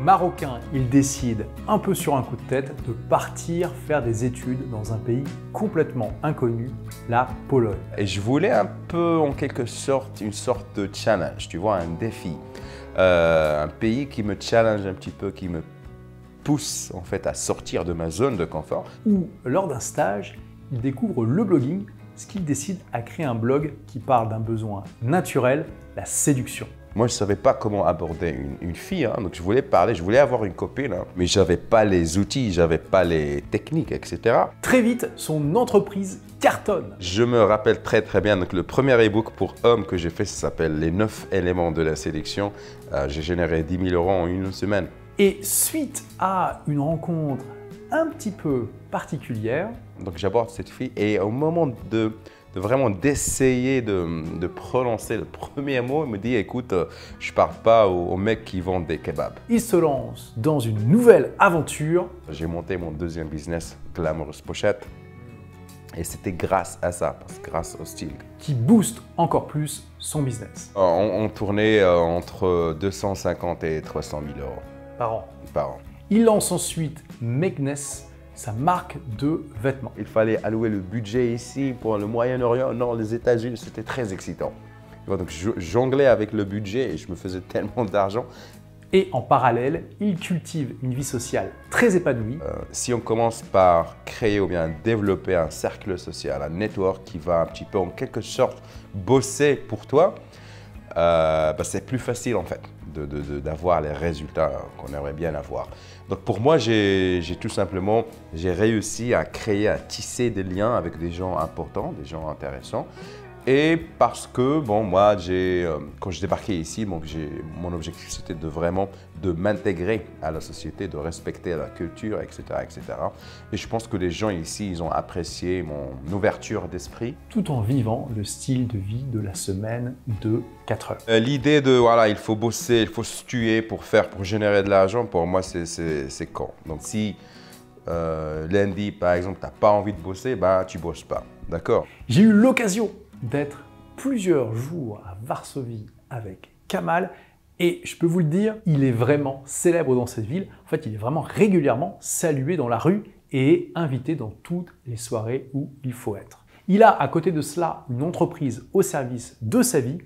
Marocain, il décide, un peu sur un coup de tête, de partir faire des études dans un pays complètement inconnu, la Pologne. Et je voulais un peu, en quelque sorte, une sorte de challenge, tu vois, un défi. Un pays qui me challenge un petit peu, qui me pousse en fait à sortir de ma zone de confort. Où, lors d'un stage, il découvre le blogging, ce qu'il décide à créer un blog qui parle d'un besoin naturel, la séduction. Moi, je ne savais pas comment aborder une fille, hein, donc je voulais parler, je voulais avoir une copine, hein, mais je n'avais pas les outils, je n'avais pas les techniques, etc. Très vite, son entreprise cartonne. Je me rappelle très bien, donc le premier e-book pour hommes que j'ai fait, ça s'appelle « Les 9 éléments de la séduction ». J'ai généré 10 000 € en une semaine. Et suite à une rencontre un petit peu particulière, donc j'aborde cette fille et au moment de vraiment d'essayer de prononcer le premier mot, il me dit « Écoute, je parle pas aux mecs qui vendent des kebabs ». il se lance dans une nouvelle aventure. J'ai monté mon deuxième business, Glamorous Pochette. Et c'était grâce à ça, grâce au style. Qui booste encore plus son business. On tournait entre 250 et 300 000 € Par an. par an. Il lance ensuite Megness, sa marque de vêtements. Il fallait allouer le budget ici pour le Moyen-Orient, non, les États-Unis, c'était très excitant. Donc je jonglais avec le budget et je me faisais tellement d'argent. Et en parallèle, il cultive une vie sociale très épanouie. Si on commence par créer ou bien développer un cercle social, un network qui va un petit peu en quelque sorte bosser pour toi, c'est plus facile en fait d'avoir les résultats qu'on aimerait bien avoir. Donc pour moi, j'ai tout simplement réussi à créer, à tisser des liens avec des gens importants, des gens intéressants. Et parce que, bon, moi, quand je débarquais ici, mon objectif, c'était de m'intégrer à la société, de respecter la culture, etc., etc. Et je pense que les gens ici, ils ont apprécié mon ouverture d'esprit. Tout en vivant le style de vie de la semaine de 4 heures. L'idée de, voilà, il faut bosser, il faut se tuer pour générer de l'argent, pour moi, c'est con. Donc si lundi, par exemple, tu n'as pas envie de bosser, tu ne bosses pas. D'accord? J'ai eu l'occasion d'être plusieurs jours à Varsovie avec Kamal et je peux vous le dire, il est vraiment célèbre dans cette ville. En fait, il est vraiment régulièrement salué dans la rue et invité dans toutes les soirées où il faut être. Il a à côté de cela une entreprise au service de sa vie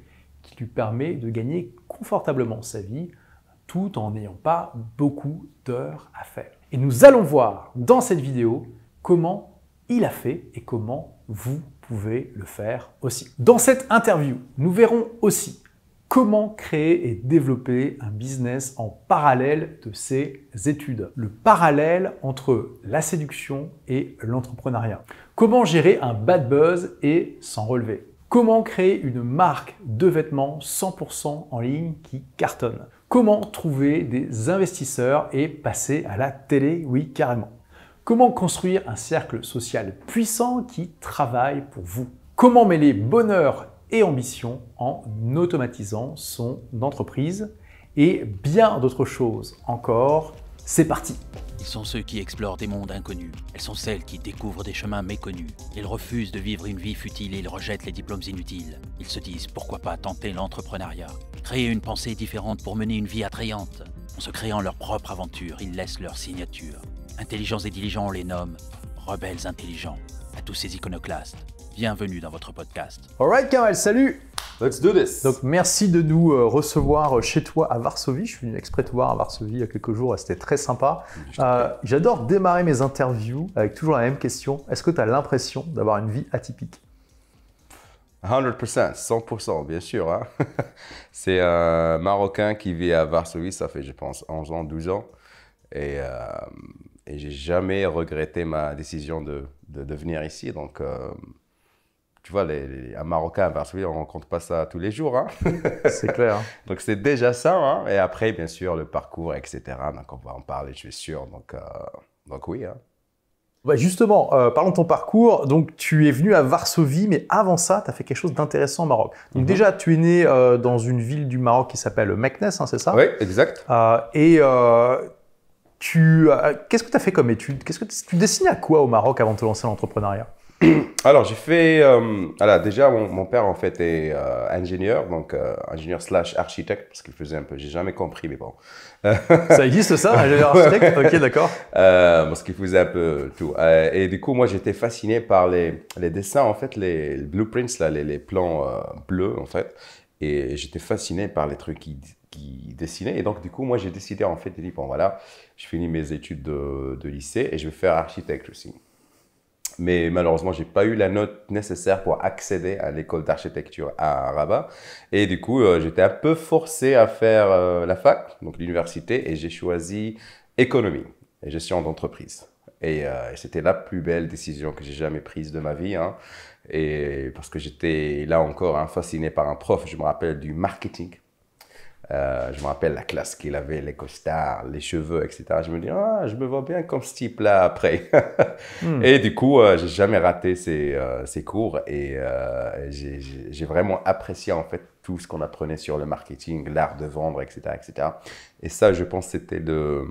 qui lui permet de gagner confortablement sa vie tout en n'ayant pas beaucoup d'heures à faire. Et nous allons voir dans cette vidéo comment il a fait et comment vous pouvez le faire aussi. Dans cette interview, nous verrons aussi comment créer et développer un business en parallèle de ses études. Le parallèle entre la séduction et l'entrepreneuriat. Comment gérer un bad buzz et s'en relever. Comment créer une marque de vêtements 100% en ligne qui cartonne. Comment trouver des investisseurs et passer à la télé, oui carrément. Comment construire un cercle social puissant qui travaille pour vous? Comment mêler bonheur et ambition en automatisant son entreprise? Et bien d'autres choses encore. C'est parti! Ils sont ceux qui explorent des mondes inconnus. Elles sont celles qui découvrent des chemins méconnus. Ils refusent de vivre une vie futile et ils rejettent les diplômes inutiles. Ils se disent pourquoi pas tenter l'entrepreneuriat. Créer une pensée différente pour mener une vie attrayante. En se créant leur propre aventure, ils laissent leur signature. Intelligents et diligents, on les nomme rebelles intelligents. À tous ces iconoclastes, bienvenue dans votre podcast. Alright Kamal, salut! Let's do this! Donc merci de nous recevoir chez toi à Varsovie. Je suis venu exprès te voir à Varsovie il y a quelques jours et c'était très sympa. J'adore démarrer mes interviews avec toujours la même question. Est-ce que tu as l'impression d'avoir une vie atypique? 100%, 100%, bien sûr. Hein? C'est un Marocain qui vit à Varsovie, ça fait je pense 11 ans, 12 ans. Et j'ai jamais regretté ma décision de venir ici. Donc, tu vois, un Marocain à Varsovie, on ne rencontre pas ça tous les jours. Hein? C'est clair. Hein? Donc, c'est déjà ça. Hein? Et après, bien sûr, le parcours, etc. Donc, on va en parler, je suis sûr. Donc oui. Hein? Bah justement, parlons de ton parcours. Donc, tu es venu à Varsovie, mais avant ça, tu as fait quelque chose d'intéressant au Maroc. Donc, déjà, tu es né dans une ville du Maroc qui s'appelle Meknès, hein, c'est ça? Oui, exact. Qu'est-ce que tu as fait comme études? Tu destinais à quoi au Maroc avant de te lancer dans l'entrepreneuriat? Alors, j'ai fait... alors, déjà, mon père, en fait, est ingénieur, donc ingénieur / architecte, parce qu'il faisait un peu... J'ai jamais compris, mais bon. Ça existe ça, ingénieur architecte? Ok, d'accord. Parce qu'il faisait un peu tout. Et du coup, moi, j'étais fasciné par les dessins, en fait, les blueprints, là, les plans bleus, en fait. Et j'étais fasciné par les trucs qui dessinait. Et donc, du coup, moi, j'ai décidé, en fait, de dire, bon, voilà, je finis mes études de lycée et je vais faire architecte aussi. Mais malheureusement, je n'ai pas eu la note nécessaire pour accéder à l'école d'architecture à Rabat. Et du coup, j'étais un peu forcé à faire la fac, donc l'université, et j'ai choisi économie et gestion d'entreprise. Et c'était la plus belle décision que j'ai jamais prise de ma vie. Hein. Et parce que j'étais là encore fasciné par un prof, je me rappelle, du marketing. Je me rappelle la classe qu'il avait, les costards, les cheveux, etc. Je me dis, je me vois bien comme ce type-là après. Et du coup, j'ai jamais raté ces cours et j'ai vraiment apprécié en fait tout ce qu'on apprenait sur le marketing, l'art de vendre, etc., etc. Et ça, je pense, c'était le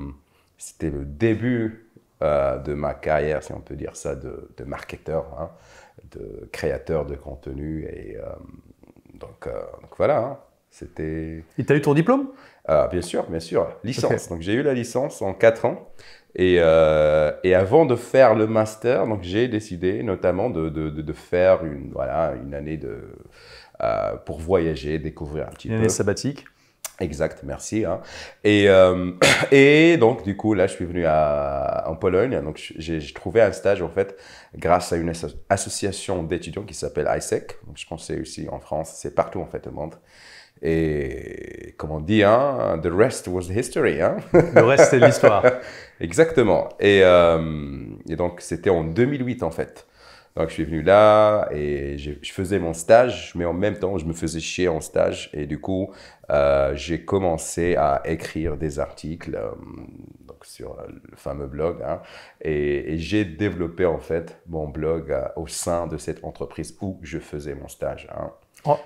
début de ma carrière, si on peut dire ça, de marketeur, hein, de créateur de contenu. Et donc voilà. Hein. C'était... Et tu as eu ton diplôme? Bien sûr, licence. Okay. Donc j'ai eu la licence en 4 ans. Et avant de faire le master, donc j'ai décidé notamment de faire une année pour voyager, découvrir un petit peu. Une année sabbatique. Exact, merci. Hein. Et donc, du coup, là, je suis venu en Pologne. Donc, j'ai trouvé un stage, en fait, grâce à une association d'étudiants qui s'appelle ISEC. Donc, je pense que c'est aussi en France, c'est partout, en fait, au monde. Et comme on dit, hein, the rest was history. Hein. Le reste, c'est l'histoire. Exactement. Et donc, c'était en 2008, en fait. Donc, je suis venu là et je faisais mon stage, mais en même temps, je me faisais chier en stage. Et du coup, j'ai commencé à écrire des articles donc sur le fameux blog. Hein, et j'ai développé, en fait, mon blog au sein de cette entreprise où je faisais mon stage. Hein.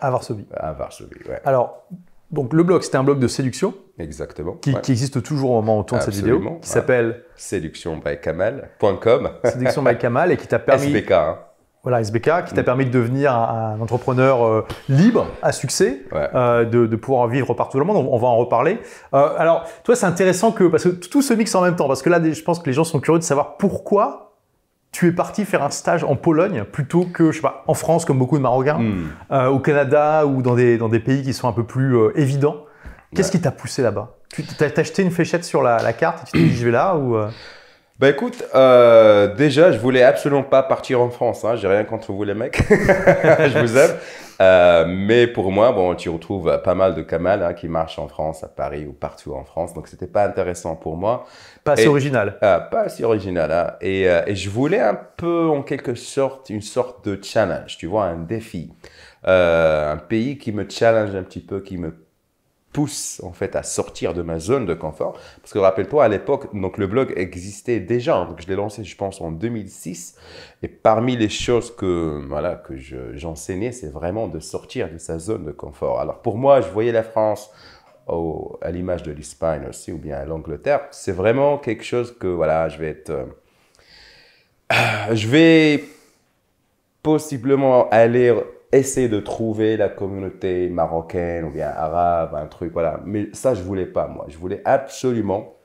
À Varsovie. À Varsovie, ouais. Alors, donc le blog, c'était un blog de séduction. Exactement. Qui existe toujours au moment autour de cette vidéo. Qui s'appelle séductionbykamal.com. Séduction by Kamal et qui t'a permis... SBK. Hein. Voilà, SBK, qui t'a permis de devenir un entrepreneur libre, à succès, ouais. de pouvoir vivre partout dans le monde. On va en reparler. Alors, toi, c'est intéressant parce que tout se mixe en même temps. Parce que là, je pense que les gens sont curieux de savoir pourquoi tu es parti faire un stage en Pologne plutôt que, je sais pas, en France, comme beaucoup de Marocains, au Canada ou dans des pays qui sont un peu plus évidents. Qu'est-ce qui t'a poussé là-bas? T'as acheté une fléchette sur la carte et tu t'es dit, je vais là ou Bah écoute, déjà, je voulais absolument pas partir en France. Hein. J'ai rien contre vous les mecs, je vous aime. Mais pour moi, bon, tu retrouves pas mal de Kamal hein, qui marchent en France, à Paris ou partout en France. Donc c'était pas intéressant pour moi. Pas assez original. Pas assez original. Hein. Et je voulais un peu, en quelque sorte, une sorte de challenge, tu vois, un défi. Un pays qui me challenge un petit peu, qui me pousse en fait à sortir de ma zone de confort. Parce que rappelle-toi, à l'époque, donc le blog existait déjà. Donc je l'ai lancé, je pense, en 2006. Et parmi les choses que j'enseignais, c'est vraiment de sortir de sa zone de confort. Alors pour moi, je voyais la France à l'image de l'Espagne aussi, ou bien l'Angleterre. C'est vraiment quelque chose que voilà, je vais possiblement aller essayer de trouver la communauté marocaine ou bien arabe, un truc, voilà. Mais ça, je voulais pas, moi. Je voulais absolument...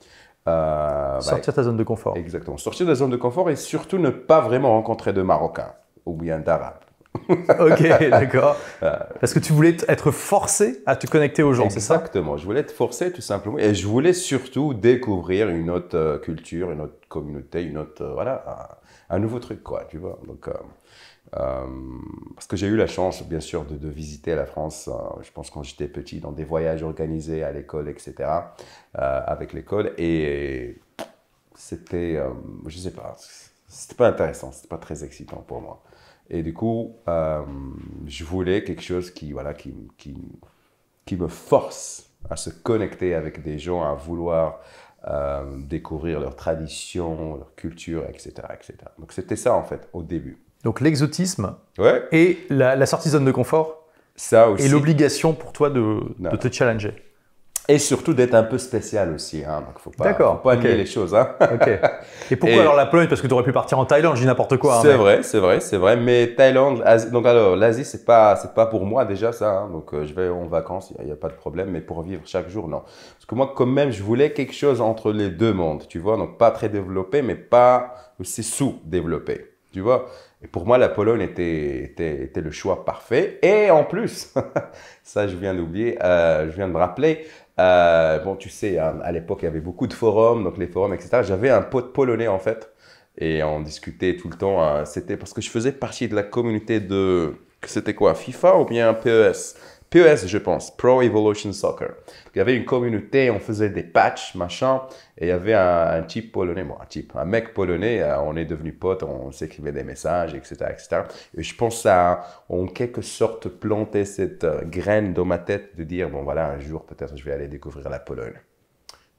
sortir de ta zone de confort. Exactement. Sortir de la zone de confort et surtout ne pas vraiment rencontrer de Marocains ou bien d'Arabes. Ok, d'accord. Parce que tu voulais être forcé à te connecter aux gens, c'est ça? Exactement. Je voulais être forcé tout simplement. Et je voulais surtout découvrir une autre culture, une autre communauté, une autre... un nouveau truc, quoi, tu vois. Donc... parce que j'ai eu la chance, bien sûr, de visiter la France, je pense quand j'étais petit, dans des voyages organisés à l'école, etc., avec l'école. Et c'était, je ne sais pas, c'était pas intéressant, c'était pas très excitant pour moi. Et du coup, je voulais quelque chose qui me force à se connecter avec des gens, à vouloir découvrir leurs traditions, leur culture, etc., etc. Donc c'était ça, en fait, au début. Donc l'exotisme et la sortie de zone de confort ça aussi. et l'obligation pour toi de te challenger. Et surtout d'être un peu spécial aussi. Hein. Donc, faut pas nier les choses. Hein. Okay. Et pourquoi alors la Pologne? Parce que tu aurais pu partir en Thaïlande, je dis n'importe quoi. C'est vrai, c'est vrai. Mais Thaïlande, Asie, donc alors l'Asie, c'est pas pour moi déjà ça. Hein. Donc je vais en vacances, il y a pas de problème. Mais pour vivre chaque jour, non. Parce que moi, quand même, je voulais quelque chose entre les deux mondes, tu vois. Donc pas très développé, mais pas aussi sous-développé, tu vois. Et pour moi, la Pologne était le choix parfait. Et en plus, ça je viens d'oublier, je viens de me rappeler. Bon, tu sais, à l'époque, il y avait beaucoup de forums, donc les forums, etc. J'avais un pote polonais, en fait, et on discutait tout le temps. C'était parce que je faisais partie de la communauté de... C'était quoi, FIFA ou bien PES? PES, je pense, Pro Evolution Soccer. Il y avait une communauté, on faisait des patchs, machin, et il y avait un type polonais, un mec polonais, on est devenus potes, on s'écrivait des messages, etc., etc. Et je pense que ça a en quelque sorte planté cette graine dans ma tête de dire, bon voilà, un jour peut-être je vais aller découvrir la Pologne.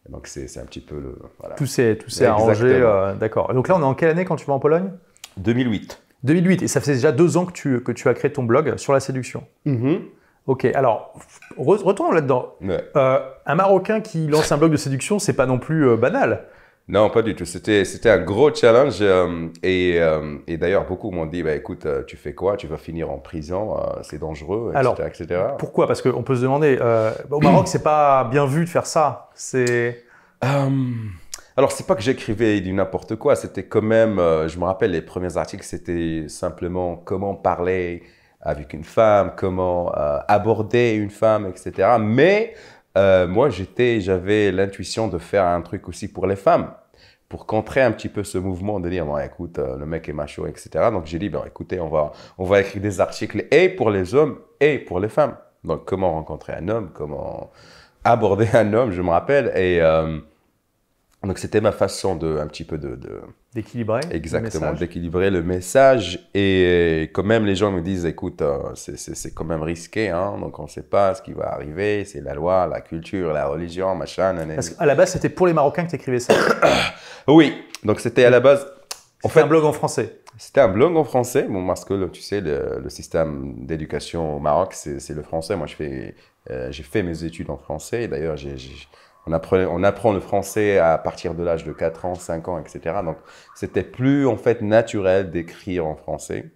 Et donc c'est un petit peu le... Voilà. Tout s'est arrangé, d'accord. Donc là, on est en quelle année quand tu vas en Pologne? 2008. 2008, et ça fait déjà 2 ans que tu as créé ton blog sur la séduction. Ok, alors, retournons là-dedans. Ouais. Un Marocain qui lance un blog de séduction, c'est pas non plus banal. Non, pas du tout. C'était un gros challenge. Et d'ailleurs, beaucoup m'ont dit, bah, écoute, tu fais quoi? Tu vas finir en prison, c'est dangereux, etc. Alors, etc. Pourquoi? Parce qu'on peut se demander, au Maroc, c'est pas bien vu de faire ça. Alors, c'est pas que j'écrivais du n'importe quoi. C'était quand même, je me rappelle, les premiers articles, c'était simplement comment parler avec une femme, comment aborder une femme, etc. Mais moi, j'avais l'intuition de faire un truc aussi pour les femmes, pour contrer un petit peu ce mouvement de dire, bon, écoute, le mec est macho, etc. Donc, j'ai dit, bon, écoutez, on va écrire des articles et pour les hommes et pour les femmes. Donc, comment rencontrer un homme, comment aborder un homme, je me rappelle. Et donc, c'était ma façon d'équilibrer. Exactement, d'équilibrer le message. Et quand même, les gens me disent, écoute, c'est quand même risqué, hein, donc on ne sait pas ce qui va arriver, c'est la loi, la culture, la religion, machin. Parce qu'à la base, c'était pour les Marocains que tu écrivais ça. Oui, donc c'était à la base... C'était un blog en français. C'était un blog en français, bon, parce que tu sais, le système d'éducation au Maroc, c'est le français. Moi, j'ai fait mes études en français, et d'ailleurs, on apprend le français à partir de l'âge de 4 ans, 5 ans, etc. Donc, c'était plus en fait naturel d'écrire en français.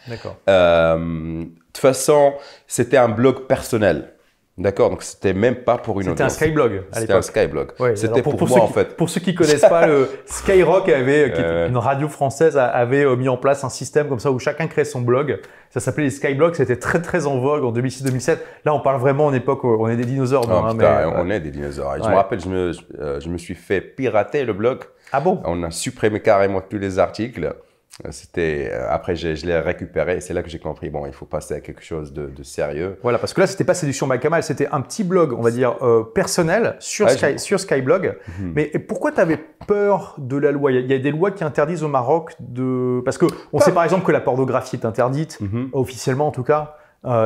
D'accord. De toute façon, c'était un blog personnel. D'accord, donc c'était même pas pour une audience. C'était un Skyblog à l'époque. C'était un Skyblog. Ouais, c'était pour moi en fait. Pour ceux qui connaissent pas, le Skyrock qui était une radio française, avait mis en place un système comme ça où chacun créait son blog. Ça s'appelait les Skyblogs. C'était très très en vogue en 2006-2007. Là, on parle vraiment en époque où on est des dinosaures. Non, putain, on est des dinosaures. Et je me rappelle, je me suis fait pirater le blog. Ah bon? On a supprimé carrément tous les articles. Après, je l'ai récupéré et c'est là que j'ai compris, bon, il faut passer à quelque chose de sérieux. Voilà, parce que là, c'était pas Séduction by Kamal, c'était un petit blog, on va dire, personnel sur Skyblog. Mais pourquoi tu avais peur de la loi? Il y a des lois qui interdisent au Maroc de... Parce qu'on sait par exemple que la pornographie est interdite, officiellement en tout cas.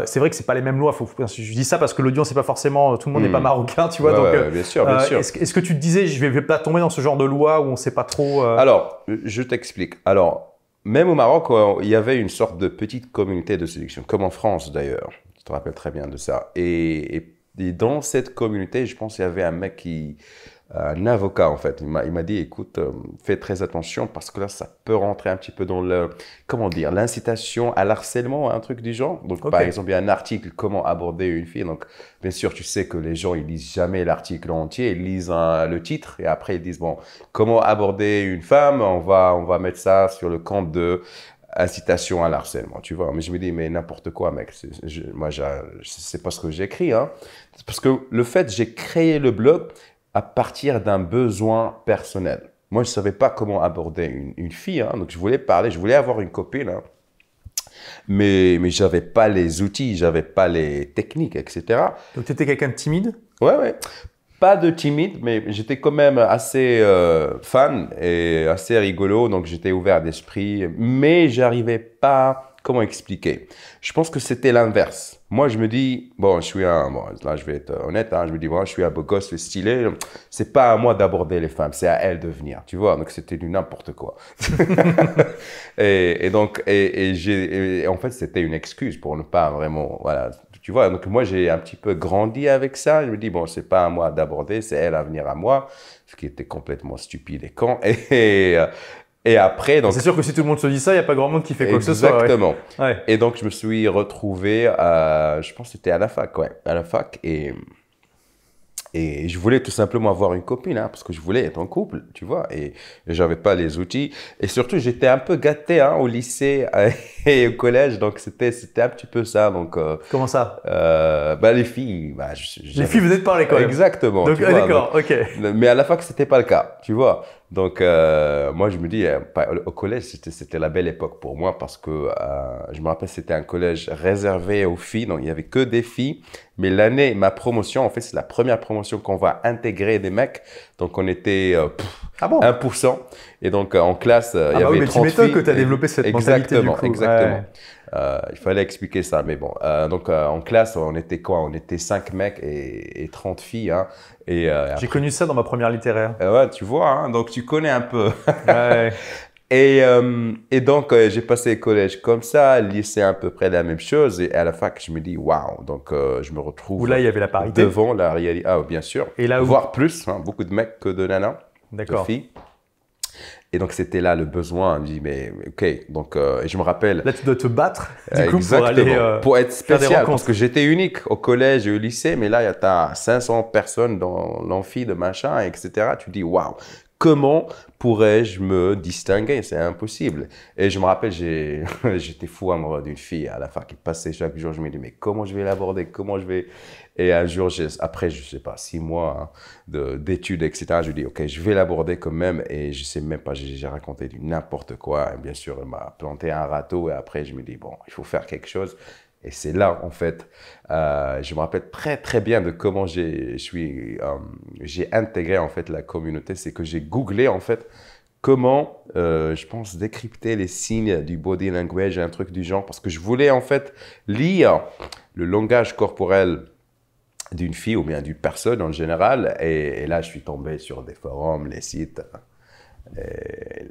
C'est vrai que c'est pas les mêmes lois. Je dis ça parce que l'audience c'est pas forcément tout le monde n'est pas marocain, tu vois. Ouais, bien sûr, bien sûr. Est-ce que tu te disais je vais pas tomber dans ce genre de loi où on sait pas trop Alors, je t'explique. Alors, même au Maroc, il y avait une sorte de petite communauté de séduction, comme en France d'ailleurs. Tu te rappelles très bien de ça. Et dans cette communauté, je pense qu'il y avait un mec un avocat en fait, il m'a dit écoute, fais très attention parce que là ça peut rentrer un petit peu dans l'incitation à l'harcèlement, un truc du genre. Donc par exemple, il y a un article comment aborder une fille. Donc bien sûr, tu sais que les gens ils lisent jamais l'article entier, ils lisent le titre et après ils disent bon, comment aborder une femme, on va mettre ça sur le compte de incitation à l'harcèlement, tu vois. Mais je me dis, mais n'importe quoi, mec. Moi, c'est pas ce que j'écris, hein. C'est parce que le fait, j'ai créé le blog à partir d'un besoin personnel. Moi, je savais pas comment aborder une fille, hein. Donc, je voulais parler, je voulais avoir une copine, hein. Mais j'avais pas les outils, j'avais pas les techniques, etc. Donc, tu étais quelqu'un de timide? Ouais. Pas de timide, mais j'étais quand même assez fan et assez rigolo, donc j'étais ouvert d'esprit, mais j'arrivais pas, comment expliquer? Je pense que c'était l'inverse. Moi, je me dis, bon, là je vais être honnête, hein, je me dis, bon, je suis un beau gosse stylé, c'est pas à moi d'aborder les femmes, c'est à elles de venir, tu vois, donc c'était du n'importe quoi. et en fait, c'était une excuse pour ne pas vraiment, voilà, tu vois, donc moi, j'ai un petit peu grandi avec ça. Je me dis, bon, c'est pas à moi d'aborder, c'est elle à venir à moi, ce qui était complètement stupide et con. Et après, donc… C'est sûr que si tout le monde se dit ça, il n'y a pas grand monde qui fait quoi que ce soit. Exactement. Ouais. Et donc, je me suis retrouvé, je pense que c'était à la fac, ouais, à la fac. Et je voulais tout simplement avoir une copine, hein, parce que je voulais être en couple, tu vois, et j'avais pas les outils. Et surtout, j'étais un peu gâté hein, au lycée et au collège, donc c'était un petit peu ça. Donc, comment ça les filles, les filles venaient de parler quand même. Exactement. Donc, d'accord, ok. Mais à la fac, c'était pas le cas, tu vois. Donc, moi, je me dis, au collège, c'était la belle époque pour moi parce que je me rappelle, c'était un collège réservé aux filles, donc il y avait que des filles. Mais l'année, ma promotion, en fait, c'est la première promotion qu'on va intégrer des mecs. Donc, on était 1%. Et donc, en classe, il y avait 30 filles. Tu m'étonnes que tu as développé cette mentalité du coup. Exactement. Ouais. Il fallait expliquer ça, mais bon. Donc, en classe, on était quoi? On était 5 mecs et 30 filles. Hein. J'ai connu ça dans ma première littéraire. Ouais, tu vois, hein, donc tu connais un peu. Ouais. Et donc, j'ai passé le collège comme ça, le lycée à peu près la même chose. Et à la fac, je me dis, waouh, donc je me retrouve où là, il y avait la parité. Devant la réalité. Ah, bien sûr. Et là où… Voire plus, hein, beaucoup de mecs que de nanas, de filles. Et donc, c'était là le besoin. Je me dis, mais ok. Donc, et je me rappelle. Là, tu dois te battre, du coup, pour aller pour être spécial. Parce que j'étais unique au collège et au lycée. Mais là, tu as 500 personnes dans l'amphi de machin, etc. Tu te dis, waouh. Comment pourrais-je me distinguer? C'est impossible. Et je me rappelle, j'étais fou amoureux d'une fille à la fac qui passait chaque jour. Je me dis, mais comment je vais l'aborder? Comment je vais… Et un jour, après, je ne sais pas, 6 mois hein, d'études, etc., je dis, OK, je vais l'aborder quand même. Et je ne sais même pas, j'ai raconté du n'importe quoi. Et bien sûr, elle m'a planté un râteau. Et après, je me dis, bon, il faut faire quelque chose. Et c'est là, en fait, je me rappelle très, très bien de comment j'ai intégré, en fait, la communauté. C'est que j'ai googlé, en fait, comment, je pense, décrypter les signes du body language, un truc du genre. Parce que je voulais, en fait, lire le langage corporel d'une fille ou bien d'une personne en général. Et là, je suis tombé sur des forums, les sites. Et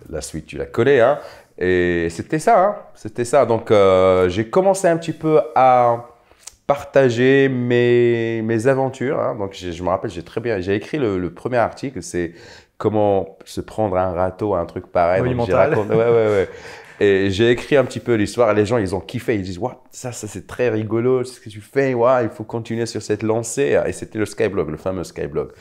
la suite, tu la connais, hein. Et c'était ça, hein. C'était ça. Donc, j'ai commencé un petit peu à partager mes aventures. Hein. Donc, je me rappelle, j'ai écrit le premier article, c'est comment se prendre un râteau, un truc pareil. Monumental. Ouais. Et j'ai écrit un petit peu l'histoire. Les gens, ils ont kiffé. Ils disent, ouais, ça c'est très rigolo, c'est ce que tu fais. Ouais, il faut continuer sur cette lancée. Et c'était le Skyblog, le fameux Skyblog.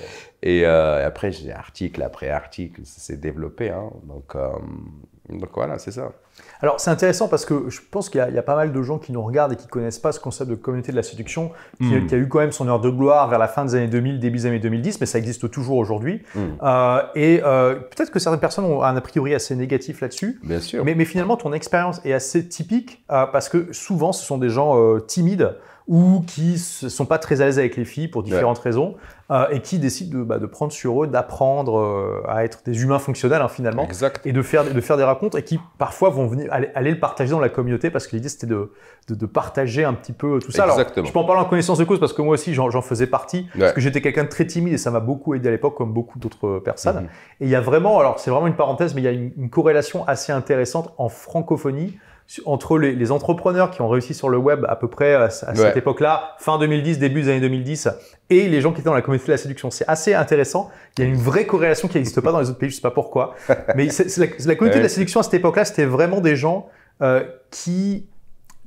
Et après, j'ai article après article, ça s'est développé. Hein. Donc voilà, c'est ça. Alors, c'est intéressant parce que je pense qu'il y a pas mal de gens qui nous regardent et qui ne connaissent pas ce concept de communauté de la séduction, qui a eu quand même son heure de gloire vers la fin des années 2000, début des années 2010, mais ça existe toujours aujourd'hui. Peut-être que certaines personnes ont un a priori assez négatif là-dessus. Bien sûr. Mais finalement, ton expérience est assez typique parce que souvent, ce sont des gens timides ou qui ne sont pas très à l'aise avec les filles pour différentes raisons et qui décident de prendre sur eux, d'apprendre à être des humains fonctionnels hein, finalement, exact. Et de faire des rencontres et qui parfois vont venir aller le partager dans la communauté parce que l'idée c'était de partager un petit peu tout ça. Exactement. Alors, je peux en parler en connaissance de cause parce que moi aussi j'en faisais partie parce que j'étais quelqu'un de très timide et ça m'a beaucoup aidé à l'époque comme beaucoup d'autres personnes. Et il y a vraiment, alors c'est vraiment une parenthèse, mais il y a une corrélation assez intéressante en francophonie entre les entrepreneurs qui ont réussi sur le web à peu près à cette époque-là, fin 2010, début des années 2010, et les gens qui étaient dans la communauté de la séduction. C'est assez intéressant. Il y a une vraie corrélation qui n'existe pas dans les autres pays, je ne sais pas pourquoi. Mais la communauté de la séduction à cette époque-là, c'était vraiment des gens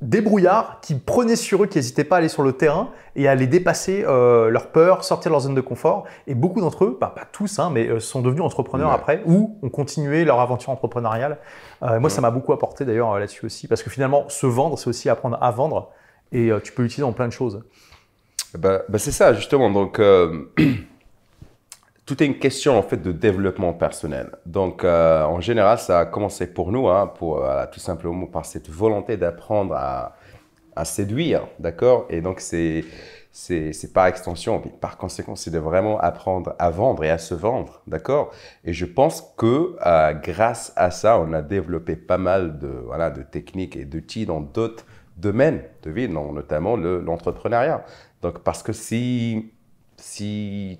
débrouillards, qui prenaient sur eux, qui n'hésitaient pas à aller sur le terrain et à aller dépasser leurs peurs, sortir de leur zone de confort. Et beaucoup d'entre eux, pas tous, hein, mais sont devenus entrepreneurs après ou ont continué leur aventure entrepreneuriale. Moi, ça m'a beaucoup apporté d'ailleurs là-dessus aussi, parce que finalement, se vendre, c'est aussi apprendre à vendre et tu peux l'utiliser dans plein de choses. C'est ça, justement. Donc, tout est une question en fait de développement personnel. Donc, en général, ça a commencé pour nous, hein, tout simplement par cette volonté d'apprendre à séduire, d'accord? Et donc, c'est par extension, par conséquent, c'est de vraiment apprendre à vendre et à se vendre, d'accord? Et je pense que grâce à ça, on a développé pas mal de techniques et d'outils dans d'autres domaines de vie, notamment l'entrepreneuriat. Donc, parce que si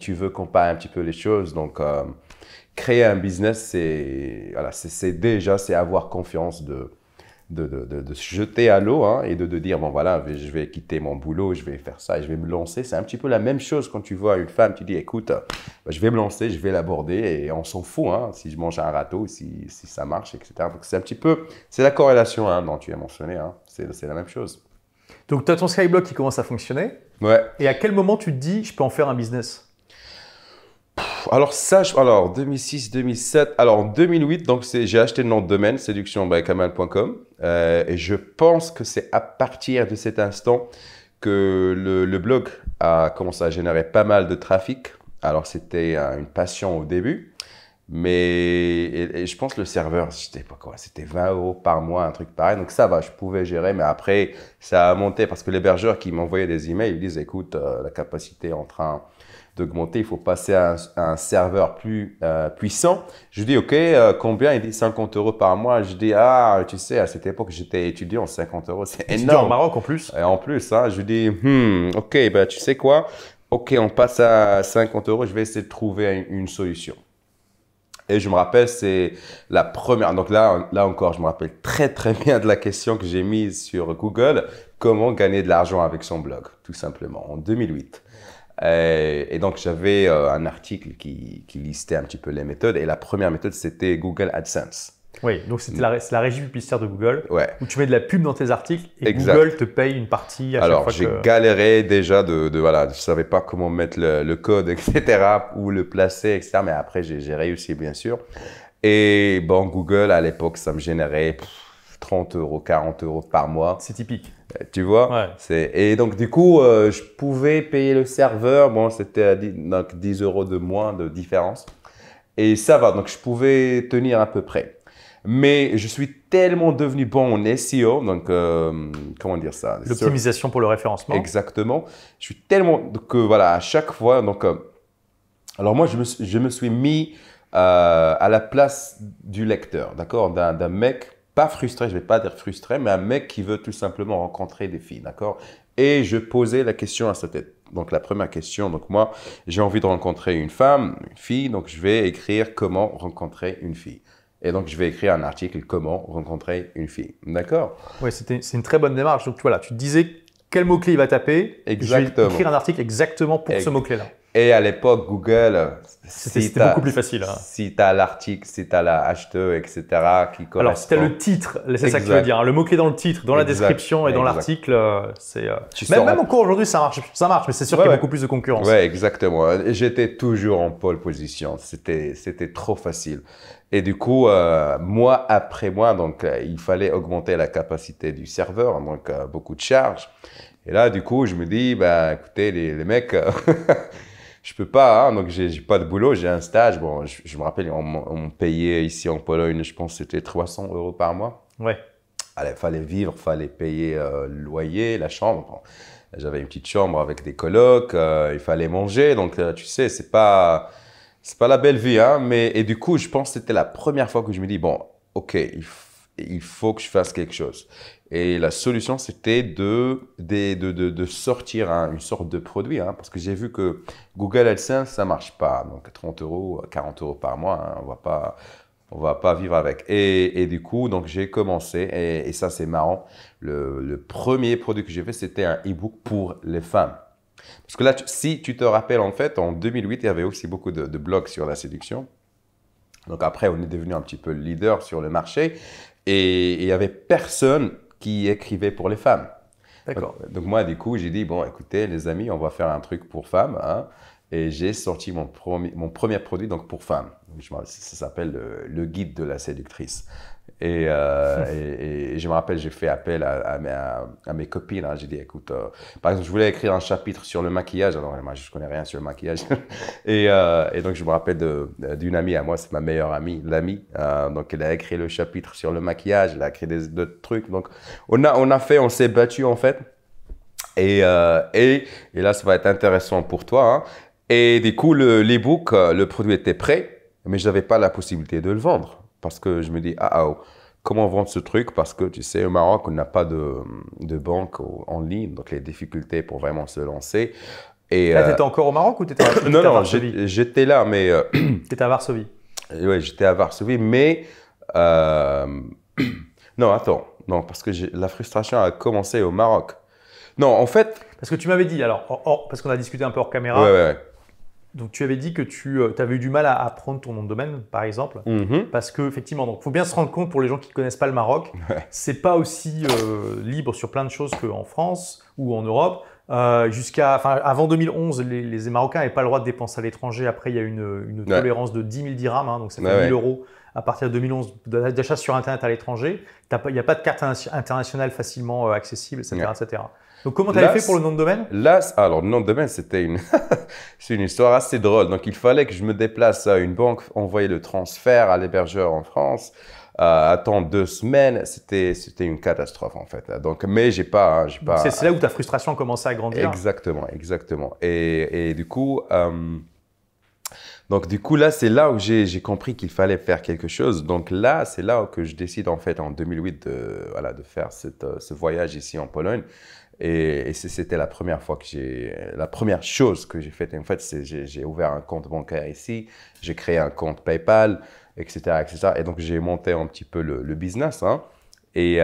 tu veux comparer un petit peu les choses, donc créer un business, c'est avoir confiance de se jeter à l'eau hein, et de dire, bon voilà, je vais quitter mon boulot, je vais faire ça et je vais me lancer. C'est un petit peu la même chose quand tu vois une femme, tu dis, écoute, je vais me lancer, je vais l'aborder et on s'en fout hein, si je mange un râteau, si ça marche, etc. Donc c'est un petit peu, c'est la corrélation hein, dont tu as mentionné, hein. C'est la même chose. Donc tu as ton Skyblog qui commence à fonctionner. Ouais. Et à quel moment tu te dis, je peux en faire un business? Alors ça, alors 2006, 2007, alors en 2008, donc j'ai acheté le nom de domaine séductionbykamal.com et je pense que c'est à partir de cet instant que le blog a commencé à générer pas mal de trafic. Alors c'était une passion au début, mais et je pense le serveur, c'était pas quoi, c'était 20 € par mois, un truc pareil, donc ça va, je pouvais gérer, mais après ça a monté parce que l'hébergeur qui m'envoyait des emails, ils disent écoute, la capacité est en train d'augmenter, il faut passer à un serveur plus puissant. Je dis, OK, combien? Il dit 50 € par mois. Je dis, ah, tu sais, à cette époque, j'étais étudiant, 50 €, c'est énorme. Étudiant au Maroc en plus. Et en plus, hein, je dis, OK, ben, tu sais quoi? OK, on passe à 50 €, je vais essayer de trouver une solution. Et je me rappelle, c'est la première. Donc là encore, je me rappelle très bien de la question que j'ai mise sur Google. Comment gagner de l'argent avec son blog, tout simplement, en 2008. Et donc, j'avais un article qui listait un petit peu les méthodes. Et la première méthode, c'était Google AdSense. Oui, donc c'est la régie publicitaire de Google, ouais. Où tu mets de la pub dans tes articles et exact. Google te paye une partie à chaque fois. Alors, j'ai galéré déjà voilà, je ne savais pas comment mettre le code, etc., où le placer, etc. Mais après, j'ai réussi, bien sûr. Et bon, Google, à l'époque, ça me générait 30 €, 40 € par mois. C'est typique. Tu vois, ouais. Et donc du coup, je pouvais payer le serveur. Bon, c'était donc 10 € de moins de différence. Et ça va, donc je pouvais tenir à peu près. Mais je suis tellement devenu bon en SEO, donc comment dire ça? L'optimisation pour le référencement. Exactement. Je suis tellement que voilà, à chaque fois, donc alors moi, je me suis mis à la place du lecteur, d'accord, d'un mec. Pas frustré, je ne vais pas dire frustré, mais un mec qui veut tout simplement rencontrer des filles, d'accord? Et je posais la question à sa tête. Donc, la première question, donc moi, j'ai envie de rencontrer une femme, une fille, donc je vais écrire comment rencontrer une fille. Et donc, je vais écrire un article comment rencontrer une fille, d'accord? Oui, c'est une très bonne démarche. Donc, voilà, tu te disais quel mot-clé il va taper. Exactement. Je vais écrire un article exactement pour ce mot-clé-là. Et à l'époque, Google, c'était beaucoup plus facile. Hein. Si tu as l'article, si tu as la HTE, etc. qui correspond. Alors, si tu as le titre, c'est ça que tu veux dire. Hein, le mot-clé dans le titre, dans la description et dans l'article, c'est… Même encore aujourd'hui, ça marche, mais c'est sûr qu'il y a beaucoup plus de concurrence. Oui, exactement. J'étais toujours en pole position. C'était trop facile. Et du coup, mois après mois, donc, il fallait augmenter la capacité du serveur, donc beaucoup de charges. Et là, du coup, je me dis, bah, écoutez, les mecs… Je peux pas, hein, donc j'ai pas de boulot, j'ai un stage. Bon, je me rappelle, on payait ici en Pologne, je pense que c'était 300 € par mois. Ouais. Il fallait vivre, fallait payer le loyer, la chambre. Bon, j'avais une petite chambre avec des colocs, il fallait manger. Donc, tu sais, c'est pas la belle vie. Hein, et du coup, je pense que c'était la première fois que je me dis, bon, OK, il faut que je fasse quelque chose. Et la solution, c'était de sortir une sorte de produit, hein, parce que j'ai vu que Google AdSense, ça ne marche pas. Donc, 30 €, 40 € par mois, hein, on va pas vivre avec. Et du coup, donc j'ai commencé, et ça, c'est marrant. Le premier produit que j'ai fait, c'était un e-book pour les femmes. Parce que là, si tu te rappelles, en fait, en 2008, il y avait aussi beaucoup de blogs sur la séduction. Donc après, on est devenu un petit peu le leader sur le marché. Et il n'y avait personne qui écrivait pour les femmes. D'accord. Donc moi, du coup, j'ai dit, bon, écoutez, les amis, on va faire un truc pour femmes. Hein, et j'ai sorti mon premier produit donc pour femmes. Ça s'appelle le guide de la séductrice. Et je me rappelle, j'ai fait appel à mes copines. Hein. J'ai dit, écoute, par exemple, je voulais écrire un chapitre sur le maquillage. Alors, moi, je ne connais rien sur le maquillage. et donc, je me rappelle d'une amie à moi, c'est ma meilleure amie, l'amie. Donc, elle a écrit le chapitre sur le maquillage. Elle a écrit d'autres trucs. Donc, on s'est battu en fait. Et là, ça va être intéressant pour toi. Hein. Et du coup, l'e-book, le produit était prêt, mais je n'avais pas la possibilité de le vendre. Parce que je me dis, comment vendre ce truc? Parce que tu sais, au Maroc, on n'a pas de banque en ligne, donc les difficultés pour vraiment se lancer. Et là, tu étais encore au Maroc ou tu étais à Varsovie? Non, j'étais là, mais… Tu étais à Varsovie? Oui, j'étais à Varsovie, mais… non, attends. non, parce que la frustration a commencé au Maroc. Non, en fait… Parce que tu m'avais dit, alors, parce qu'on a discuté un peu hors caméra, Ouais. donc tu avais dit que tu avais eu du mal à prendre ton nom de domaine, par exemple, parce qu'effectivement, il faut bien se rendre compte pour les gens qui ne connaissent pas le Maroc, c'est pas aussi libre sur plein de choses qu'en France ou en Europe. Avant 2011, les Marocains n'avaient pas le droit de dépenser à l'étranger. Après, il y a une tolérance de 10 000 dirhams, hein, donc ça fait 1 000 € à partir de 2011 d'achat sur Internet à l'étranger. Il n'y a pas de carte internationale facilement accessible, etc., etc. Donc, comment tu avais fait pour le nom de domaine? Là, alors, le nom de domaine, c'était c'est une histoire assez drôle. Donc, il fallait que je me déplace à une banque, envoyer le transfert à l'hébergeur en France. Attendre 2 semaines, c'était une catastrophe en fait. Donc, mais j'ai pas. C'est là où ta frustration a commencé à grandir. Exactement. Et du coup, là, c'est là où j'ai compris qu'il fallait faire quelque chose. Donc là, c'est là que je décide en fait en 2008 de faire ce voyage ici en Pologne. Et c'était la première chose que j'ai faite. En fait, j'ai ouvert un compte bancaire ici, j'ai créé un compte PayPal, etc. Et donc, j'ai monté un petit peu le business. Hein, et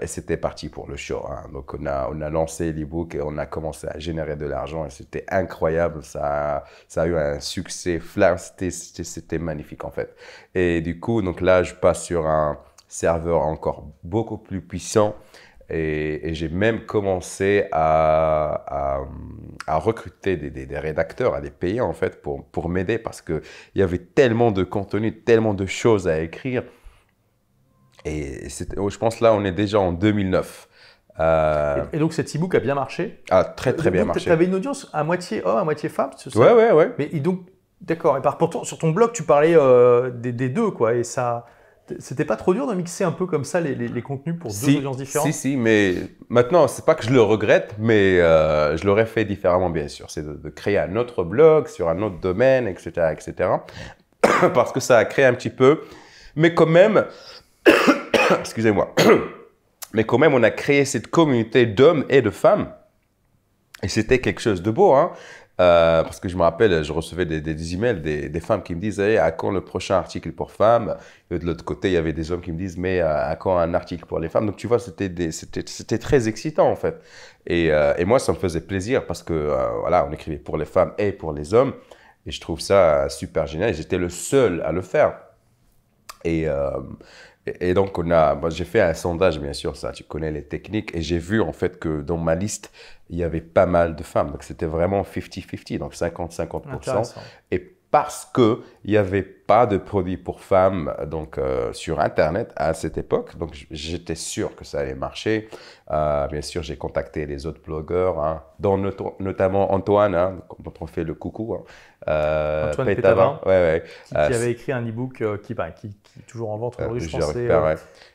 c'était parti pour le show. Hein. Donc, on a lancé l'e-book et on a commencé à générer de l'argent. Et c'était incroyable. Ça a eu un succès flash. C'était magnifique, en fait. Et du coup, donc là, je passe sur un serveur encore beaucoup plus puissant. Et j'ai même commencé à recruter des rédacteurs, à les payer en fait pour m'aider parce qu'il y avait tellement de contenu, tellement de choses à écrire. Et je pense là, on est déjà en 2009. Et donc cet e-book a bien marché? Très bien marché. Tu avais une audience à moitié homme, à moitié femme? Ouais. Mais donc, d'accord. Et pourtant, sur ton blog, tu parlais des deux, quoi. Et ça… C'était pas trop dur de mixer un peu comme ça les contenus pour deux audiences différentes? Si, mais maintenant, c'est pas que je le regrette, mais je l'aurais fait différemment, bien sûr. C'est de créer un autre blog sur un autre domaine, etc. Parce que ça a créé un petit peu. Mais quand même, excusez-moi, mais quand même, on a créé cette communauté d'hommes et de femmes. Et c'était quelque chose de beau, hein. Parce que je me rappelle, je recevais des emails des femmes qui me disent hey, à quand le prochain article pour femmes? Et de l'autre côté, il y avait des hommes qui me disent mais à quand un article pour les femmes? Donc tu vois, c'était très excitant en fait. Et moi, ça me faisait plaisir parce que voilà, on écrivait pour les femmes et pour les hommes. Et je trouve ça super génial. J'étais le seul à le faire. Et donc, j'ai fait un sondage, bien sûr, ça, tu connais les techniques, et j'ai vu en fait que dans ma liste, il y avait pas mal de femmes. Donc, c'était vraiment 50-50, donc 50-50%. Et parce qu'il n'y avait pas de produits pour femmes donc, sur Internet à cette époque, donc j'étais sûr que ça allait marcher. Bien sûr, j'ai contacté les autres blogueurs, hein, dont notamment Antoine, hein, dont on fait le coucou. Hein, Antoine Pétavin, qui qui avait écrit un e-book qui est toujours en vente aujourd'hui, je pense.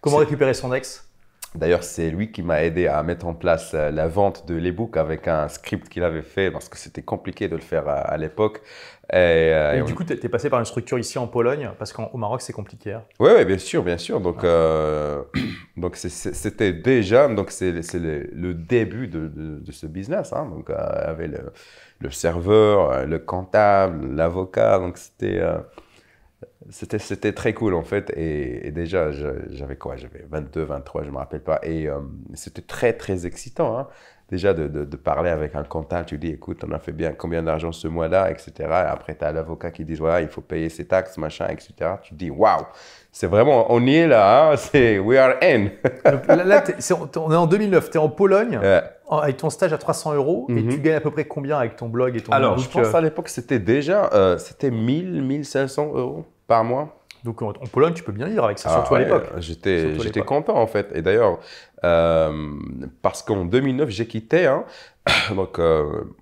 Comment C'est… récupérer son ex? D'ailleurs, c'est lui qui m'a aidé à mettre en place la vente de l'e-book avec un script qu'il avait fait parce que c'était compliqué de le faire à l'époque. Et du coup, tu es passé par une structure ici en Pologne parce qu'au Maroc, c'est compliqué. Hein. Oui, bien sûr. Donc, donc c'était déjà c'est le début de ce business. Hein. Donc, avec le serveur, le comptable, l'avocat. Donc, c'était très cool en fait et déjà j'avais 22, 23, je me rappelle pas et c'était très excitant hein. Déjà de parler avec un comptable, tu dis écoute on a fait bien combien d'argent ce mois-là, etc. Et après tu as l'avocat qui dit voilà il faut payer ses taxes, machin, etc. Tu te dis waouh, c'est vraiment, on y est là, hein, c'est we are in. Donc là on est en 2009, tu es en Pologne avec ton stage à 300 € et tu gagnes à peu près combien avec ton blog et ton Alors e-book? je pense à l'époque c'était déjà 1500 € par mois. Donc en Pologne, tu peux bien vivre avec ça, surtout à l'époque. J'étais content en fait. Et d'ailleurs, parce qu'en 2009, j'ai quitté. Hein, donc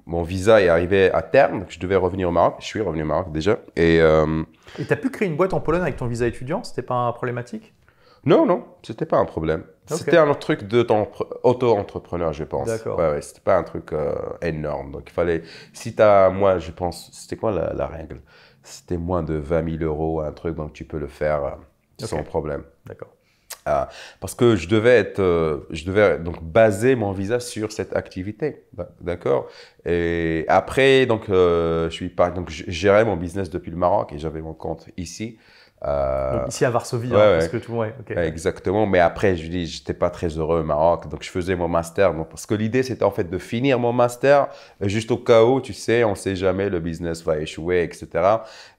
mon visa est arrivé à terme. Donc je devais revenir au Maroc. Je suis revenu au Maroc déjà. Et tu as pu créer une boîte en Pologne avec ton visa étudiant? C'était pas problématique? Non, c'était pas un problème. Okay. C'était un autre truc auto-entrepreneur, je pense. D'accord. Ouais, c'était pas un truc énorme. Donc il fallait, moi je pense, c'était quoi la règle? C'était moins de 20 000 €, un truc, donc tu peux le faire sans problème. D'accord. Parce que je devais donc baser mon visa sur cette activité, d'accord. Et après, donc je gérais mon business depuis le Maroc et j'avais mon compte ici. Donc ici à Varsovie, ouais, parce que tout le monde Exactement, mais après, je dis, j'étais pas très heureux au Maroc, donc je faisais mon master. Donc, parce que l'idée, c'était en fait de finir mon master, juste au cas où, tu sais, on sait jamais, le business va échouer, etc.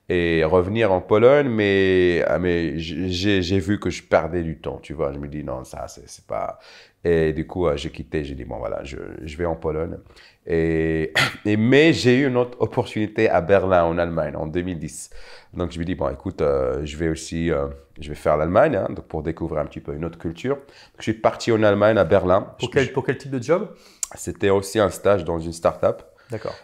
Et revenir en Pologne, mais j'ai vu que je perdais du temps, tu vois. Je me dis, non, ça, c'est pas... Et du coup, j'ai quitté, j'ai dit, bon, voilà, je vais en Pologne. Mais j'ai eu une autre opportunité à Berlin, en Allemagne, en 2010. Donc, je me dis, bon, écoute, je vais faire l'Allemagne, hein, donc pour découvrir un petit peu une autre culture. Donc, je suis parti en Allemagne, à Berlin. Pour quel type de job? C'était aussi un stage dans une start-up. D'accord.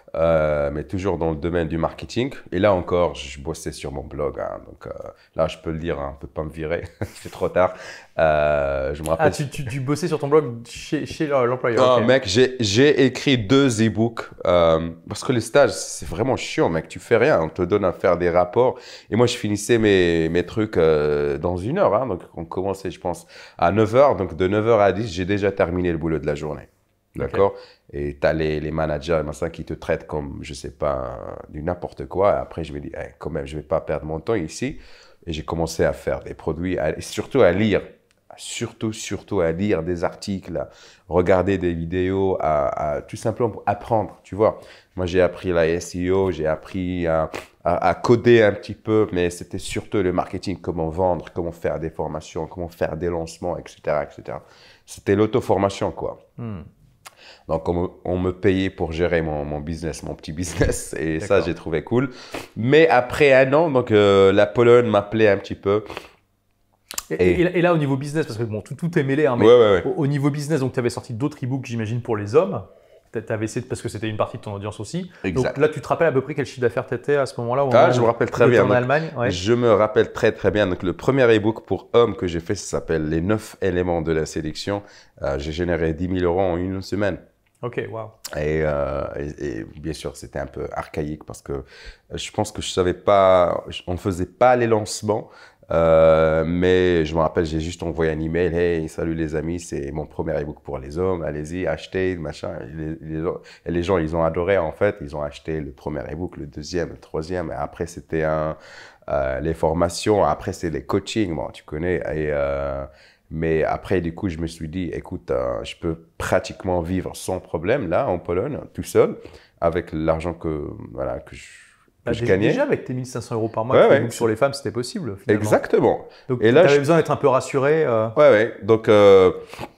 Mais toujours dans le domaine du marketing. Et là encore, je bossais sur mon blog. Hein, donc là, je peux le dire, hein, on ne peut pas me virer. C'est trop tard. Je me rappelle. Ah, tu bossais sur ton blog chez l'employeur? Non, Okay. mec, j'ai écrit 2 e-books. Parce que les stages, c'est vraiment chiant, mec. Tu fais rien. On te donne à faire des rapports. Et moi, je finissais mes trucs dans 1 heure. Hein, donc, on commençait, je pense, à 9 h. Donc, de 9 h à 10, j'ai déjà terminé le boulot de la journée. D'accord? Okay. Et tu as les managers qui te traitent comme, je sais pas, du n'importe quoi. Et après, je me dis, quand même, je vais pas perdre mon temps ici. Et j'ai commencé à faire des produits, et surtout à lire. Surtout à lire des articles, à regarder des vidéos, à tout simplement apprendre, tu vois. Moi, j'ai appris la SEO, j'ai appris à coder un petit peu, mais c'était surtout le marketing, comment vendre, comment faire des formations, comment faire des lancements, etc., etc. C'était l'auto-formation, quoi. Donc, on me payait pour gérer mon business, mon petit business. Et ça, j'ai trouvé cool. Mais après 1 an, donc, la Pologne m'appelait un petit peu. Et là, au niveau business, parce que bon, tout est mêlé, hein, mais au niveau business, donc tu avais sorti d'autres e-books, j'imagine, pour les hommes. Tu avais essayé, parce que c'était une partie de ton audience aussi. Exact. Donc là, tu te rappelles à peu près quel chiffre d'affaires tu étais à ce moment-là? Je me rappelle très bien. En Allemagne, je me rappelle très, très bien. Donc, le premier e-book pour hommes que j'ai fait, ça s'appelle « Les 9 éléments de la sélection ». J'ai généré 10 000 € en 1 semaine. Ok, wow. Et bien sûr, c'était un peu archaïque parce que je pense que je savais pas, on ne faisait pas les lancements. Mais je me rappelle, j'ai juste envoyé un email. Hey, salut les amis, c'est mon premier e-book pour les hommes. Allez-y, achetez, machin. Et les gens, ils ont adoré en fait. Ils ont acheté le premier e-book, le deuxième, le troisième. Et après, c'était les formations. Après, c'est les coachings. Bon, tu connais. Mais après, du coup, je me suis dit, écoute, je peux pratiquement vivre sans problème là, en Pologne, tout seul, avec l'argent que je gagnais. Déjà, avec tes 1 500 € par mois, donc sur les femmes, c'était possible, finalement. Exactement. Donc, tu avais besoin d'être un peu rassuré. Donc,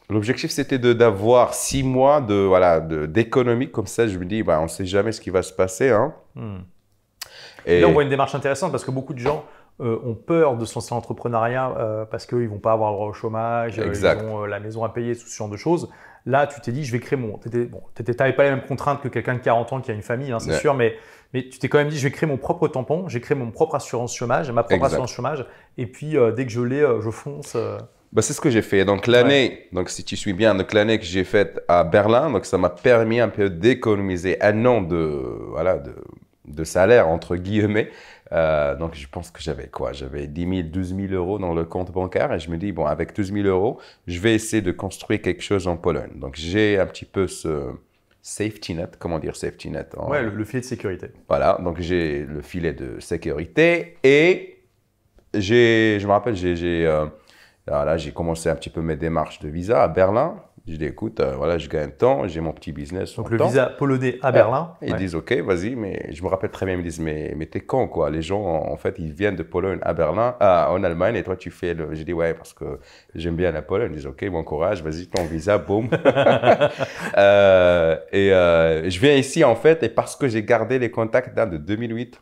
l'objectif, c'était d'avoir 6 mois d'économie. Comme ça, je me dis, on ne sait jamais ce qui va se passer. Hein. Et là, on voit une démarche intéressante parce que beaucoup de gens ont peur de se lancer en entrepreneuriat parce qu'ils ne vont pas avoir le droit au chômage, ils ont la maison à payer, tout ce genre de choses. Là, tu t'es dit, je vais créer mon... Tu n'avais pas les mêmes contraintes que quelqu'un de 40 ans qui a une famille, hein, c'est sûr, mais tu t'es quand même dit, je vais créer mon propre tampon, j'ai créé mon propre assurance chômage, ma propre assurance chômage, et puis dès que je l'ai, je fonce. C'est ce que j'ai fait. Donc l'année, donc si tu suis bien, donc l'année que j'ai faite à Berlin, donc ça m'a permis un peu d'économiser 1 an de salaire entre guillemets. Donc je pense que j'avais 10 000, 12 000 € dans le compte bancaire et je me dis bon, avec 12 000 €, je vais essayer de construire quelque chose en Pologne. Donc j'ai un petit peu ce safety net, comment dire safety net le filet de sécurité. Voilà, donc j'ai le filet de sécurité et je me rappelle, j'ai commencé un petit peu mes démarches de visa à Berlin. Je dis, écoute, je gagne temps, j'ai mon petit business. Donc, le visa polonais à Berlin. Ils disent, OK, vas-y, mais je me rappelle très bien, ils me disent, mais t'es con, quoi. Les gens, en fait, ils viennent de Pologne à Berlin, en Allemagne, et toi, tu fais le. J'ai dit, ouais, parce que j'aime bien la Pologne. Ils disent, OK, bon courage, vas-y, ton visa, boum. Je viens ici, en fait, et parce que j'ai gardé les contacts de 2008,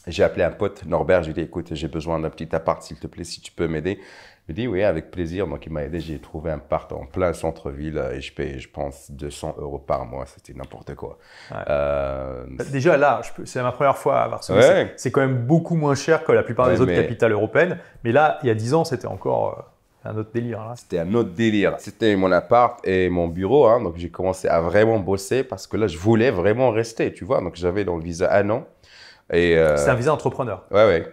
j'ai appelé un pote, Norbert, je lui ai dit, écoute, j'ai besoin d'un petit appart, s'il te plaît, si tu peux m'aider. Il m'a dit, oui, avec plaisir. Donc, il m'a aidé. J'ai trouvé un appart en plein centre-ville et je paye, je pense, 200 € par mois. C'était n'importe quoi. Déjà, là, c'est ma première fois à Varsovie. C'est quand même beaucoup moins cher que la plupart des autres capitales européennes. Mais là, il y a 10 ans, c'était encore un autre délire. C'était un autre délire. C'était mon appart et mon bureau. Hein. Donc, j'ai commencé à vraiment bosser parce que là, je voulais vraiment rester, tu vois. Donc, j'avais dans le visa 1 an. C'est un visa entrepreneur. Ouais.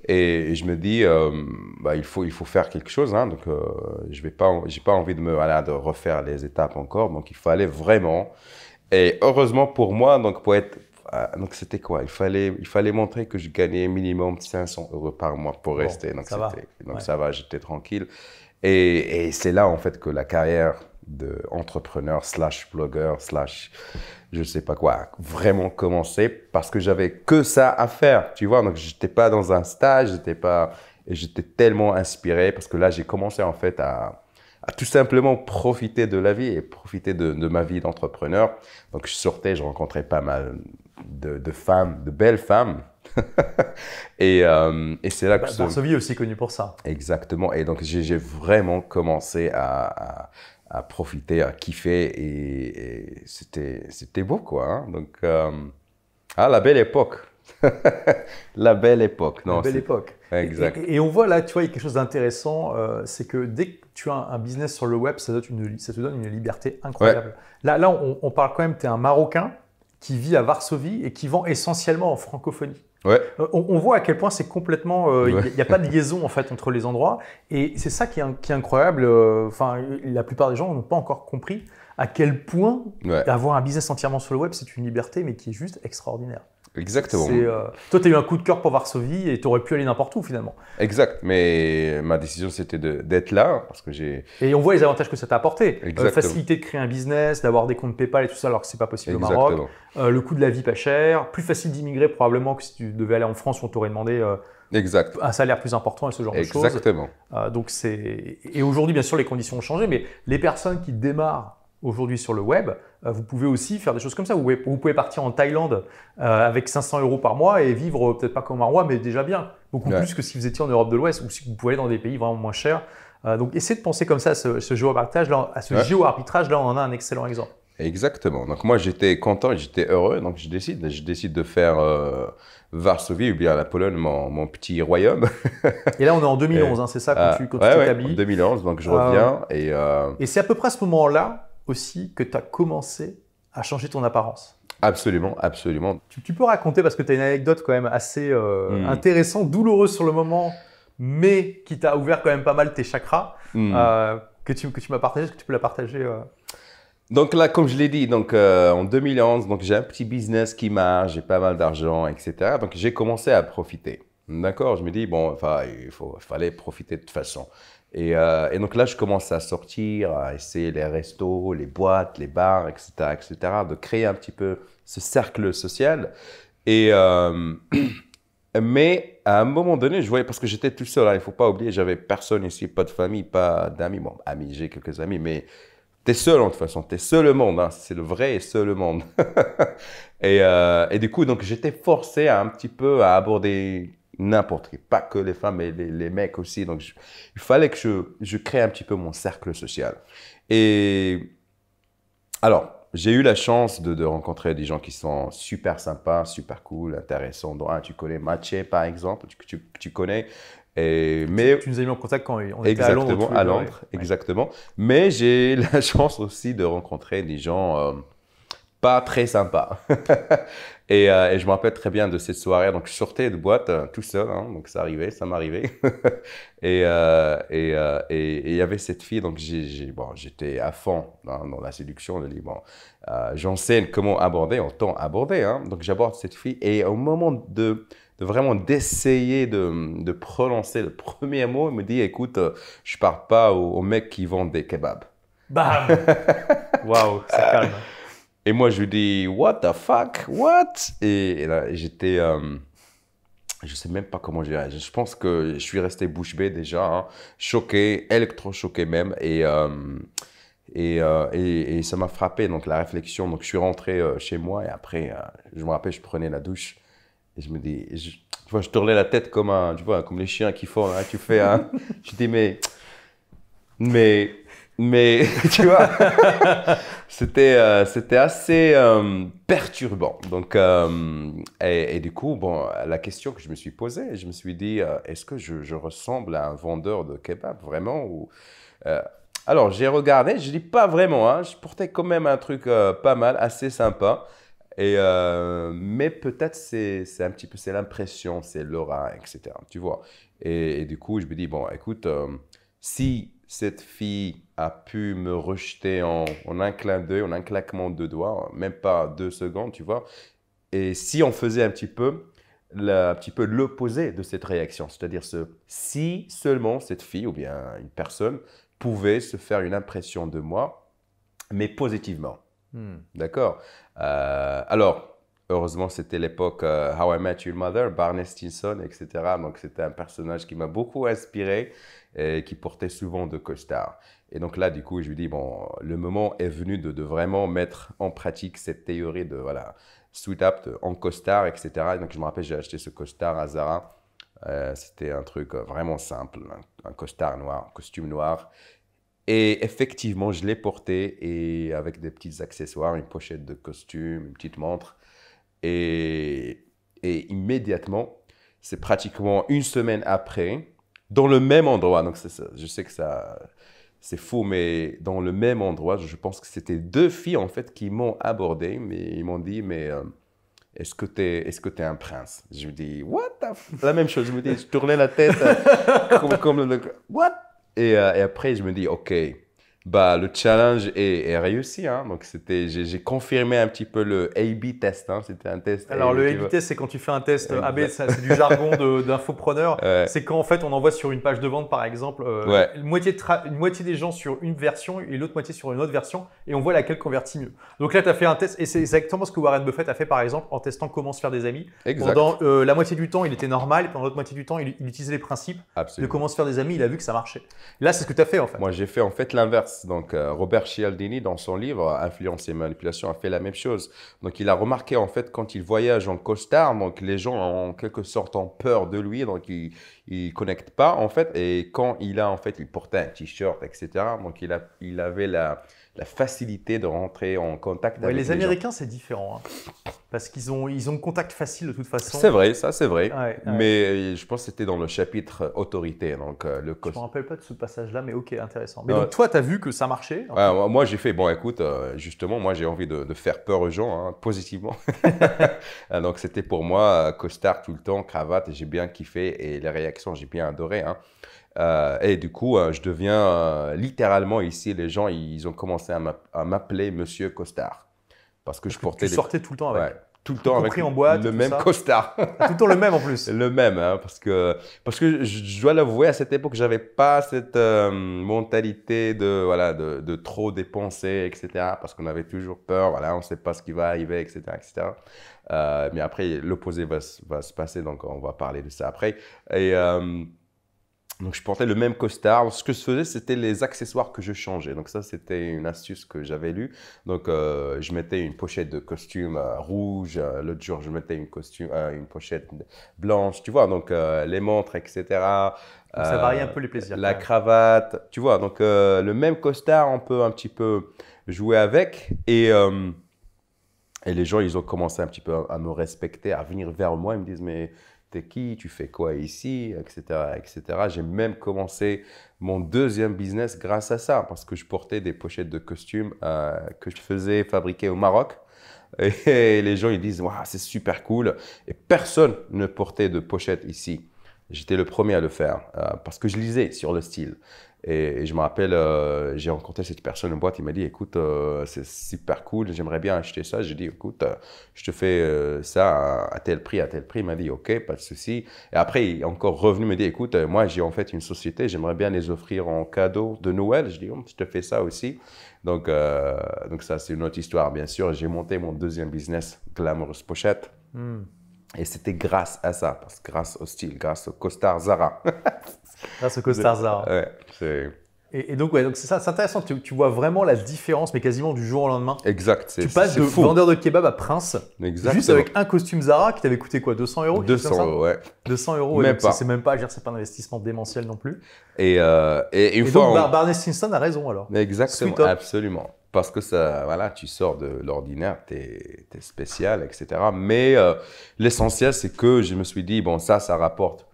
Et je me dis, il faut faire quelque chose. Hein, donc, j'ai pas envie de refaire les étapes encore. Donc, il fallait vraiment. Et heureusement pour moi, donc pour être donc c'était quoi? Il fallait montrer que je gagnais minimum 500 € par mois pour rester. Donc ça va. Donc ça va, j'étais tranquille. Et c'est là en fait que la carrière d'entrepreneur slash blogueur slash je sais pas quoi a vraiment commencé parce que j'avais que ça à faire, tu vois. Donc j'étais pas dans un stage, et j'étais tellement inspiré parce que là j'ai commencé en fait à tout simplement profiter de la vie et profiter de ma vie d'entrepreneur. Donc je sortais, je rencontrais pas mal de femmes, de belles femmes. et c'est là que Varsovie est aussi connu pour ça. Exactement. Et donc j'ai vraiment commencé à profiter, à kiffer et c'était beau quoi. Hein. Donc la belle époque. La belle époque. Non, la belle époque. Exact. Et on voit là, tu vois, il y a quelque chose d'intéressant, c'est que dès que tu as un business sur le web, ça te donne une liberté incroyable. Ouais. Là on parle quand même, tu es un Marocain qui vit à Varsovie et qui vend essentiellement en francophonie. Ouais. On voit à quel point c'est complètement… Il n'y a pas de liaison en fait entre les endroits. Et c'est ça qui est incroyable. Enfin, la plupart des gens n'ont pas encore compris à quel point avoir un business entièrement sur le web, c'est une liberté, mais qui est juste extraordinaire. Exactement. Toi, tu as eu un coup de cœur pour Varsovie et tu aurais pu aller n'importe où finalement. Exact, mais ma décision c'était d'être là parce que j'ai… Et on voit les avantages que ça t'a apporté. Facilité de créer un business, d'avoir des comptes PayPal et tout ça alors que c'est pas possible au Maroc. Le coût de la vie pas cher, plus facile d'immigrer probablement que si tu devais aller en France où on t'aurait demandé un salaire plus important et ce genre de choses. Exactement. Et aujourd'hui, bien sûr, les conditions ont changé, mais les personnes qui démarrent aujourd'hui sur le web, vous pouvez aussi faire des choses comme ça. Vous pouvez partir en Thaïlande avec 500 € par mois et vivre peut-être pas comme un roi, mais déjà bien. Beaucoup plus que si vous étiez en Europe de l'Ouest ou si vous pouvez aller dans des pays vraiment moins chers. Donc, essayez de penser comme ça à ce géo-arbitrage-là. Là, on en a un excellent exemple. Exactement. Donc, moi, j'étais content, j'étais heureux. Donc, je décide de faire Varsovie ou bien la Pologne, mon petit royaume. Et là, on est en 2011, c'est ça, quand tu t'établis. En 2011, donc je reviens. Et c'est à peu près à ce moment-là aussi que tu as commencé à changer ton apparence. Absolument, absolument. Tu peux raconter, parce que tu as une anecdote quand même assez intéressante, douloureuse sur le moment, mais qui t'a ouvert quand même pas mal tes chakras, que tu m'as partagé. Est-ce que tu peux la partager Donc là, comme je l'ai dit, en 2011, donc j'ai un petit business qui marche, j'ai pas mal d'argent, etc. Donc j'ai commencé à profiter. D'accord, je me dis, bon, il fallait profiter de toute façon. Et donc là, je commence à sortir, à essayer les restos, les boîtes, les bars, etc., de créer un petit peu ce cercle social. Mais à un moment donné, je voyais, parce que j'étais tout seul, hein, il ne faut pas oublier, j'avais personne ici, pas de famille, pas d'amis. Bon, amis, j'ai quelques amis, mais tu es seul de toute façon, tu es seul au monde, hein, c'est le vrai et seul au monde. et du coup, donc, j'étais forcé un petit peu à aborder n'importe qui, pas que les femmes, mais les mecs aussi. Donc, il fallait que je crée un petit peu mon cercle social. Et alors, j'ai eu la chance de rencontrer des gens qui sont super sympas, super cool, intéressants. Dont tu connais Mathieu, par exemple, tu connais. Tu nous as mis en contact quand on était à Londres. Exactement. Mais j'ai la chance aussi de rencontrer des gens pas très sympas. Et je me rappelle très bien de cette soirée. Donc, je sortais de boîte tout seul. Hein, donc, ça m'arrivait. et il y avait cette fille. Donc, j'étais à fond dans la séduction. Je dis, j'enseigne comment aborder, autant aborder. Hein. Donc, j'aborde cette fille. Et au moment de vraiment d'essayer de prononcer le premier mot, elle me dit, écoute, je parle pas aux mecs qui vendent des kebabs. Bam. Waouh, ça calme. Et moi, je lui dis, what the fuck, what? Et là, j'étais, je sais même pas comment j'ai réagi. Je pense que je suis resté bouche bée déjà, hein, choqué, électrochoqué même. Et ça m'a frappé, donc la réflexion. Donc, je suis rentré chez moi et après, je me rappelle, je prenais la douche. Et je me dis, tu vois, je tournais la tête comme comme les chiens qui font, hein, tu fais un… Je dis, mais tu vois, c'était assez perturbant. Donc, et du coup, la question que je me suis posée, je me suis dit, est-ce que je ressemble à un vendeur de kebab vraiment ou, alors, j'ai regardé, je dis pas vraiment, hein, je portais quand même un truc pas mal, assez sympa. Mais peut-être c'est un petit peu, c'est l'impression, c'est l'aura, etc. Tu vois. Et du coup, je me dis, bon, écoute, si cette fille a pu me rejeter en un clin d'œil, en un claquement de doigts, même pas 2 secondes, tu vois, Et si on faisait un petit peu l'opposé de cette réaction, c'est-à-dire si seulement cette fille ou bien une personne pouvait se faire une impression de moi, mais positivement. D'accord. Alors, heureusement, c'était l'époque How I Met Your Mother, Barney Stinson, etc. Donc, c'était un personnage qui m'a beaucoup inspiré et qui portait souvent de costard. Et donc là, du coup, je lui dis, bon, le moment est venu de vraiment mettre en pratique cette théorie de, voilà, suit up en costard, etc. Et donc, je me rappelle, j'ai acheté ce costard à Zara. C'était un truc vraiment simple, un costard noir, un costume noir. Et effectivement, je l'ai porté et avec des petits accessoires, une pochette de costume, une petite montre. Et immédiatement, c'est pratiquement une semaine après, dans le même endroit. Donc, je sais que c'est fou, mais dans le même endroit, je pense que c'était 2 filles en fait qui m'ont abordé, mais ils m'ont dit, mais est-ce que t'es un prince? Je me dis, what the f... La même chose, je me dis, je tournais la tête what? Et après, je me dis, ok, bah, le challenge est réussi. Hein. Donc, j'ai confirmé un petit peu le A/B test. Hein. C'était un test. Alors, le A/B test, c'est quand tu fais un test AB, c'est du jargon d'infopreneur. C'est quand, en fait, on envoie sur une page de vente, par exemple, une moitié des gens sur une version et l'autre moitié sur une autre version, et on voit laquelle convertit mieux. Donc là, tu as fait un test, et c'est exactement ce que Warren Buffett a fait, par exemple, en testant comment se faire des amis. Exact. Pendant la moitié du temps, il était normal, et pendant l'autre moitié du temps, il utilisait les principes de comment se faire des amis. Il a vu que ça marchait. Là, c'est ce que tu as fait, en fait. Moi, j'ai fait en fait l'inverse. Donc, Robert Cialdini, dans son livre « Influence et manipulation », a fait la même chose. Donc, il a remarqué, en fait, quand il voyage en costard, donc les gens, en quelque sorte, ont peur de lui, donc ils ne connectent pas, en fait. Et quand il portait un t-shirt, etc., donc il avait la facilité de rentrer en contact avec les Américains, gens. c'est différent. Hein. Parce qu'ils ont le contact facile de toute façon. C'est vrai, ça c'est vrai. Ouais. Mais je pense que c'était dans le chapitre autorité. Donc, je ne me rappelle pas de ce passage-là, mais ok, intéressant. Mais donc toi, tu as vu que ça marchait? Moi, j'ai fait, bon écoute, justement, moi j'ai envie de faire peur aux gens, hein, positivement. Donc c'était pour moi, costard tout le temps, cravate, et j'ai bien kiffé. Et les réactions, j'ai bien adoré. Hein. Et du coup, je deviens littéralement ici, les gens, ils ont commencé à m'appeler Monsieur Costard. Parce que tu sortais tout le temps avec. Ouais, tout le temps avec en boîte, le même costard. Tout le temps le même en plus. Le même, hein, parce que je dois l'avouer, à cette époque, je n'avais pas cette mentalité de trop dépenser, etc. Parce qu'on avait toujours peur, voilà, on ne sait pas ce qui va arriver, etc. etc. Mais après, l'opposé va se passer, donc on va parler de ça après. Et donc, je portais le même costard. Ce que je faisais, c'était les accessoires que je changeais. Donc, ça, c'était une astuce que j'avais lue. Donc, je mettais une pochette de costume rouge. L'autre jour, je mettais une pochette blanche. Tu vois, donc les montres, etc. Donc, ça varie un peu les plaisirs. La cravate. Tu vois, donc le même costard, on peut un petit peu jouer avec. Et les gens, ils ont commencé un petit peu à me respecter, à venir vers moi. Ils me disent, mais t'es qui, tu fais quoi ici, etc., etc. J'ai même commencé mon 2e business grâce à ça, parce que je portais des pochettes de costumes que je faisais fabriquer au Maroc. Et les gens, ils disent, waouh, c'est super cool. Et personne ne portait de pochette ici. J'étais le premier à le faire, parce que je lisais sur le style. Et je me rappelle, j'ai rencontré cette personne en boîte, il m'a dit, écoute, c'est super cool, j'aimerais bien acheter ça. J'ai dit, écoute, je te fais ça à tel prix, à tel prix. Il m'a dit, ok, pas de souci. Et après, il est encore revenu me dire, écoute, moi, j'ai en fait une société, j'aimerais bien les offrir en cadeau de Noël. Je dis, oh, je te fais ça aussi. Donc ça, c'est une autre histoire, bien sûr. J'ai monté mon 2e business, Glamorous Pochette. Et c'était grâce à ça, grâce au style, grâce au costard Zara. Grâce au costard Zara. Ouais, et donc, donc c'est ça, c'est intéressant. Tu vois vraiment la différence, mais quasiment du jour au lendemain. Exact. Tu passes de vendeur de kebab à prince. Exactement. Juste avec un costume Zara qui t'avait coûté quoi, 200 €? 200 €, ouais. 200 €, même pas. C'est même pas, c'est pas un investissement démentiel non plus. Et une fois. Donc, Barney Stinson a raison alors. Exactement, absolument. Parce que ça, voilà, tu sors de l'ordinaire, tu es spécial, etc. Mais l'essentiel, c'est que je me suis dit, bon, ça rapporte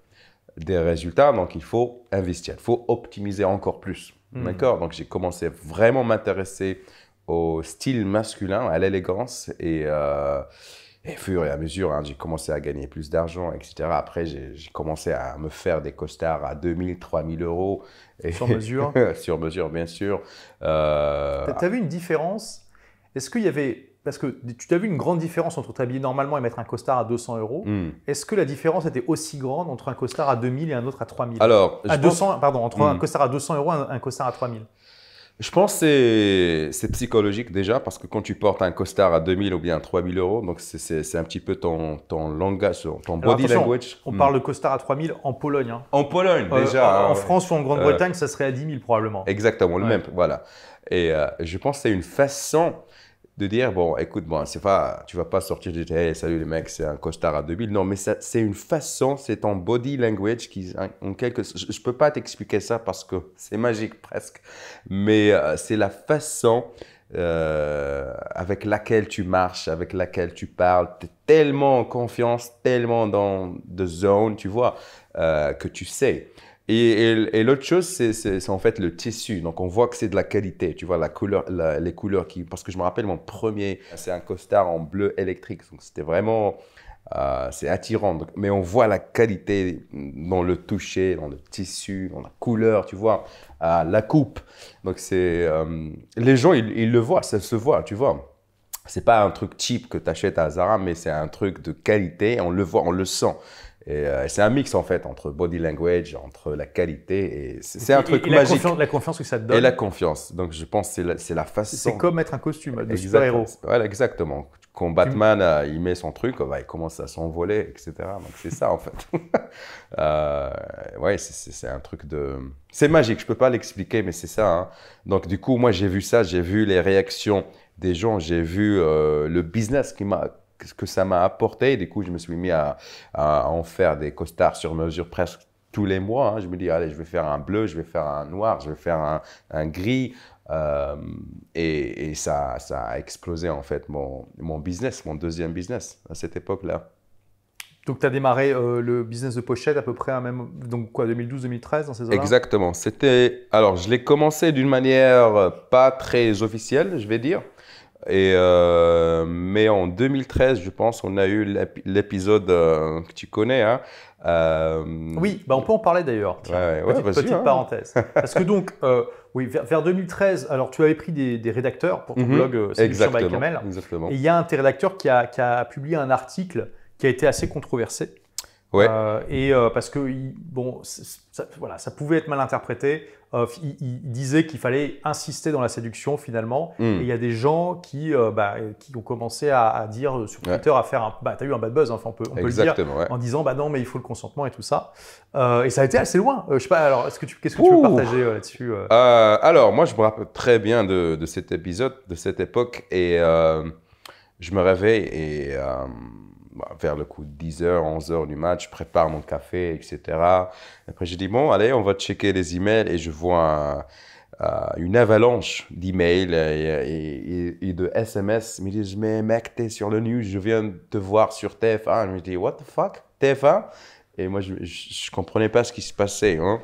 des résultats, donc il faut investir, il faut optimiser encore plus. D'accord? Donc, j'ai commencé à vraiment m'intéresser au style masculin, à l'élégance et au fur et à mesure, hein, j'ai commencé à gagner plus d'argent, etc. Après, j'ai commencé à me faire des costards à 2000, 3000 €. Sur mesure? Sur mesure, bien sûr. Tu as vu une différence? Est-ce qu'il y avait parce que tu as vu une grande différence entre t'habiller normalement et mettre un costard à 200 €. Est-ce que la différence était aussi grande entre un costard à 2000 et un autre à 3000? Alors, entre un costard à 200 € et un costard à 3000. Je pense que c'est psychologique déjà, parce que quand tu portes un costard à 2000 ou bien à 3000 €, donc c'est un petit peu ton langage, ton body language. On parle de costard à 3000 en Pologne. Hein. En Pologne, déjà. En France ou en Grande-Bretagne, ça serait à 10 000 probablement. Exactement, le même, voilà. Et je pense que c'est une façon de dire, bon, écoute, bon, tu vas pas sortir de dire, hey, salut les mecs, c'est un costard à 2000. Non, mais c'est une façon, c'est ton body language qui, je peux pas t'expliquer ça parce que c'est magique presque, mais c'est la façon avec laquelle tu marches, avec laquelle tu parles. Tu es tellement en confiance, tellement dans the zone, tu vois, que tu sais. Et l'autre chose, c'est en fait le tissu. Donc, on voit que c'est de la qualité. Tu vois, les couleurs parce que je me rappelle, mon premier, c'est un costard en bleu électrique. Donc, c'était vraiment, c'est attirant. Donc, mais on voit la qualité dans le toucher, dans le tissu, dans la couleur, tu vois, la coupe. Donc, les gens, ils le voient, ça se voit, tu vois. C'est pas un truc cheap que tu achètes à Zara, mais c'est un truc de qualité. On le voit, on le sent. Et c'est un mix en fait entre body language, entre la qualité, et c'est un truc magique. La confiance que ça te donne. Et la confiance. Donc je pense que c'est la façon. C'est comme mettre un costume de super-héros. Voilà, exactement. Quand Batman il met son truc, il commence à s'envoler, etc. Donc c'est ça en fait. Ouais, c'est un truc de. C'est magique, je peux pas l'expliquer, mais c'est ça. Hein. Donc du coup, moi j'ai vu ça, j'ai vu les réactions des gens, j'ai vu le business que ça m'a apporté. Du coup, je me suis mis à en faire des costards sur mesure presque tous les mois. Hein. Je me dis, allez, je vais faire un bleu, je vais faire un noir, je vais faire un gris. Et ça a explosé en fait mon business, mon deuxième business à cette époque-là. Donc, tu as démarré le business de pochette à peu près à même, donc quoi, 2012-2013 dans ces années-là? Exactement. Alors, je l'ai commencé d'une manière pas très officielle, je vais dire. Mais en 2013, je pense, on a eu l'épisode que tu connais. Hein, Oui, on peut en parler d'ailleurs. Petite parenthèse. Parce que donc, oui, vers 2013, alors tu avais pris des rédacteurs pour ton blog Séduction by Kamel. Exactement. Et il y a un de tes rédacteurs qui a publié un article qui a été assez controversé. Ouais. Parce que ça pouvait être mal interprété. Il disait qu'il fallait insister dans la séduction finalement. Et il y a des gens qui ont commencé à dire sur Twitter, à faire t'as eu un bad buzz, enfin, on peut le dire, en disant non mais il faut le consentement et tout ça. Et ça a été assez loin. Je sais pas. Alors qu'est-ce que tu veux partager là-dessus Alors moi je me rappelle très bien de cet épisode, de cette époque, et je me réveille et vers le coup de 10h, 11h du match, je prépare mon café, etc. Après, je dis, bon, allez, on va checker les emails, et je vois une avalanche d'emails et de SMS. Ils me disent, mais mec, t'es sur le news, je viens de te voir sur TF1. Je me dis, what the fuck, TF1? Et moi, je ne comprenais pas ce qui se passait. Hein.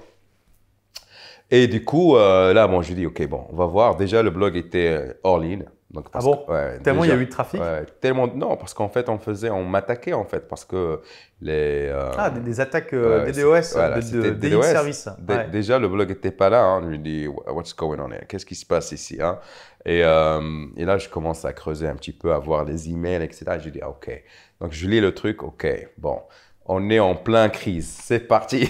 Et du coup, là, je dis, ok, bon, on va voir. Déjà, le blog était all-in. Donc, tellement il y a eu de trafic? Tellement, non, parce qu'en fait, on m'attaquait en fait, parce que les… des attaques DDoS, DDoS service. Déjà, le blog n'était pas là. Hein. Je me dis, what's going on here? Qu'est-ce qui se passe ici? Hein? Et là, je commence à creuser un petit peu, à voir les emails, etc. Je dis, ok. Donc, je lis le truc, ok, bon. On est en plein crise, c'est parti.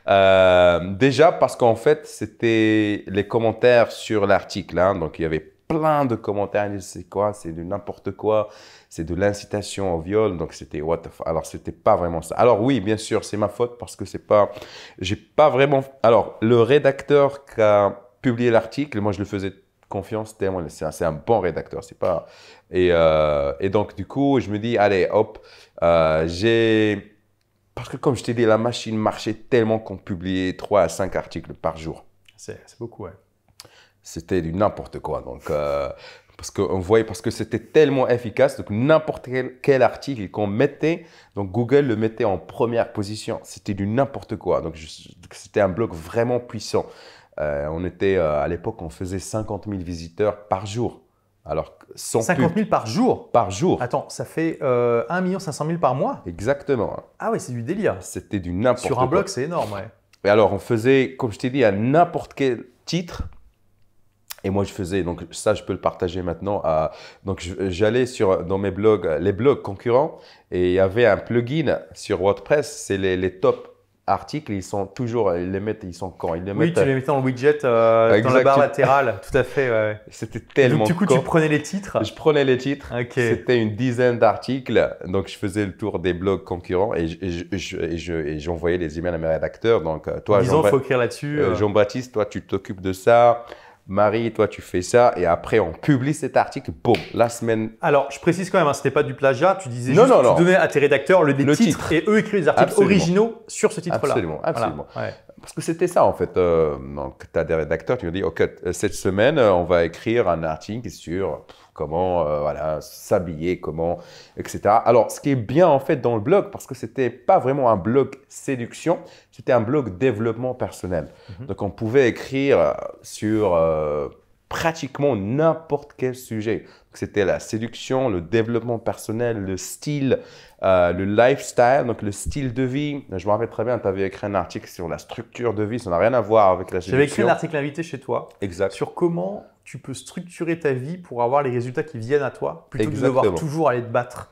Déjà parce qu'en fait, c'était les commentaires sur l'article. Hein. Donc, il y avait plein de commentaires. Ils disaient, c'est quoi? C'est de n'importe quoi. C'est de l'incitation au viol. Donc, c'était what the fuck. Alors, c'était pas vraiment ça. Alors, oui, bien sûr, c'est ma faute parce que j'ai pas vraiment… Alors, le rédacteur qui a publié l'article, moi, je le faisais confiance tellement. C'est un bon rédacteur. C'est pas… Et donc, du coup, je me dis, allez, hop. Parce que comme je t'ai dit, la machine marchait tellement qu'on publiait 3 à 5 articles par jour. C'est beaucoup, ouais. C'était du n'importe quoi. Donc, parce que c'était tellement efficace. Donc, n'importe quel article qu'on mettait, donc Google le mettait en première position. C'était du n'importe quoi. Donc, c'était un blog vraiment puissant. À l'époque, on faisait 50 000 visiteurs par jour. Alors, 50 000 par jour? Par jour. Attends, ça fait 1 500 000 par mois? Exactement. Ah ouais, c'est du délire. C'était du n'importe quoi. Sur un blog, c'est énorme, ouais. Et alors, on faisait, comme je t'ai dit, à n'importe quel titre. Et moi, je faisais, donc ça, je peux le partager maintenant. Donc, j'allais dans mes blogs, les blogs concurrents, et il y avait un plugin sur WordPress, c'est les top articles, ils sont toujours, ils les mettent, ils sont quand ils les Oui, mettent, tu les mettais dans le widget, dans la barre latérale, tout à fait. Ouais. C'était tellement Donc, du coup, con. tu prenais les titres. Je prenais les titres, Ok. c'était une dizaine d'articles, donc je faisais le tour des blogs concurrents et j'envoyais les emails à mes rédacteurs. Donc, toi, En disant, il faut écrire là-dessus. Jean-Baptiste, toi, tu t'occupes de ça. Marie, toi, tu fais ça. Et après, on publie cet article. Boum, la semaine. Alors, je précise quand même, hein, ce n'était pas du plagiat. Tu disais Non, juste, non, non. tu donnais à tes rédacteurs le titre, titre. et eux écrivent des articles Absolument. originaux sur ce titre-là. Absolument, absolument. Voilà. Ouais. Parce que c'était ça, en fait. Donc, tu as des rédacteurs, tu me dis, OK, cette semaine, on va écrire un article sur comment voilà, s'habiller, comment, etc. Alors, ce qui est bien, en fait, dans le blog, parce que ce n'était pas vraiment un blog séduction, c'était un blog développement personnel. Donc, on pouvait écrire sur pratiquement n'importe quel sujet. C'était la séduction, le développement personnel, le style, le lifestyle, donc le style de vie. Je me rappelle très bien, tu avais écrit un article sur la structure de vie, ça n'a rien à voir avec la séduction. J'avais écrit un article invité chez toi Exact. sur comment tu peux structurer ta vie pour avoir les résultats qui viennent à toi, plutôt que de Exactement. devoir toujours aller te battre.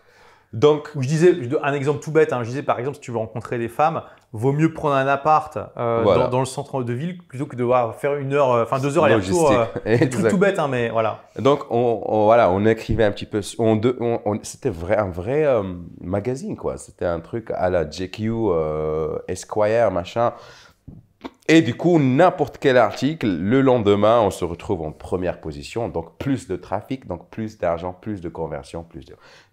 Donc, Où je disais, un exemple tout bête, hein, je disais par exemple, si tu veux rencontrer des femmes, vaut mieux prendre un appart Voilà. dans le centre de ville plutôt que de devoir faire 2 heures aller-retour. logistique. Des trucs Exact. tout bêtes, hein, mais voilà. Donc, on écrivait un petit peu. C'était un vrai magazine, quoi. C'était un truc à la JQ, Esquire, machin. Et du coup, n'importe quel article, le lendemain, on se retrouve en première position. Donc, plus de trafic, donc plus d'argent, plus de conversion,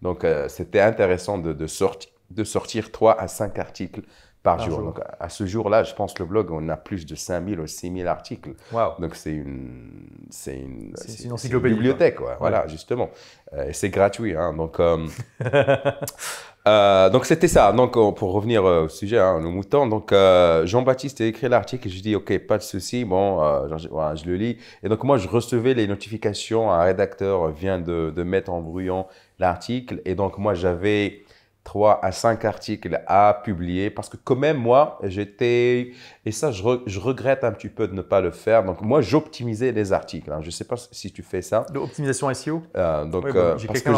Donc, c'était intéressant de sortir 3 à 5 articles par jour. Donc, à ce jour-là, je pense que le blog, on a plus de 5000 ou 6000 articles. Wow. Donc, c'est une encyclopédie, bibliothèque, quoi. Voilà, justement. Et c'est gratuit, hein. Donc, c'était ça. Donc, pour revenir au sujet, hein, le mouton. Donc, Jean-Baptiste a écrit l'article et je dis, OK, pas de souci. Bon, je le lis. Et donc, moi, je recevais les notifications. Un rédacteur vient de mettre en brouillon l'article. Et donc, moi, j'avais 3 à 5 articles à publier parce que quand même, moi, et ça, je regrette un petit peu de ne pas le faire. Donc, moi, j'optimisais les articles. Hein. Je ne sais pas si tu fais ça. De optimisation SEO. Donc, Oui, parce que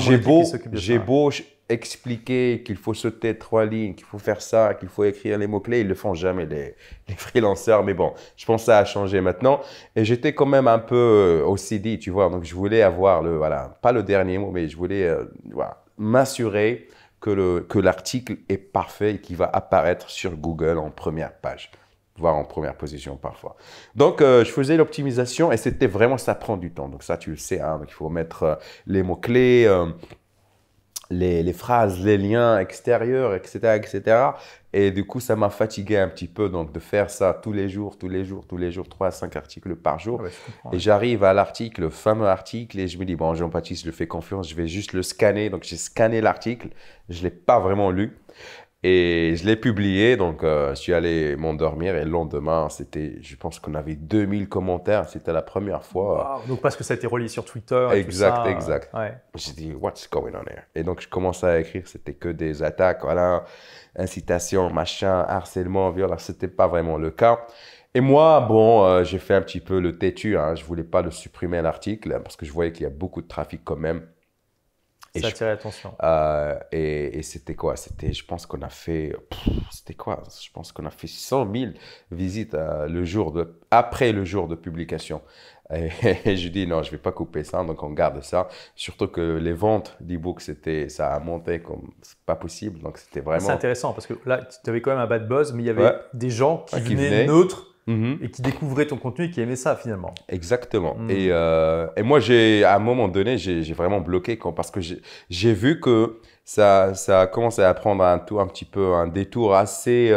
j'ai beau expliquer qu'il faut sauter 3 lignes, qu'il faut faire ça, qu'il faut écrire les mots-clés, ils ne le font jamais, les freelancers. Mais bon, je pense que ça a changé maintenant. Et j'étais quand même un peu OCD, tu vois. Donc, je voulais avoir pas le dernier mot, mais je voulais m'assurer que l'article est parfait et qu'il va apparaître sur Google en première page, voire en première position parfois. Donc, je faisais l'optimisation et c'était vraiment, ça prend du temps. Donc, ça, tu le sais, hein, donc il faut mettre les mots-clés, les phrases, les liens extérieurs, etc., etc. Et du coup, ça m'a fatigué un petit peu donc, de faire ça tous les jours, 3 à 5 articles par jour. Ouais, je comprends, Et j'arrive à l'article, le fameux article, et je me dis, bon, Jean-Baptiste, je le fais confiance, je vais juste le scanner. Donc, j'ai scanné l'article, je ne l'ai pas vraiment lu. Et je l'ai publié, donc je suis allé m'endormir et le lendemain, je pense qu'on avait 2000 commentaires, c'était la première fois. Wow. Donc parce que ça a été relié sur Twitter et Exact, tout ça. exact. Ouais. J'ai dit, what's going on here? Et donc je commençais à écrire, c'était que des attaques, voilà, incitation, machin, harcèlement, violence, c'était pas vraiment le cas. Et moi, bon, j'ai fait un petit peu le têtu, hein, je voulais pas le supprimer l'article parce que je voyais qu'il y a beaucoup de trafic quand même. Ça attirait l'attention. Et c'était quoi? Je pense qu'on a fait, je pense qu'on a fait 100 000 visites après le jour de publication. Et je dis non, je vais pas couper ça, donc on garde ça. Surtout que les ventes d'e-book, ça a monté comme c'est pas possible, donc c'était vraiment. C'est intéressant parce que là, tu avais quand même un bad buzz, mais il y avait des gens qui venaient neutres. Et qui découvraient ton contenu et qui aimaient ça finalement. Exactement. Et moi, à un moment donné, j'ai vraiment bloqué parce que j'ai vu que ça a commencé à prendre un petit peu un détour assez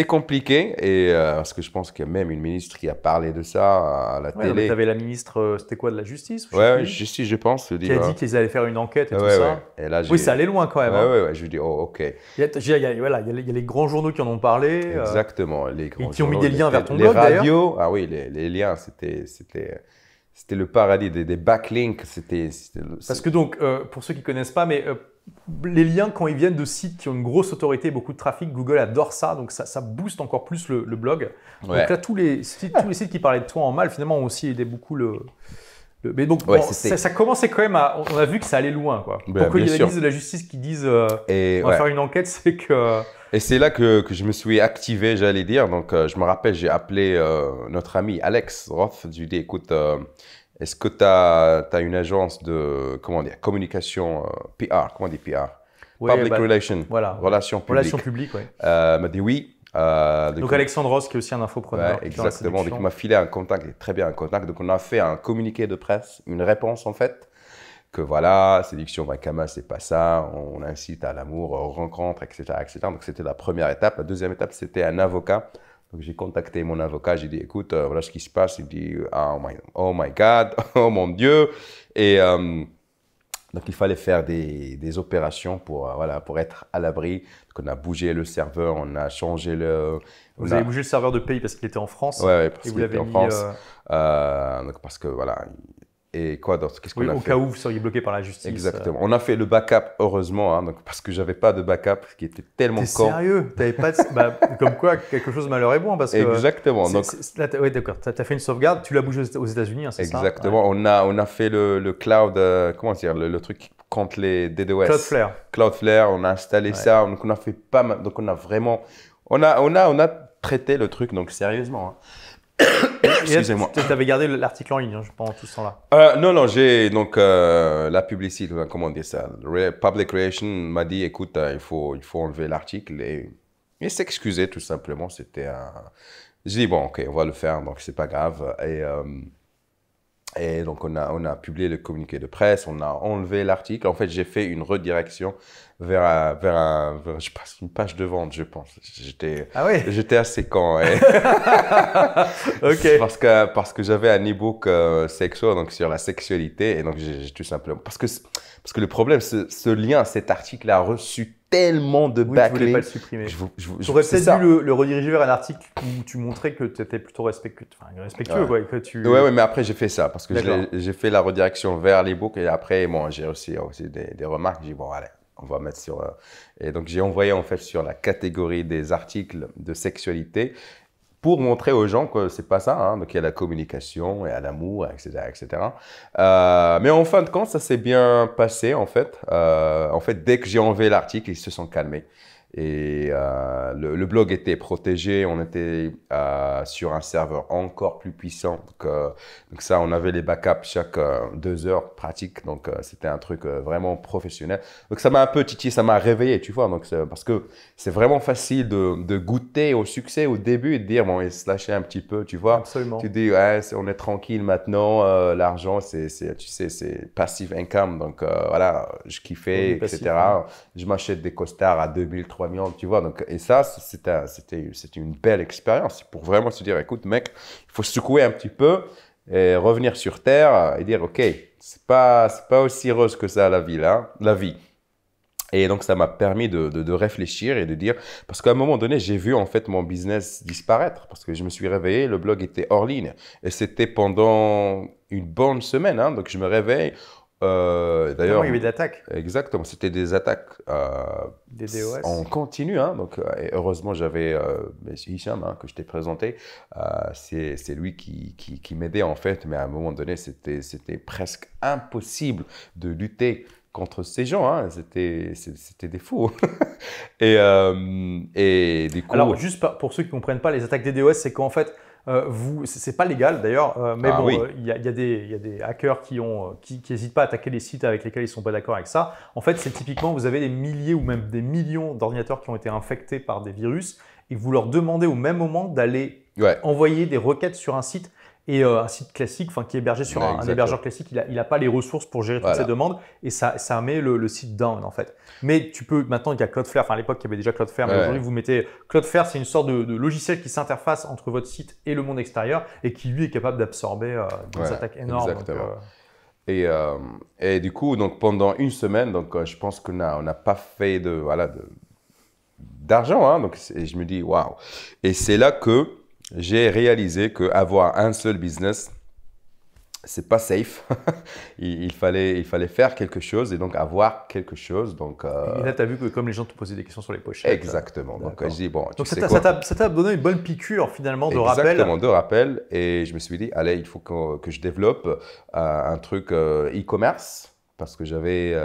compliqué. Et parce que je pense qu'il y a même une ministre qui a parlé de ça à la télé. Tu avais la ministre, c'était quoi, de la justice? Ouais, justice, je pense. Qui a dit qu'ils allaient faire une enquête et tout ça. ça. Et là, oui, ça allait loin quand même. Ouais. Je lui dis, oh, ok. Il y a les grands journaux qui en ont parlé. Exactement. Les grands et qui ont mis des liens vers ton blog, d'ailleurs. Les radios, ah oui, les liens, c'était le paradis des backlinks. Parce que donc, pour ceux qui ne connaissent pas, mais les liens, quand ils viennent de sites qui ont une grosse autorité, beaucoup de trafic, Google adore ça, donc ça booste encore plus le blog. Ouais. Donc là, tous les sites qui parlaient de toi en mal, finalement, ont aussi aidé beaucoup mais donc, Ouais, bon, ça commençait quand même à… On a vu que ça allait loin, quoi. Ben, Pour qu'il y ait bien la sûr. ministre de la Justice qui dise Et on va ouais. faire une enquête, c'est que… Et c'est là que je me suis activé, j'allais dire. Donc, je me rappelle, j'ai appelé notre ami Alex Roth. Je lui ai dit, écoute, est-ce que tu as une agence de, comment dire, communication PR, comment on dit PR? Ouais, Public Relations, voilà. relations publiques. Relations publiques, oui. M'a dit oui. Donc Alexandre Ross, qui est aussi un infopreneur. Ouais, exactement. Donc, il m'a filé un contact, très bien un contact. Donc, on a fait un communiqué de presse, une réponse en fait, que voilà, séduction by Kamal, c'est pas ça. On incite à l'amour, aux rencontres, etc., etc. Donc, c'était la première étape. La deuxième étape, c'était un avocat. Donc, j'ai contacté mon avocat. J'ai dit, écoute, voilà ce qui se passe. Il me dit, oh my God, oh mon Dieu. Et donc, il fallait faire des opérations pour être à l'abri. Donc, on a bougé le serveur, on a changé le… Vous avez bougé le serveur de pays parce qu'il était en France. Ouais, parce et vous qu'il était l'avez en mis… France. Donc, parce que voilà. Et quoi d'autre? Qu'est-ce qu'on Oui, a au fait? cas où vous seriez bloqué par la justice. Exactement. On a fait le backup, heureusement, hein, donc, parce que j'avais pas de backup, ce qui était tellement T'es con. sérieux? T'avais pas de… comme quoi, quelque chose de malheur est bon. Parce que Exactement. Donc, oui, d'accord. Tu as fait une sauvegarde, tu l'as bougé aux États-Unis, hein, c'est ça? exactement. Ouais. On a fait le cloud, comment dire, le truc contre les DDoS. Cloudflare. Cloudflare, on a installé ça. Donc, on a fait pas mal. Donc, on a vraiment. On a traité le truc, donc sérieusement. Hein. Excusez-moi. Tu avais gardé l'article en ligne hein, pendant tout ce temps-là. Non, j'ai donc la publicité, comment on dit ça, Public Relation m'a dit, écoute, il faut enlever l'article et s'excuser tout simplement. C'était un… J'ai dit, bon, ok, on va le faire, donc c'est pas grave. Et donc, on a publié le communiqué de presse, on a enlevé l'article. En fait, j'ai fait une redirection vers je passe une page de vente, je pense. J'étais assez con. Ok. Parce que j'avais un e-book sexuel, donc sur la sexualité. Et donc, j'ai tout simplement… Parce que le problème, ce lien, cet article a reçu tellement de backlinks. Tu voulais pas le supprimer. Tu aurais c'est peut-être dû le rediriger vers un article où tu montrais que tu étais plutôt respectueux. Quoi, que tu… Ouais, mais après j'ai fait ça parce que j'ai fait la redirection vers l'e-book et après, bon, j'ai aussi des remarques. J'ai dit, bon, allez, on va mettre sur… Et donc, j'ai envoyé en fait sur la catégorie des articles de sexualité pour montrer aux gens que c'est pas ça. Hein. Donc, il y a la communication, il y a l'amour, etc., etc. Mais en fin de compte, ça s'est bien passé en fait. Dès que j'ai enlevé l'article, ils se sont calmés. Et le blog était protégé, on était sur un serveur encore plus puissant. Donc ça, on avait les backups chaque 2 heures pratique. Donc c'était un truc vraiment professionnel. Donc ça m'a un peu titillé, ça m'a réveillé, tu vois. Donc, parce que c'est vraiment facile de goûter au succès au début et de dire, bon, et se lâcher un petit peu, tu vois. Absolument. Tu dis, ouais, on est tranquille maintenant, l'argent, tu sais, c'est passive income. Donc voilà, je kiffais, etc. Je m'achète des costards à 2000, 3000, tu vois. Donc, et ça, c'était une belle expérience pour vraiment se dire, écoute, mec, il faut secouer un petit peu et revenir sur terre et dire, ok, c'est pas aussi rose que ça la vie. Et donc, ça m'a permis de réfléchir et de dire, parce qu'à un moment donné, j'ai vu en fait mon business disparaître parce que je me suis réveillé, le blog était hors ligne et c'était pendant une bonne semaine. Hein, donc, je me réveille. D'ailleurs, il y avait des attaques. Exactement, c'était des attaques des DOS. en continu. Hein, donc, et heureusement, j'avais Hicham que je t'ai présenté. C'est lui qui m'aidait en fait, mais à un moment donné, c'était presque impossible de lutter contre ces gens. Hein. C'était des fous. et du coup… Alors, juste pour ceux qui ne comprennent pas, les attaques DDoS, c'est qu'en fait, c'est pas légal d'ailleurs, mais il y a des hackers qui n'hésitent pas à attaquer les sites avec lesquels ils ne sont pas d'accord avec ça. En fait, c'est typiquement, vous avez des milliers ou même des millions d'ordinateurs qui ont été infectés par des virus et vous leur demandez au même moment d'aller envoyer des requêtes sur un site. Et un site classique, qui est hébergé sur un hébergeur classique, il n'a pas les ressources pour gérer toutes ces demandes et ça met le site down en fait. Mais tu peux, maintenant il y a Cloudflare, à l'époque il y avait déjà Cloudflare, mais aujourd'hui vous mettez Cloudflare, c'est une sorte de logiciel qui s'interface entre votre site et le monde extérieur et qui lui est capable d'absorber des attaques énormes. Exactement. Donc, et du coup, donc, pendant une semaine, donc, je pense qu'on n'a pas fait d'argent. Hein, donc, je me dis, waouh. Et c'est là que j'ai réalisé qu'avoir un seul business, c'est pas safe. il fallait faire quelque chose et donc avoir quelque chose. Donc, Et là, tu as vu que comme les gens te posaient des questions sur les pochettes. Exactement. Donc, je dis, bon, donc ça t'a donné une bonne piqûre finalement de rappel. Exactement, de rappel. Et je me suis dit, allez, il faut que je développe un truc e-commerce parce que j'avais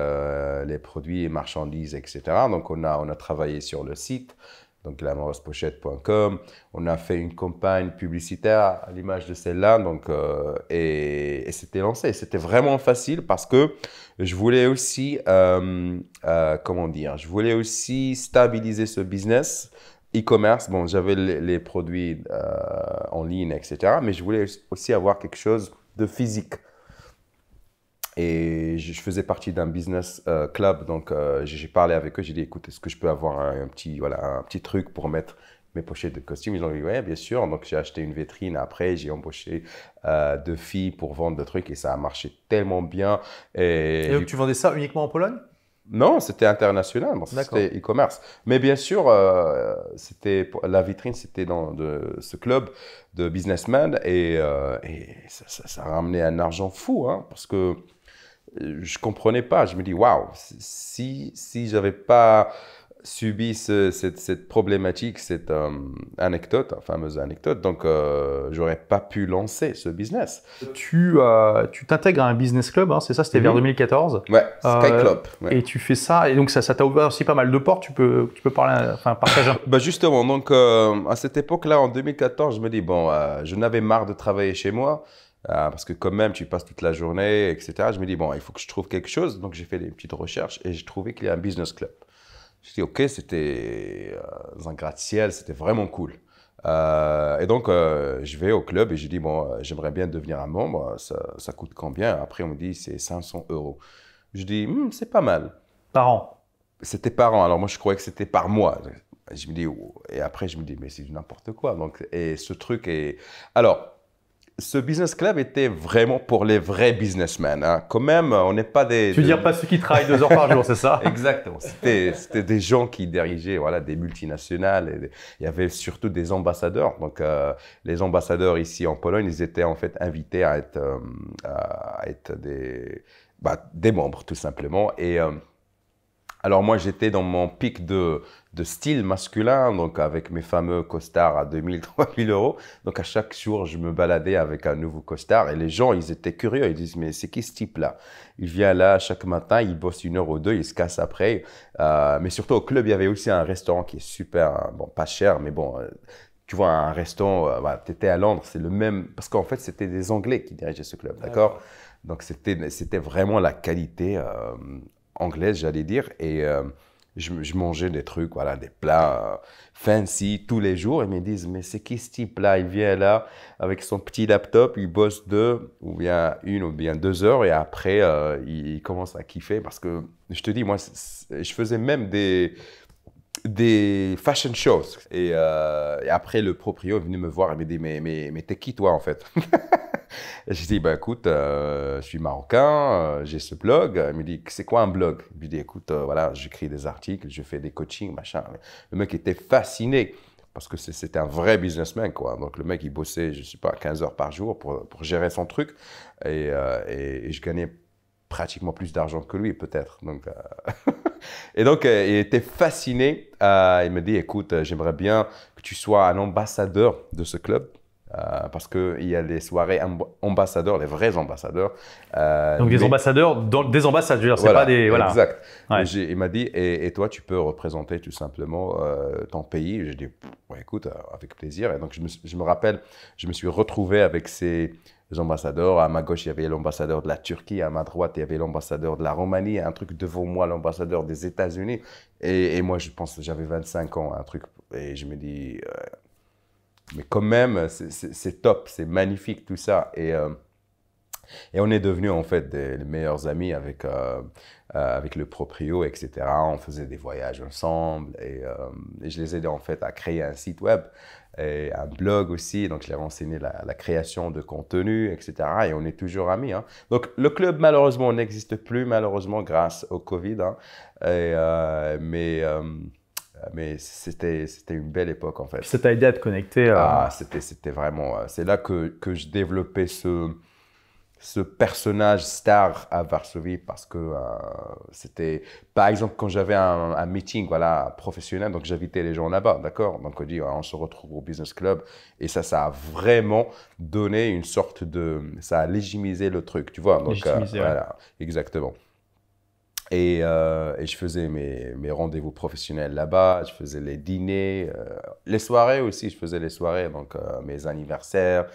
les produits et marchandises, etc. Donc, on a travaillé sur le site. Donc, glamourousepochette.com. On a fait une campagne publicitaire à l'image de celle-là. Donc, et c'était lancé. C'était vraiment facile parce que je voulais aussi, comment dire, je voulais aussi stabiliser ce business e-commerce. Bon, j'avais les produits en ligne, etc. Mais je voulais aussi avoir quelque chose de physique. Et je faisais partie d'un business club, donc j'ai parlé avec eux, j'ai dit écoute, est-ce que je peux avoir un petit truc pour mettre mes pochettes de costumes? Ils ont dit ouais, bien sûr. Donc j'ai acheté une vitrine, après j'ai embauché 2 filles pour vendre des trucs et ça a marché tellement bien. Et donc tu vendais ça uniquement en Pologne? Non, c'était international, bon, c'était e-commerce. Mais bien sûr, la vitrine, c'était dans ce club de businessmen et ça ramenait un argent fou, hein, parce que je comprenais pas. Je me dis, waouh, si j'avais pas subi cette problématique, cette anecdote, fameuse anecdote, donc j'aurais pas pu lancer ce business. Tu t'intègres à un business club, hein, c'est ça, c'était vers 2014. Ouais, Sky Club. Ouais. Et tu fais ça, et donc ça t'a ouvert aussi pas mal de portes. Tu peux parler, partager un peu. Bah justement, donc à cette époque-là, en 2014, je me dis, bon, je n'avais marre de travailler chez moi. Parce que quand même, tu passes toute la journée, etc. Je me dis, bon, il faut que je trouve quelque chose. Donc, j'ai fait des petites recherches et j'ai trouvé qu'il y a un business club. Je dis, OK, c'était un gratte-ciel, c'était vraiment cool. Et donc, je vais au club et je dis, bon, j'aimerais bien devenir un membre. Ça coûte combien? Après, on me dit, c'est 500 €. Je dis, c'est pas mal. Par an? C'était par an. Alors, moi, je croyais que c'était par mois. Je me dis, et après, je me dis, mais c'est n'importe quoi. Donc, et ce truc est... Alors, ce business club était vraiment pour les vrais businessmen. Hein. Quand même, on n'est pas des... Tu veux dire pas ceux qui travaillent 2 heures par jour, c'est ça? Exactement. C'était des gens qui dirigeaient des multinationales. Il y avait surtout des ambassadeurs. Donc, les ambassadeurs ici en Pologne, ils étaient en fait invités à être des membres, tout simplement. Et alors moi, j'étais dans mon pic de style masculin, donc avec mes fameux costards à 2000, 3000 €. Donc à chaque jour, je me baladais avec un nouveau costard et les gens, ils étaient curieux. Ils disent, mais c'est qui ce type-là? Il vient là chaque matin, il bosse 1 heure ou 2, il se casse après. Mais surtout au club, il y avait aussi un restaurant qui est super, bon, pas cher, mais bon, tu vois, un restaurant, tu étais à Londres, c'est le même, parce qu'en fait, c'était des Anglais qui dirigeaient ce club, d'accord? Donc c'était vraiment la qualité anglaise, j'allais dire, et je mangeais des trucs, des plats fancy tous les jours. Ils me disent, mais c'est qui ce type-là? Il vient là avec son petit laptop, il bosse 1 ou bien 2 heures et après, il commence à kiffer parce que, je te dis, moi, je faisais même des fashion shows. Et après, le proprio est venu me voir et me dit, mais t'es qui toi en fait? Je dis, bah écoute, je suis marocain, j'ai ce blog. Il me dit, c'est quoi un blog? Je lui dis, écoute, j'écris des articles, je fais des coachings, machin. Le mec était fasciné parce que c'était un vrai businessman, quoi. Donc le mec, il bossait, je sais pas, 15 heures par jour pour gérer son truc. Et je gagnais pratiquement plus d'argent que lui, peut-être. Donc, et donc, il était fasciné. Il me dit, écoute, j'aimerais bien que tu sois un ambassadeur de ce club. Parce qu'il y a des soirées ambassadeurs, les vrais ambassadeurs. Donc des ambassadeurs, des ambassades, je veux dire, c'est pas des... Voilà. Exact. Ouais. Il m'a dit, et toi, tu peux représenter tout simplement ton pays. J'ai dit, ouais, écoute, avec plaisir. Et donc, je me rappelle, je me suis retrouvé avec ces ambassadeurs. À ma gauche, il y avait l'ambassadeur de la Turquie. À ma droite, il y avait l'ambassadeur de la Roumanie. Un truc devant moi, l'ambassadeur des États-Unis. Et moi, je pense que j'avais 25 ans, un truc. Et je me dis... mais quand même, c'est top, c'est magnifique tout ça. Et on est devenus en fait les meilleurs amis avec le proprio, etc. On faisait des voyages ensemble et je les aidais en fait à créer un site web et un blog aussi. Donc je leur ai enseigné la création de contenu, etc. Et on est toujours amis. Hein. Donc le club malheureusement n'existe plus, malheureusement grâce au Covid. Hein. Mais c'était une belle époque en fait. Puis ça t'a aidé à te connecter. C'était vraiment... c'est là que je développais ce personnage star à Varsovie parce que c'était, par exemple, quand j'avais un meeting voilà, professionnel, donc j'invitais les gens là-bas, d'accord? Donc on dit, on se retrouve au business club et ça a vraiment donné une sorte de, ça a légitimisé le truc, tu vois? Donc voilà, exactement. Et je faisais mes rendez-vous professionnels là-bas, je faisais les dîners, les soirées aussi, je faisais les soirées, donc mes anniversaires,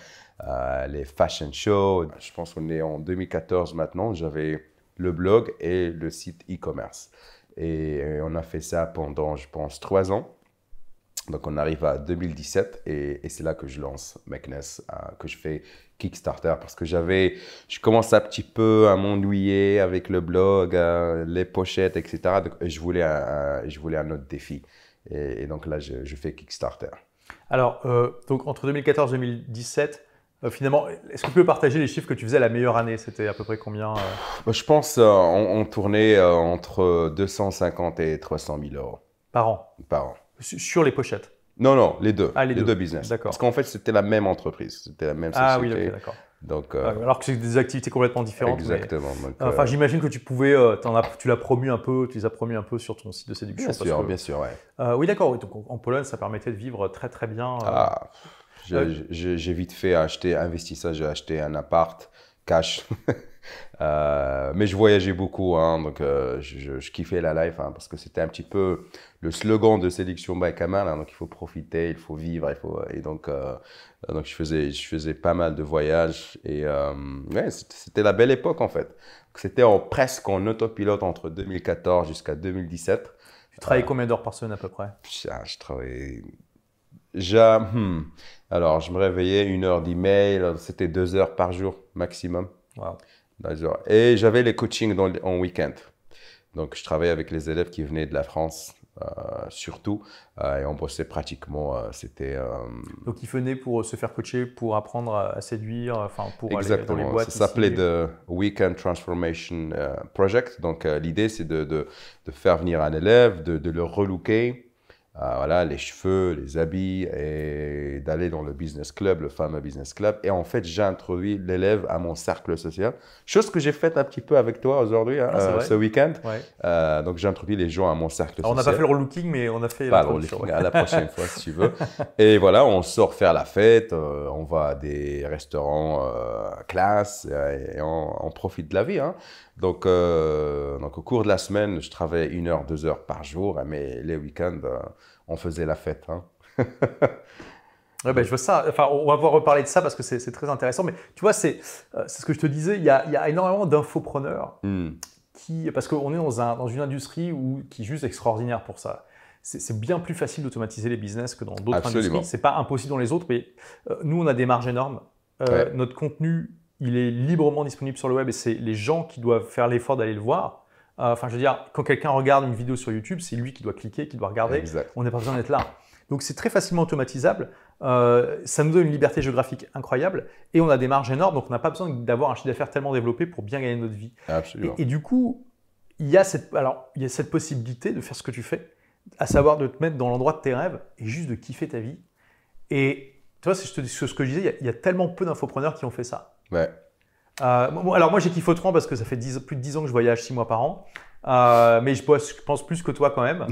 les fashion shows. Je pense qu'on est en 2014 maintenant, j'avais le blog et le site e-commerce. Et on a fait ça pendant, je pense, 3 ans. Donc on arrive à 2017 et c'est là que je lance Mekness, que je fais Kickstarter parce que je commence un petit peu à m'ennuyer avec le blog, les pochettes, etc. Donc, je voulais un autre défi. Et donc là, je fais Kickstarter. Alors, donc entre 2014 et 2017, finalement, est-ce que tu peux partager les chiffres que tu faisais la meilleure année? C'était à peu près combien Je pense on tournait entre 250 et 300 000 euros. Par an? Par an. Sur les pochettes? Non, les deux. Ah, les deux business. D'accord. Parce qu'en fait, c'était la même entreprise, c'était la même société. Ah oui, ok, d'accord. Donc, alors que c'est des activités complètement différentes. Exactement. Mais, donc, enfin, j'imagine que tu pouvais, tu l'as promu un peu, tu les as promus un peu sur ton site de séduction. Bien sûr, ouais. Oui, d'accord. Oui, donc en Pologne, ça permettait de vivre très très bien. J'ai vite fait investi ça, j'ai acheté un appart cash. Mais je voyageais beaucoup, hein, donc je kiffais la life hein, parce que c'était un petit peu le slogan de Séduction by Kamal. Hein, donc il faut profiter, il faut vivre, et donc je faisais pas mal de voyages et ouais, c'était la belle époque en fait. C'était presque en autopilote entre 2014 jusqu'à 2017. Tu travaillais combien d'heures par semaine à peu près? Je travaillais. Alors, je me réveillais 1 heure d'email, c'était 2 heures par jour maximum. Wow. Et j'avais les coachings en week-end. Donc, je travaillais avec les élèves qui venaient de la France, surtout. Et on bossait pratiquement, Donc, ils venaient pour se faire coacher, pour apprendre à séduire, enfin, pour exactement. aller dans les boîtes. Ça s'appelait The Weekend Transformation Project. Donc, l'idée, c'est de faire venir un élève, de le relooker. Voilà, les cheveux, les habits et d'aller dans le business club, le fameux business club. Et en fait, j'ai introduit l'élève à mon cercle social. Chose que j'ai faite un petit peu avec toi aujourd'hui, hein, ce week-end. Ouais. Donc, j'ai introduit les gens à mon cercle social. On n'a pas fait le relooking, mais on a fait le relooking. À la prochaine fois, si tu veux. Et voilà, on sort faire la fête, on va à des restaurants classe et on profite de la vie. Hein. Donc, au cours de la semaine, je travaillais 1 heure, 2 heures par jour, mais les week-ends, on faisait la fête. Hein. Ouais, je vois ça. Enfin, on va pouvoir reparler de ça parce que c'est très intéressant. Mais tu vois, c'est ce que je te disais, il y a énormément d'infopreneurs parce qu'on est dans une industrie qui est juste extraordinaire pour ça. C'est bien plus facile d'automatiser les business que dans d'autres industries. Ce n'est pas impossible dans les autres, mais nous, on a des marges énormes. Notre contenu, il est librement disponible sur le web et c'est les gens qui doivent faire l'effort d'aller le voir. Enfin, je veux dire, quand quelqu'un regarde une vidéo sur YouTube, c'est lui qui doit cliquer, qui doit regarder. Exact. On n'a pas besoin d'être là. Donc, c'est très facilement automatisable. Ça nous donne une liberté géographique incroyable et on a des marges énormes. Donc, on n'a pas besoin d'avoir un chiffre d'affaires tellement développé pour bien gagner notre vie. Absolument. Et du coup, il y a cette possibilité de faire ce que tu fais, à savoir de te mettre dans l'endroit de tes rêves et juste de kiffer ta vie. Et tu vois, ce que je disais, il y a tellement peu d'infopreneurs qui ont fait ça. Ouais. Alors moi j'ai Kiffotron parce que ça fait plus de 10 ans que je voyage 6 mois par an, mais je pense plus que toi quand même.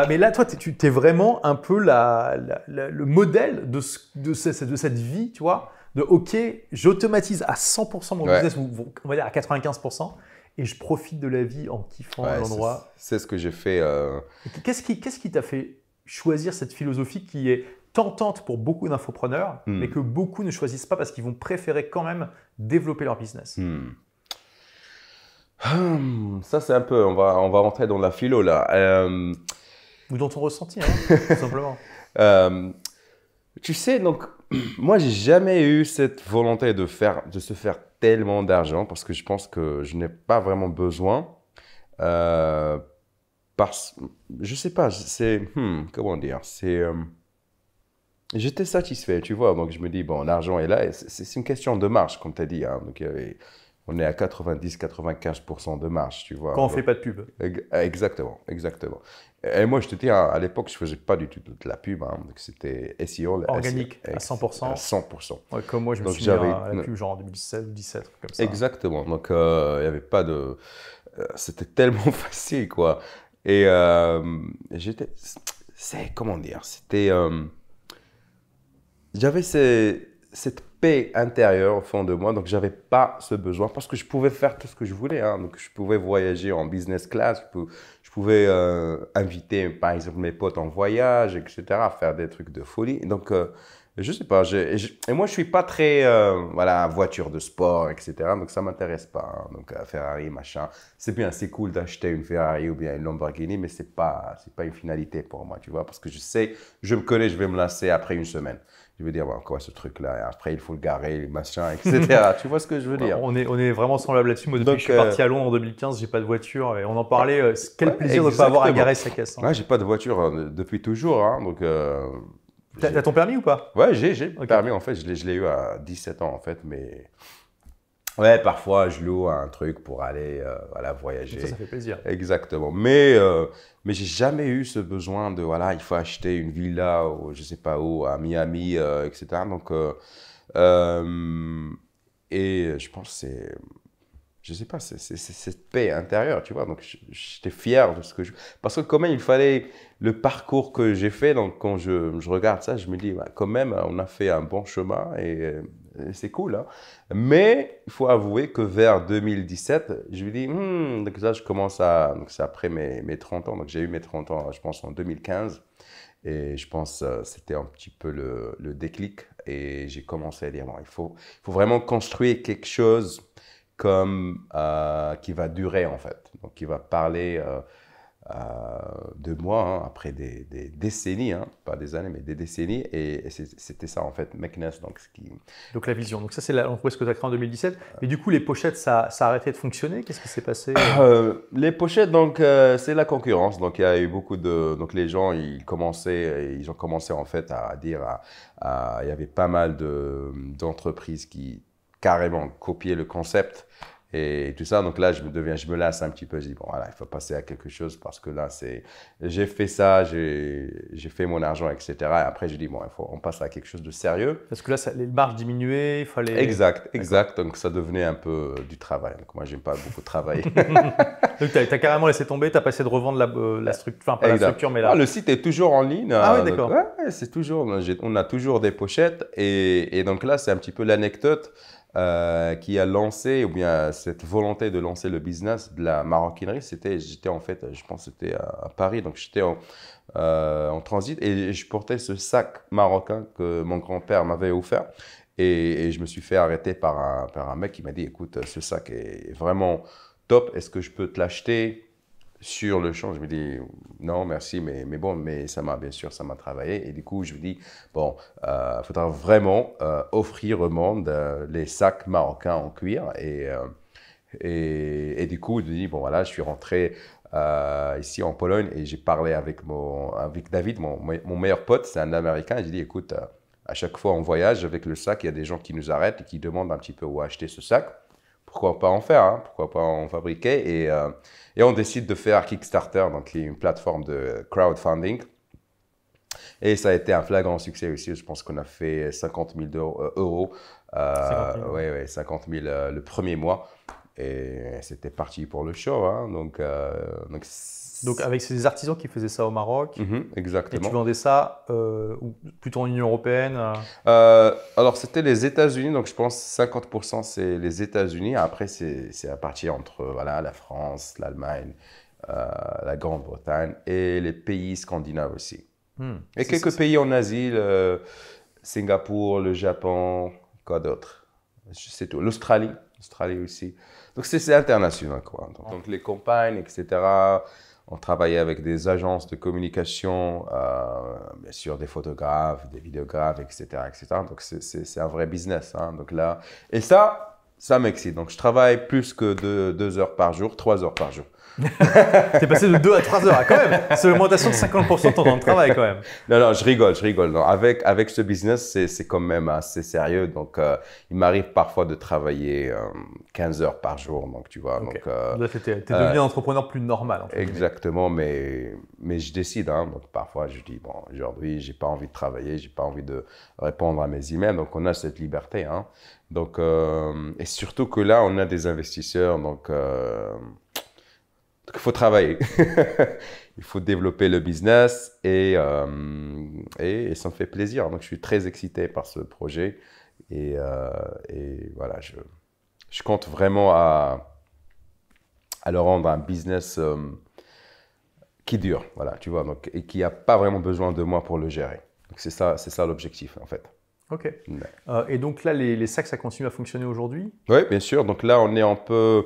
Mais là toi tu es vraiment un peu le modèle de cette vie, tu vois, de ok, j'automatise à 100% mon business, ou on va dire à 95%, et je profite de la vie en kiffant l'endroit. C'est ce que j'ai fait. Qu'est-ce qui t'a fait choisir cette philosophie qui est tentante pour beaucoup d'infopreneurs, mais que beaucoup ne choisissent pas parce qu'ils vont préférer quand même développer leur business? Ça, c'est un peu, on va rentrer dans la philo là. Ou dans ton ressenti, hein, tout simplement. Tu sais, donc, moi, j'ai jamais eu cette volonté de se faire tellement d'argent parce que je pense que je n'ai pas vraiment besoin. Je sais pas, comment dire, j'étais satisfait, tu vois, donc je me dis, bon, l'argent est là, c'est une question de marge, comme tu as dit, hein, donc on est à 90-95% de marge, tu vois. Quand on ne fait pas de pub. Exactement. Et moi, je te dis, hein, à l'époque, je ne faisais pas du tout de la pub. Hein, donc c'était SEO. Organique, SEO, à 100%. À 100%. Ouais, comme moi, je me Donc, suis mis à la pub genre en 2016 ou 2017, comme ça. Exactement. Donc, il n'y avait pas de... c'était tellement facile, quoi. Et j'étais... Comment dire? C'était... j'avais cette paix intérieure au fond de moi, donc je n'avais pas ce besoin parce que je pouvais faire tout ce que je voulais. Hein. Donc, je pouvais voyager en business class, je pouvais inviter, par exemple, mes potes en voyage, etc., faire des trucs de folie. Donc, je ne sais pas. Et moi, je ne suis pas très voilà, voiture de sport, etc., donc ça ne m'intéresse pas. Hein. Donc, Ferrari, machin. C'est bien, c'est cool d'acheter une Ferrari ou bien une Lamborghini, mais ce n'est pas une finalité pour moi, tu vois, parce que je sais, je me connais, je vais me lasser après une semaine. Je veux dire, quoi, ce truc-là, et après, il faut le garer, machin, etc. Tu vois ce que je veux dire? On est vraiment semblable là-dessus. Moi, depuis que je suis parti à Londres en 2015, j'ai pas de voiture et on en parlait. Quel plaisir de ne pas avoir à garer sa caisse. Hein. Ouais, j'ai pas de voiture depuis toujours. Hein, donc, t'as ton permis ou pas? Ouais, j'ai le permis. En fait, je l'ai eu à 17 ans, en fait, mais... Ouais, parfois, je loue un truc pour aller voilà, voyager. Ça fait plaisir. Exactement. Mais j'ai jamais eu ce besoin de, voilà, il faut acheter une villa, ou je sais pas où, à Miami, etc. Donc, et je pense que c'est, je sais pas, c'est cette paix intérieure, tu vois. Donc, j'étais fier de ce que je... Parce que quand même, il fallait le parcours que j'ai fait. Donc, quand je regarde ça, je me dis, bah, quand même, on a fait un bon chemin et c'est cool. Hein. Mais il faut avouer que vers 2017, je me dis, donc ça, je commence à... Donc, c'est après mes 30 ans. Donc, j'ai eu mes 30 ans, je pense, en 2015. Et je pense que c'était un petit peu le déclic. Et j'ai commencé à dire, bon, il faut vraiment construire quelque chose comme qui va durer en fait, donc qui va parler de moi hein, après des décennies, hein, pas des années mais des décennies et c'était ça en fait, Meknès. Donc la vision, donc ça c'est l'entreprise que tu as créée en 2017, mais du coup les pochettes ça a arrêté de fonctionner, qu'est-ce qui s'est passé? Les pochettes donc c'est la concurrence, donc il y a eu beaucoup de, donc les gens ils ont commencé en fait à dire, il y avait pas mal d'entreprises qui carrément copier le concept et tout ça. Donc là, je me lasse un petit peu. Je dis, bon, voilà, il faut passer à quelque chose parce que là, j'ai fait ça, j'ai fait mon argent, etc. Et après, je dis, bon, on passe à quelque chose de sérieux. Parce que là, les marges diminuaient, il fallait… Exact. Donc ça devenait un peu du travail. Donc moi, j'aime pas beaucoup travailler. Donc tu as carrément laissé tomber, tu as passé de revendre la structure, enfin pas la structure, mais le site est toujours en ligne. Ah oui, d'accord. Ouais, c'est toujours, on a toujours des pochettes. Et donc là, c'est un petit peu l'anecdote. Qui a lancé, ou bien cette volonté de lancer le business de la maroquinerie, j'étais en fait, je pense que c'était à Paris, donc j'étais en transit et je portais ce sac marocain que mon grand-père m'avait offert et je me suis fait arrêter par un mec qui m'a dit, écoute, ce sac est vraiment top, est-ce que je peux te l'acheter sur le champ? Je me dis non merci, mais bon, mais bien sûr ça m'a travaillé et du coup je me dis bon, faudra vraiment offrir au monde les sacs marocains en cuir et du coup je me dis bon voilà, je suis rentré ici en Pologne et j'ai parlé avec David, mon meilleur pote, c'est un Américain, et j'ai dit écoute, à chaque fois on voyage avec le sac, il y a des gens qui nous arrêtent et qui demandent un petit peu où acheter ce sac. Pourquoi pas en faire, hein? Pourquoi pas en fabriquer et on décide de faire Kickstarter, donc qui est une plateforme de crowdfunding. Et ça a été un flagrant succès aussi. Je pense qu'on a fait 50 000 euros. 50 000 le premier mois. Et c'était parti pour le show. Hein? Donc avec ces artisans qui faisaient ça au Maroc, exactement. Et tu vendais ça plutôt en Union européenne Alors c'était les États-Unis, donc je pense 50% c'est les États-Unis. Après c'est à partir entre voilà, la France, l'Allemagne, la Grande-Bretagne et les pays scandinaves aussi. Et quelques pays en Asie, Singapour, le Japon, quoi d'autre? C'est tout. L'Australie aussi. Donc c'est international quoi. Donc les campagnes, etc. On travaillait avec des agences de communication, bien sûr des photographes, des vidéographes, etc. Donc c'est un vrai business. Hein. Donc là, et ça m'excite. Donc je travaille plus que 2 heures par jour, 3 heures par jour. T'es passé de 2 à 3 heures, quand même. C'est une augmentation de 50% de ton temps de travail, quand même. Non, je rigole. Non, avec ce business, c'est quand même assez sérieux. Donc, il m'arrive parfois de travailler 15 heures par jour. Donc, tu vois. Okay. Donc, là, t'es devenu un entrepreneur plus normal. Exactement, mais je décide. Hein, donc, parfois, je dis, bon, aujourd'hui, j'ai pas envie de travailler, j'ai pas envie de répondre à mes emails. Donc, on a cette liberté. Hein. Donc, et surtout que là, on a des investisseurs. Donc, il faut travailler. Il faut développer le business et ça me fait plaisir. Donc, je suis très excité par ce projet et voilà, je compte vraiment à le rendre un business qui dure, voilà, tu vois, donc, et qui n'a pas vraiment besoin de moi pour le gérer. Donc, c'est ça l'objectif, en fait. Ok. Ouais. Et donc là, les sacs, ça continue à fonctionner aujourd'hui? Oui, bien sûr. Donc là, on est un peu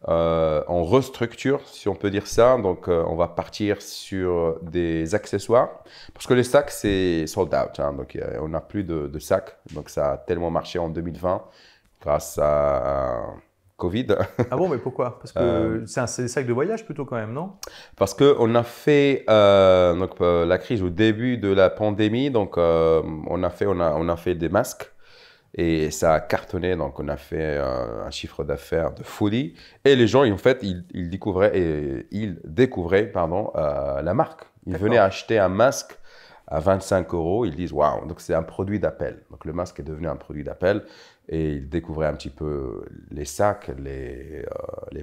en restructure, si on peut dire ça. Donc, on va partir sur des accessoires. Parce que les sacs, c'est sold out. Hein. Donc, on n'a plus de sacs. Donc, ça a tellement marché en 2020 grâce à Covid. Ah bon, mais pourquoi? Parce que c'est des sacs de voyage plutôt quand même, non? Parce qu'on a fait la crise au début de la pandémie. Donc, on a fait des masques. Et ça a cartonné, donc on a fait un chiffre d'affaires de folie. Et les gens, en fait, ils découvraient la marque. Ils venaient acheter un masque à 25 €. Ils disent, waouh, donc c'est un produit d'appel. Donc le masque est devenu un produit d'appel. Et ils découvraient un petit peu les sacs, les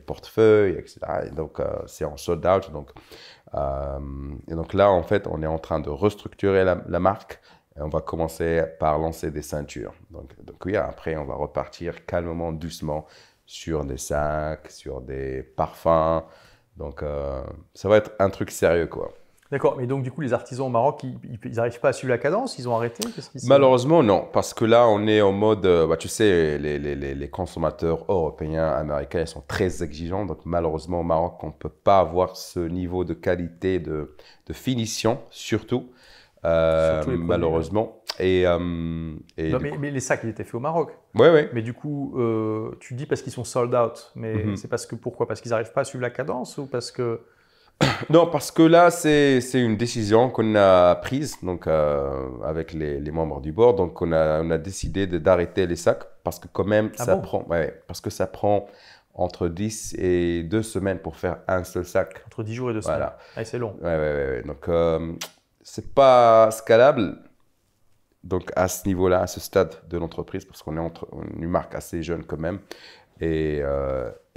portefeuilles, etc. Et donc c'est en sold out. Et donc là, en fait, on est en train de restructurer la marque. Et on va commencer par lancer des ceintures. Donc oui, après, on va repartir calmement, doucement sur des sacs, sur des parfums. Donc, ça va être un truc sérieux, quoi. D'accord, mais donc du coup, les artisans au Maroc, ils n'arrivent pas à suivre la cadence? Ils ont arrêté? Malheureusement, non. Parce que là, on est en mode… tu sais, les consommateurs européens, américains, ils sont très exigeants. Donc, malheureusement, au Maroc, on ne peut pas avoir ce niveau de qualité, de finition, surtout. Malheureusement. Ouais. Non, mais les sacs, ils étaient faits au Maroc. Oui. Mais du coup, tu dis parce qu'ils sont sold out. Mais c'est parce que pourquoi? Parce qu'ils n'arrivent pas à suivre la cadence ou parce que… Non, parce que là, c'est une décision qu'on a prise donc, avec les membres du board. Donc, on a décidé d'arrêter les sacs parce que quand même, parce que ça prend entre 10 et 2 semaines pour faire un seul sac. Entre 10 jours et 2 semaines. Ah, c'est long. Ouais. Donc, c'est pas scalable. Donc, à ce niveau-là, à ce stade de l'entreprise, parce qu'on est une marque assez jeune quand même. Et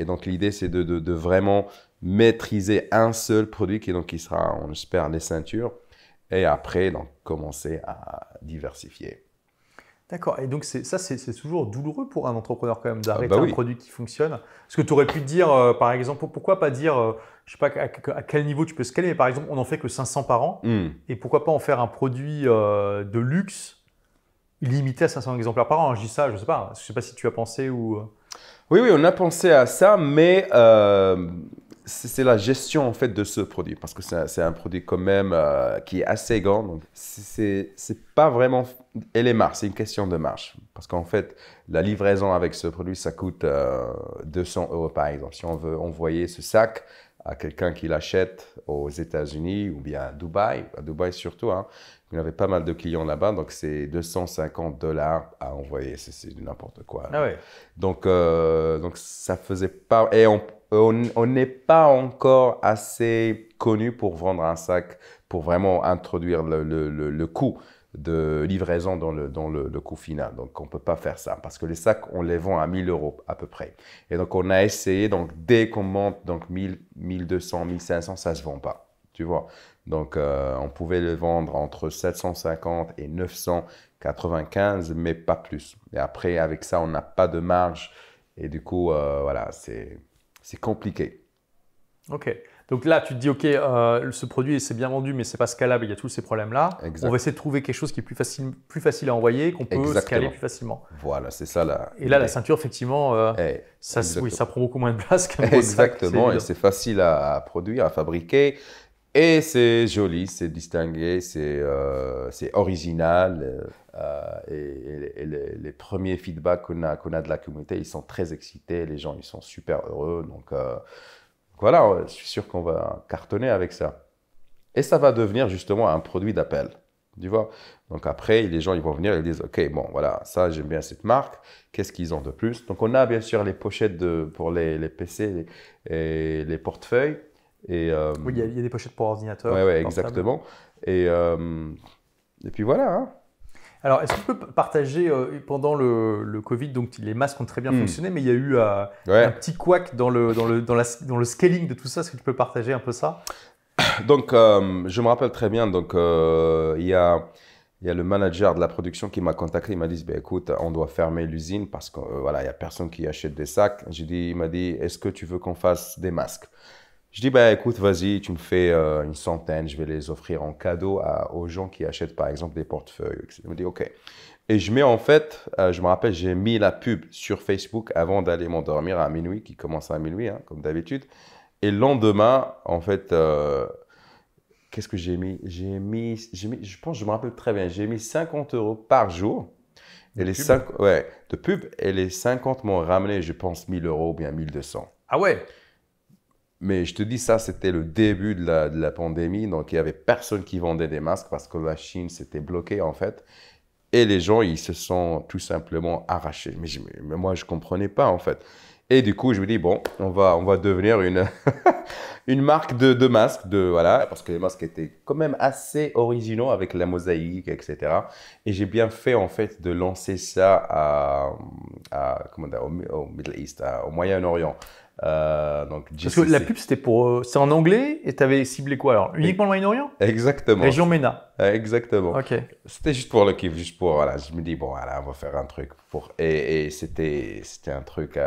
donc, l'idée, c'est de vraiment maîtriser un seul produit qui sera, on espère, les ceintures. Et après, donc, commencer à diversifier. D'accord. Et donc, c'est toujours douloureux pour un entrepreneur quand même d'arrêter un produit qui fonctionne. Parce que tu aurais pu dire, par exemple, pourquoi pas dire, je sais pas à quel niveau tu peux scaler, mais par exemple, on n'en fait que 500 par an. Et pourquoi pas en faire un produit de luxe limité à 500 exemplaires par an. Je dis ça, je sais pas si tu as pensé ou… Oui, on a pensé à ça, mais c'est la gestion en fait de ce produit parce que c'est un produit quand même qui est assez grand. Donc c'est pas vraiment… Et les marges, c'est une question de marge. Parce qu'en fait, la livraison avec ce produit, ça coûte 200 € par exemple. Si on veut envoyer ce sac à quelqu'un qui l'achète aux États-Unis ou bien à Dubaï surtout, hein. On avait pas mal de clients là-bas, donc c'est 250 $ à envoyer, c'est du n'importe quoi. Ah ouais. Donc ça faisait pas… Et on n'est pas encore assez connu pour vendre un sac, pour vraiment introduire le coût de livraison dans le coût final. Donc, on ne peut pas faire ça parce que les sacs, on les vend à 1 000 € à peu près. Et donc, on a essayé, donc dès qu'on monte, donc 1000, 1200, 1500, ça ne se vend pas, tu vois. Donc, on pouvait le vendre entre 750 et 995, mais pas plus. Et après, avec ça, on n'a pas de marge. Et du coup, voilà, c'est compliqué. Ok. Donc là, tu te dis, ok, ce produit, c'est bien vendu, mais ce n'est pas scalable, il y a tous ces problèmes-là. On va essayer de trouver quelque chose qui est plus facile à envoyer, qu'on peut scaler plus facilement. Voilà, c'est ça là. Et là, la ceinture, effectivement, ça prend beaucoup moins de place qu'un gros Exactement, sac, et c'est facile à produire, à fabriquer. Et c'est joli, c'est distingué, c'est original. Et les premiers feedbacks qu'on a de la communauté, ils sont très excités. Les gens, ils sont super heureux. Donc, voilà, je suis sûr qu'on va cartonner avec ça. Et ça va devenir justement un produit d'appel. Tu vois? Donc après, les gens ils vont venir et ils disent, OK, bon, voilà, ça, j'aime bien cette marque. Qu'est-ce qu'ils ont de plus? Donc on a bien sûr les pochettes pour les PC et les portefeuilles. Et, Oui, il y a des pochettes pour ordinateur. ouais, ouais, portable. exactement. Et puis voilà. Hein. Alors, est-ce que tu peux partager, pendant le Covid, donc les masques ont très bien fonctionné, mais il y a eu Ouais. un petit couac dans le scaling de tout ça. Est-ce que tu peux partager un peu ça? Donc, je me rappelle très bien. Donc, il y a le manager de la production qui m'a contacté. Il m'a dit, bah, écoute, on doit fermer l'usine parce que voilà, il n'y a personne qui achète des sacs. Il m'a dit, est-ce que tu veux qu'on fasse des masques? Je dis, bah, écoute, vas-y, tu me fais une centaine. Je vais les offrir en cadeau aux gens qui achètent, par exemple, des portefeuilles. Il m'a dit, OK. Et je mets en fait, je me rappelle, j'ai mis la pub sur Facebook avant d'aller m'endormir à minuit, qui commence à minuit, hein, comme d'habitude. Et le lendemain, en fait, qu'est-ce que j'ai mis? Je pense, je me rappelle très bien, j'ai mis 50 € par jour. Et les 5, ouais, de pub. Et les 50 m'ont ramené, je pense, 1000 € ou bien 1200. Ah ouais? Mais je te dis, ça, c'était le début de la pandémie. Donc, il n'y avait personne qui vendait des masques parce que la Chine s'était bloquée, en fait. Et les gens, ils se sont tout simplement arrachés. Mais moi, je ne comprenais pas, en fait. Et du coup, je me dis, bon, on va devenir une marque de masques. Voilà, parce que les masques étaient quand même assez originaux avec la mosaïque, etc. Et j'ai bien fait, en fait, de lancer ça comment dire, au Middle East, au Moyen-Orient. Donc, Parce que la pub, c'est en anglais et tu avais ciblé quoi alors? Uniquement le Moyen-Orient? Exactement. Région MENA. Exactement. Ok. C'était juste pour le kiff, juste pour, voilà, je me dis, bon, voilà, on va faire un truc et c'était un truc,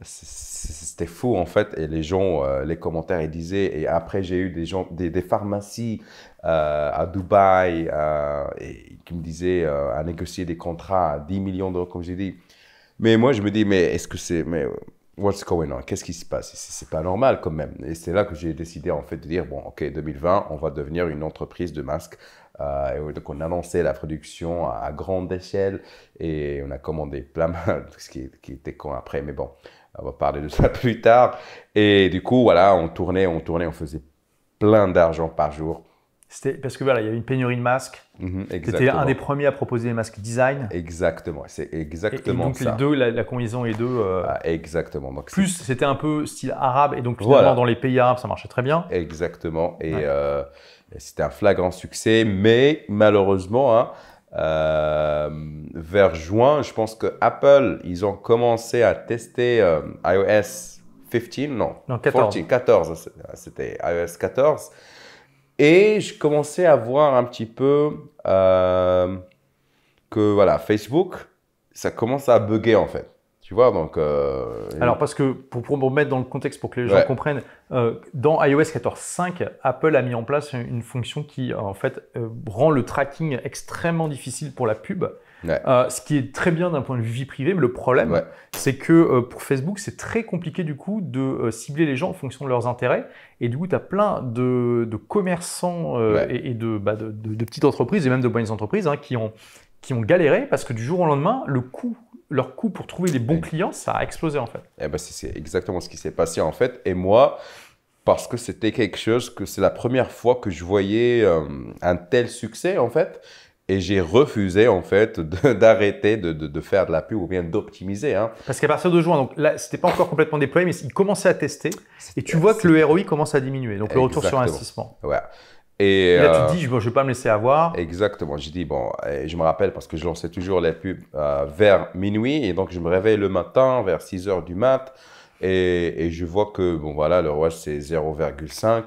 c'était fou en fait, et les gens, les commentaires, ils disaient, et après j'ai eu des gens, des pharmacies à Dubaï, et qui me disaient à négocier des contrats à 10 millions d'euros, comme j'ai dit. Mais moi, je me dis, mais est-ce que mais what's going on? Qu'est-ce qui se passe? C'est pas normal quand même. Et c'est là que j'ai décidé en fait de dire, bon, ok, 2020, on va devenir une entreprise de masques. Et donc, on a lancé la production à grande échelle et on a commandé plein mal, ce qui était con après, mais bon, on va parler de ça plus tard. Et du coup, voilà, on tournait, on faisait plein d'argent par jour. C'était parce que voilà, il y avait une pénurie de masques. Exactement. C'était un des premiers à proposer des masques design. Exactement, c'est exactement et donc ça. les deux, la combinaison des deux. Exactement. Donc, plus c'était un peu style arabe et donc finalement voilà. Dans les pays arabes ça marchait très bien. Exactement. Et Ouais. c'était un flagrant succès, mais malheureusement, hein, vers juin, je pense que Apple, ils ont commencé à tester iOS 15, non 14. 14, c'était iOS 14. Et je commençais à voir un petit peu que voilà, Facebook, ça commence à bugger en fait. Tu vois, donc... Alors parce que pour me mettre dans le contexte pour que les gens Ouais. comprennent, dans iOS 14.5, Apple a mis en place une fonction qui en fait rend le tracking extrêmement difficile pour la pub. Ouais. Ce qui est très bien d'un point de vue vie privée, mais le problème, Ouais. c'est que pour Facebook, c'est très compliqué du coup de cibler les gens en fonction de leurs intérêts. Et du coup, tu as plein de commerçants Ouais. et de petites entreprises et même de bonnes entreprises hein, qui ont galéré parce que du jour au lendemain, leur coût pour trouver les bons clients, ça a explosé en fait. Eh ben, c'est exactement ce qui s'est passé en fait. Et moi, parce que c'était quelque chose que c'est la première fois que je voyais un tel succès en fait. Et j'ai refusé en fait d'arrêter de faire de la pub ou bien d'optimiser. Hein. Parce qu'à partir de juin, donc là, c'était pas encore complètement déployé, mais ils commençaient à tester. Et tu vois que le ROI commence à diminuer, donc le retour sur Exactement. investissement. Ouais. Et là, tu te dis, je vais pas me laisser avoir. Exactement. J'ai dit, bon, et je me rappelle parce que je lançais toujours les pubs vers minuit. Et donc, je me réveille le matin vers 6 h du mat. Et je vois que, bon, voilà, le ROAS, c'est 0,5.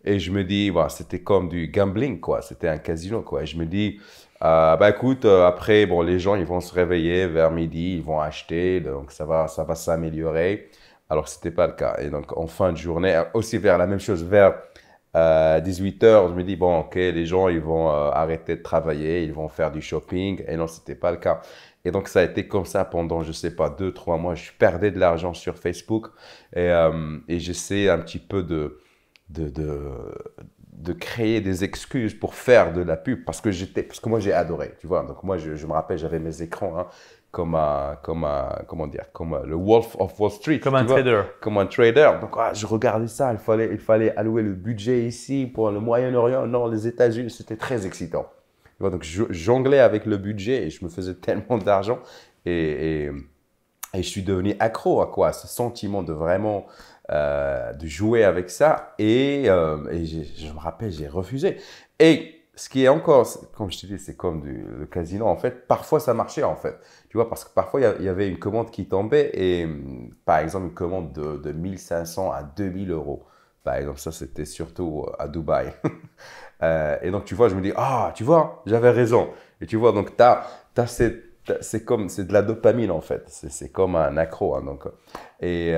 Et je me dis, voilà, c'était comme du gambling, quoi. C'était un casino, quoi. Et je me dis, bah écoute, après, bon, les gens, ils vont se réveiller vers midi, ils vont acheter. Donc, ça va s'améliorer. Alors, ce n'était pas le cas. Et donc, en fin de journée, aussi vers la même chose, vers 18 h, je me dis, bon, ok, les gens, ils vont arrêter de travailler, ils vont faire du shopping. Et non, ce n'était pas le cas. Et donc, ça a été comme ça pendant, je ne sais pas, 2-3 mois. Je perdais de l'argent sur Facebook et j'essaie un petit peu de créer des excuses pour faire de la pub parce que moi j'ai adoré, tu vois. Donc moi je me rappelle, j'avais mes écrans hein, comme le Wolf of Wall Street, comme un trader. Comme un trader. Donc je regardais ça, il fallait allouer le budget ici pour le Moyen-Orient, non les États-Unis, c'était très excitant. Tu vois, donc je jonglais avec le budget et je me faisais tellement d'argent et je suis devenu accro à ce sentiment de vraiment de jouer avec ça et je me rappelle, j'ai refusé. Et ce qui est encore, comme je te dis, c'est comme le casino en fait. Parfois ça marchait en fait, tu vois, parce que parfois il y avait une commande qui tombait et par exemple une commande de 1500 à 2000 euros. Par exemple, ça c'était surtout à Dubaï. Et donc tu vois, je me dis tu vois, j'avais raison. Et tu vois, donc c'est de la dopamine en fait, c'est comme un accro. Hein, donc, et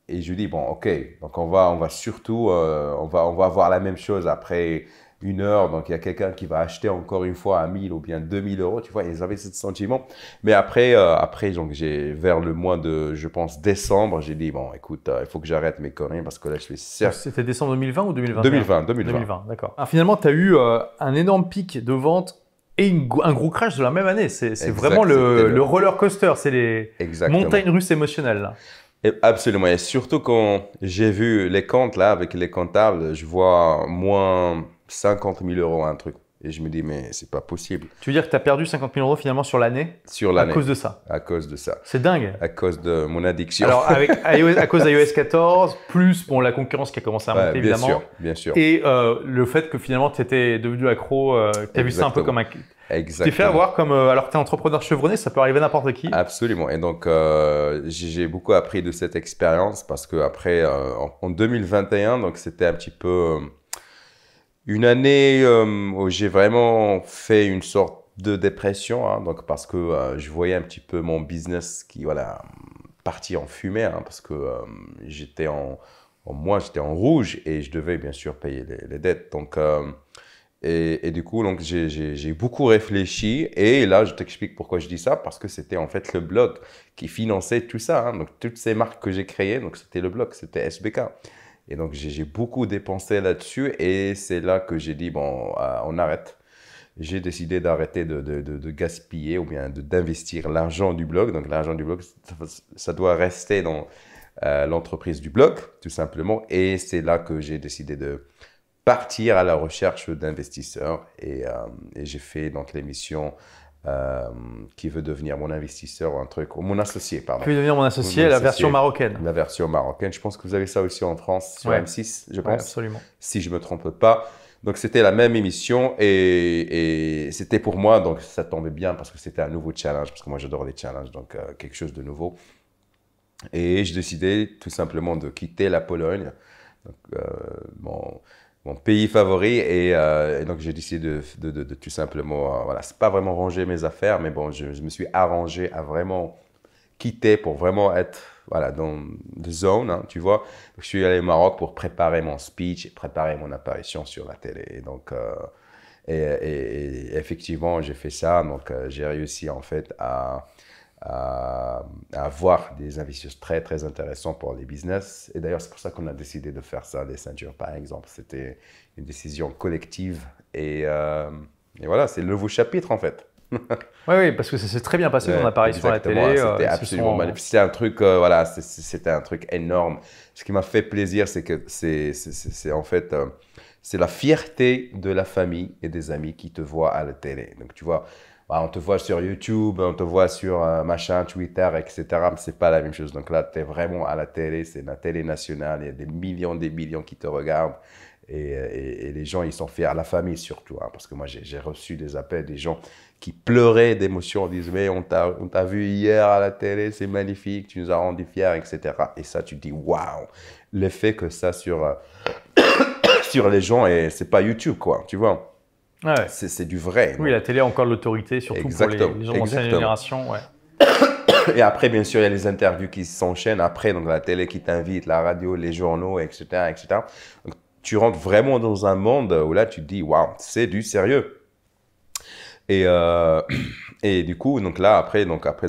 je lui dis bon ok, donc on va surtout on va avoir la même chose après 1 heure. Donc il y a quelqu'un qui va acheter encore une fois à 1000 ou bien 2000 euros. Tu vois, ils avaient ce sentiment. Mais après donc vers le mois de, je pense, décembre, j'ai dit bon écoute, il faut que j'arrête mes conneries parce que là je suis C'était décembre 2020 ou 2021? 2020, d'accord. Alors, finalement, tu as eu un énorme pic de vente et un gros crash de la même année. C'est vraiment le roller coaster, c'est les montagnes russes émotionnelles. Là. Et absolument. Et surtout quand j'ai vu les comptes là, avec les comptables, je vois moins 50 000 euros un truc. Et je me dis, mais c'est pas possible. Tu veux dire que tu as perdu 50 000 euros finalement sur l'année? Sur l'année. À cause de ça? À cause de ça. C'est dingue. À cause de mon addiction. Alors, à cause d'iOS 14, plus la concurrence qui a commencé à monter évidemment. Bien sûr. Et le fait que finalement tu étais devenu accro, tu as vu ça un peu comme un. Exactement. Tu t'es fait avoir comme. Alors que tu es entrepreneur chevronné, ça peut arriver à n'importe qui. Absolument. Et donc, j'ai beaucoup appris de cette expérience parce qu'après, en 2021, donc c'était un petit peu. Une année où j'ai vraiment fait une sorte de dépression, hein, donc parce que je voyais un petit peu mon business qui partir en fumée, hein, parce que j'étais en rouge et je devais bien sûr payer les dettes. Donc, et du coup, donc, j'ai beaucoup réfléchi et là, je t'explique pourquoi je dis ça, parce que c'était en fait le blog qui finançait tout ça. Hein, donc, toutes ces marques que j'ai créées, donc c'était le blog, c'était SBK. Et donc, j'ai beaucoup dépensé là-dessus et c'est là que j'ai dit, bon, on arrête. J'ai décidé d'arrêter de gaspiller ou bien d'investir l'argent du blog. Donc, l'argent du blog, ça doit rester dans l'entreprise du blog, tout simplement. Et c'est là que j'ai décidé de partir à la recherche d'investisseurs. Et j'ai fait donc l'émission qui veut devenir mon investisseur ou un truc, ou mon associé, pardon. Qui veut devenir mon associé, la version marocaine. La version marocaine. Je pense que vous avez ça aussi en France, sur M6, je pense. Absolument. Si je ne me trompe pas. Donc, c'était la même émission et c'était pour moi, donc ça tombait bien parce que c'était un nouveau challenge, parce que moi, j'adore les challenges, donc quelque chose de nouveau. Et j'ai décidé tout simplement de quitter la Pologne, donc, mon pays favori, et donc j'ai décidé de tout simplement, voilà, c'est pas vraiment ranger mes affaires, mais bon, je me suis arrangé à vraiment quitter pour vraiment être dans the zone, hein, tu vois. Donc, je suis allé au Maroc pour préparer mon speech et préparer mon apparition sur la télé. Et donc, et effectivement, j'ai fait ça. Donc, j'ai réussi en fait à avoir des investisseurs très, très intéressants pour les business. Et d'ailleurs, c'est pour ça qu'on a décidé de faire ça, les ceintures, par exemple. C'était une décision collective. Et voilà, c'est le nouveau chapitre, en fait. Oui, parce que ça s'est très bien passé ton apparition à la télé. C'était absolument magnifique. C'était un truc, c'était un truc énorme. Ce qui m'a fait plaisir, c'est que c'est en fait, c'est la fierté de la famille et des amis qui te voient à la télé. Donc, tu vois, on te voit sur YouTube, on te voit sur machin, Twitter, etc. Mais c'est pas la même chose. Donc là, tu es vraiment à la télé. C'est la télé nationale. Il y a des millions qui te regardent. Et les gens, ils sont fiers, la famille surtout, hein, parce que moi, j'ai reçu des appels des gens qui pleuraient d'émotion, ils disent « mais on t'a vu hier à la télé, c'est magnifique, tu nous as rendus fiers, etc. » Et ça, tu te dis « waouh !» L'effet que ça sur les gens, et c'est pas YouTube, quoi, tu vois. Ouais. C'est du vrai. Oui, la télé a encore l'autorité, surtout pour les gens de l'ancienne génération. Ouais. Et après, bien sûr, il y a les interviews qui s'enchaînent après, donc la télé qui t'invite, la radio, les journaux, etc. etc. Donc, tu rentres vraiment dans un monde où là, tu te dis, waouh, c'est du sérieux. Et, euh, et du coup, donc là, après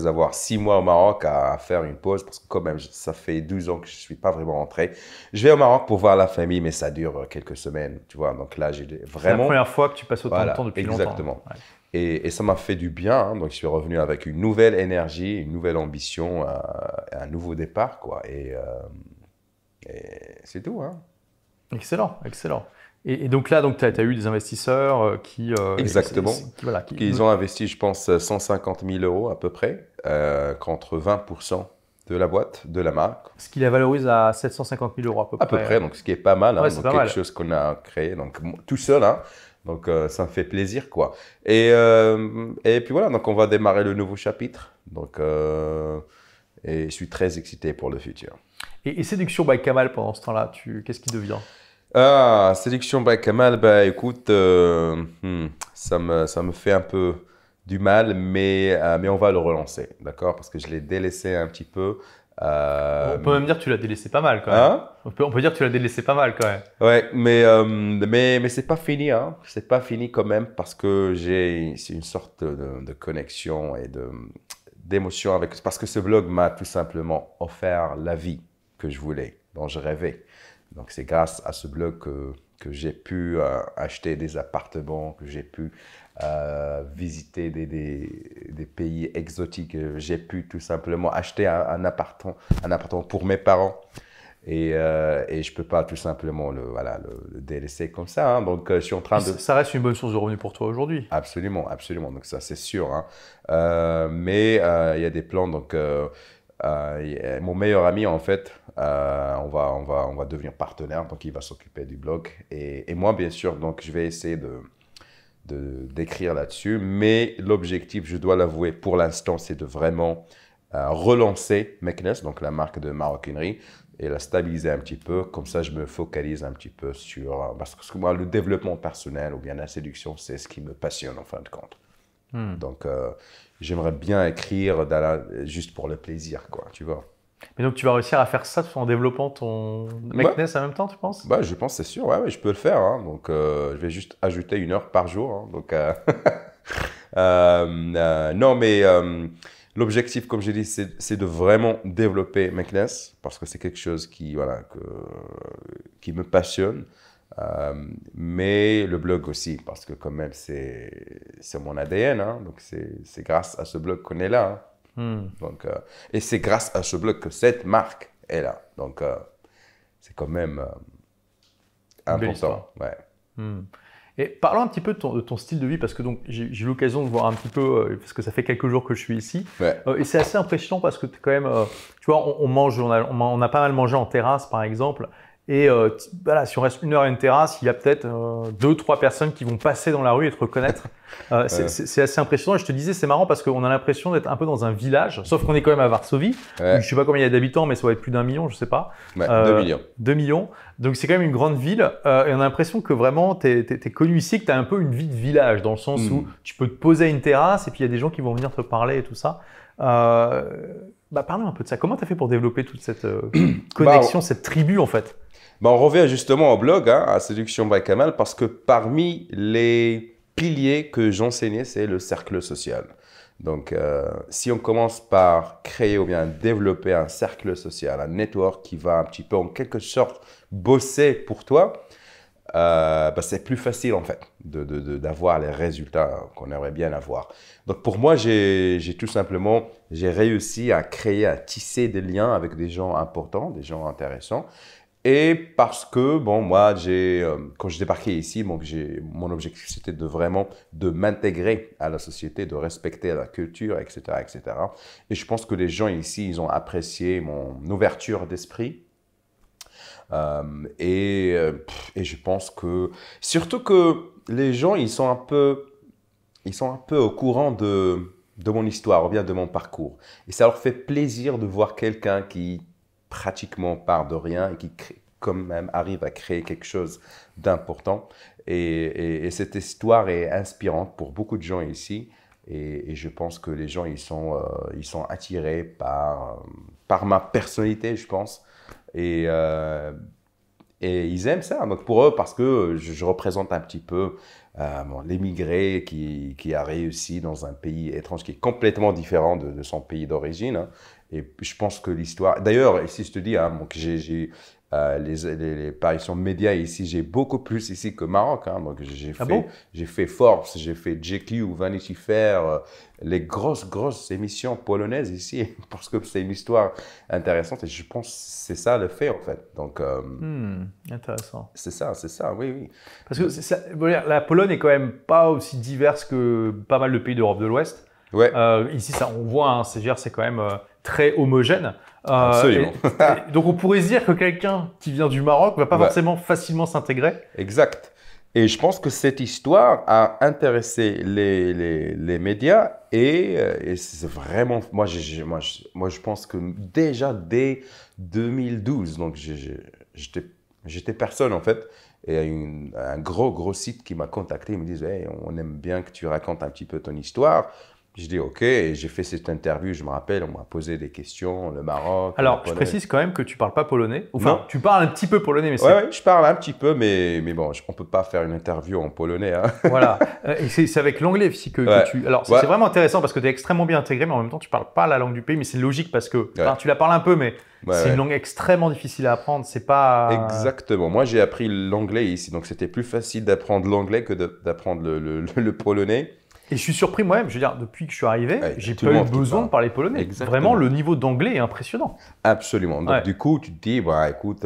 avoir 6 mois au Maroc à faire une pause, parce que quand même, ça fait 12 ans que je ne suis pas vraiment rentré, je vais au Maroc pour voir la famille, mais ça dure quelques semaines, tu vois. Donc là, j'ai C'est la vraiment… première fois que tu passes autant de temps Voilà, depuis exactement. longtemps. Ouais. Et ça m'a fait du bien, hein. Donc je suis revenu avec une nouvelle énergie, une nouvelle ambition, un nouveau départ, quoi. Et c'est tout, hein. Excellent, excellent. Et donc là, tu as eu des investisseurs qui… Exactement. Voilà, Ils ont investi, je pense, 150 000 euros à peu près, contre 20% de la boîte, de la marque. Ce qui la valorise à 750 000 euros à peu près. À peu près, donc ce qui est pas mal, hein. Ouais, Donc c'est pas quelque mal. chose qu'on a créé donc, tout seul, hein. Donc ça me fait plaisir, quoi. Et puis voilà, donc on va démarrer le nouveau chapitre. Donc, et je suis très excité pour le futur. Et Séduction by Kamal, pendant ce temps-là, qu'est-ce qui devient? Ah, Séduction by Kamal, bah écoute, ça me fait un peu du mal, mais on va le relancer, d'accord? Parce que je l'ai délaissé un petit peu. On peut même dire que tu l'as délaissé pas mal quand même. Hein? On peut dire que tu l'as délaissé pas mal quand même. Ouais, mais c'est pas fini, hein. C'est pas fini quand même parce que c'est une sorte de connexion et d'émotion avec, parce que ce blog m'a tout simplement offert la vie que je voulais, dont je rêvais. Donc c'est grâce à ce blog que j'ai pu acheter des appartements, que j'ai pu visiter des pays exotiques, j'ai pu tout simplement acheter un appartement pour mes parents. Et je ne peux pas tout simplement le délaisser comme ça, hein. Donc, je suis en train de… Ça reste une bonne source de revenus pour toi aujourd'hui. Absolument, absolument. Donc, ça, c'est sûr, hein. Mais il y a des plans. Donc, mon meilleur ami, en fait, on va devenir partenaire. Donc, il va s'occuper du blog. Et moi, bien sûr, donc, je vais essayer d'écrire là-dessus. Mais l'objectif, je dois l'avouer, pour l'instant, c'est de vraiment relancer Meknès, donc la marque de maroquinerie, et la stabiliser un petit peu. Comme ça, je me focalise un petit peu sur… Parce que moi, le développement personnel ou bien la séduction, c'est ce qui me passionne en fin de compte. Donc, j'aimerais bien écrire juste pour le plaisir, quoi, tu vois. Mais donc, tu vas réussir à faire ça tout en développant ton Meknès en même temps, tu penses? Bah, je pense, c'est sûr, ouais, je peux le faire, hein. Donc, je vais juste ajouter 1 heure par jour, hein. Donc, non, mais… l'objectif, comme je dis, c'est de vraiment développer Meknès parce que c'est quelque chose qui me passionne. Mais le blog aussi, parce que quand même, c'est mon ADN, hein. Donc, c'est grâce à ce blog qu'on est là, hein. Donc, et c'est grâce à ce blog que cette marque est là. Donc, c'est quand même important. Ouais. Et parlons un petit peu de ton style de vie, parce que j'ai eu l'occasion de voir un petit peu, parce que ça fait quelques jours que je suis ici. Ouais. Et c'est assez impressionnant parce que tu es quand même, tu vois, on a pas mal mangé en terrasse par exemple. Et voilà, si on reste 1 heure à une terrasse, il y a peut-être 2-3 personnes qui vont passer dans la rue et te reconnaître. C'est assez impressionnant. Et je te disais, c'est marrant parce qu'on a l'impression d'être un peu dans un village, sauf qu'on est quand même à Varsovie. Ouais. Je ne sais pas combien il y a d'habitants, mais ça va être plus d'1 million, je ne sais pas. Ouais, 2 millions. 2 millions. Donc c'est quand même une grande ville. Et on a l'impression que vraiment, tu es connu ici, que tu as un peu une vie de village, dans le sens où tu peux te poser à une terrasse et puis il y a des gens qui vont venir te parler et tout ça. Parlons un peu de ça. Comment tu as fait pour développer toute cette connexion, cette tribu en fait? On revient justement au blog, hein, à Séduction by Kamal, parce que parmi les piliers que j'enseignais, c'est le cercle social. Donc, si on commence par créer ou bien développer un cercle social, un network qui va un petit peu en quelque sorte bosser pour toi, c'est plus facile en fait d'avoir les résultats qu'on aimerait bien avoir. Donc pour moi, j'ai tout simplement réussi à créer, à tisser des liens avec des gens importants, des gens intéressants. Et parce que, bon, moi, quand j'ai débarqué ici, mon objectif, c'était de m'intégrer à la société, de respecter la culture, etc., etc. Et je pense que les gens ici, ils ont apprécié mon ouverture d'esprit. Et je pense que, surtout que les gens, ils sont un peu au courant de mon histoire, ou bien de mon parcours. Et ça leur fait plaisir de voir quelqu'un qui pratiquement part de rien et qui quand même arrive à créer quelque chose d'important. Et cette histoire est inspirante pour beaucoup de gens ici. Et je pense que les gens, ils sont attirés par ma personnalité, je pense. Et Et ils aiment ça. Donc pour eux, parce que je représente un petit peu l'émigré qui a réussi dans un pays étrange qui est complètement différent de son pays d'origine. Hein. Et je pense que l'histoire... D'ailleurs, ici, je te dis, hein, donc j'ai les apparitions médias ici, j'ai beaucoup plus ici que Maroc. Hein. Donc j'ai fait Forbes, j'ai fait GQ, Vanity Fair, les grosses émissions polonaises ici, parce que c'est une histoire intéressante et je pense que c'est ça le fait en fait. Donc, intéressant. C'est ça, oui. Parce que la Pologne est quand même pas aussi diverse que pas mal de pays d'Europe de l'Ouest. Ouais. Ici, ça, on voit, hein, c'est quand même très homogène. Absolument. Donc, on pourrait se dire que quelqu'un qui vient du Maroc ne va pas forcément facilement s'intégrer. Exact. Et je pense que cette histoire a intéressé les médias et c'est vraiment... Moi, je pense que déjà dès 2012, donc j'étais personne en fait, et un gros site qui m'a contacté, il me disait hey, « on aime bien que tu racontes un petit peu ton histoire ». Je dis OK, et j'ai fait cette interview, je me rappelle, on m'a posé des questions, le Maroc. Alors, je précise quand même que tu ne parles pas polonais. Enfin, non. Tu parles un petit peu polonais, mais c'est... Ouais, je parle un petit peu, mais bon, on ne peut pas faire une interview en polonais. Hein. Voilà, et c'est avec l'anglais aussi que tu... Alors, c'est vraiment intéressant parce que tu es extrêmement bien intégré, mais en même temps, tu ne parles pas la langue du pays, mais c'est logique parce que tu la parles un peu, mais c'est une langue extrêmement difficile à apprendre, c'est pas... Exactement, moi j'ai appris l'anglais ici, donc c'était plus facile d'apprendre l'anglais que d'apprendre le polonais. Et je suis surpris moi-même, je veux dire, depuis que je suis arrivé, j'ai pas eu besoin de parler polonais. Exactement. Vraiment, le niveau d'anglais est impressionnant. Absolument. Donc, du coup, tu te dis, bah, écoute...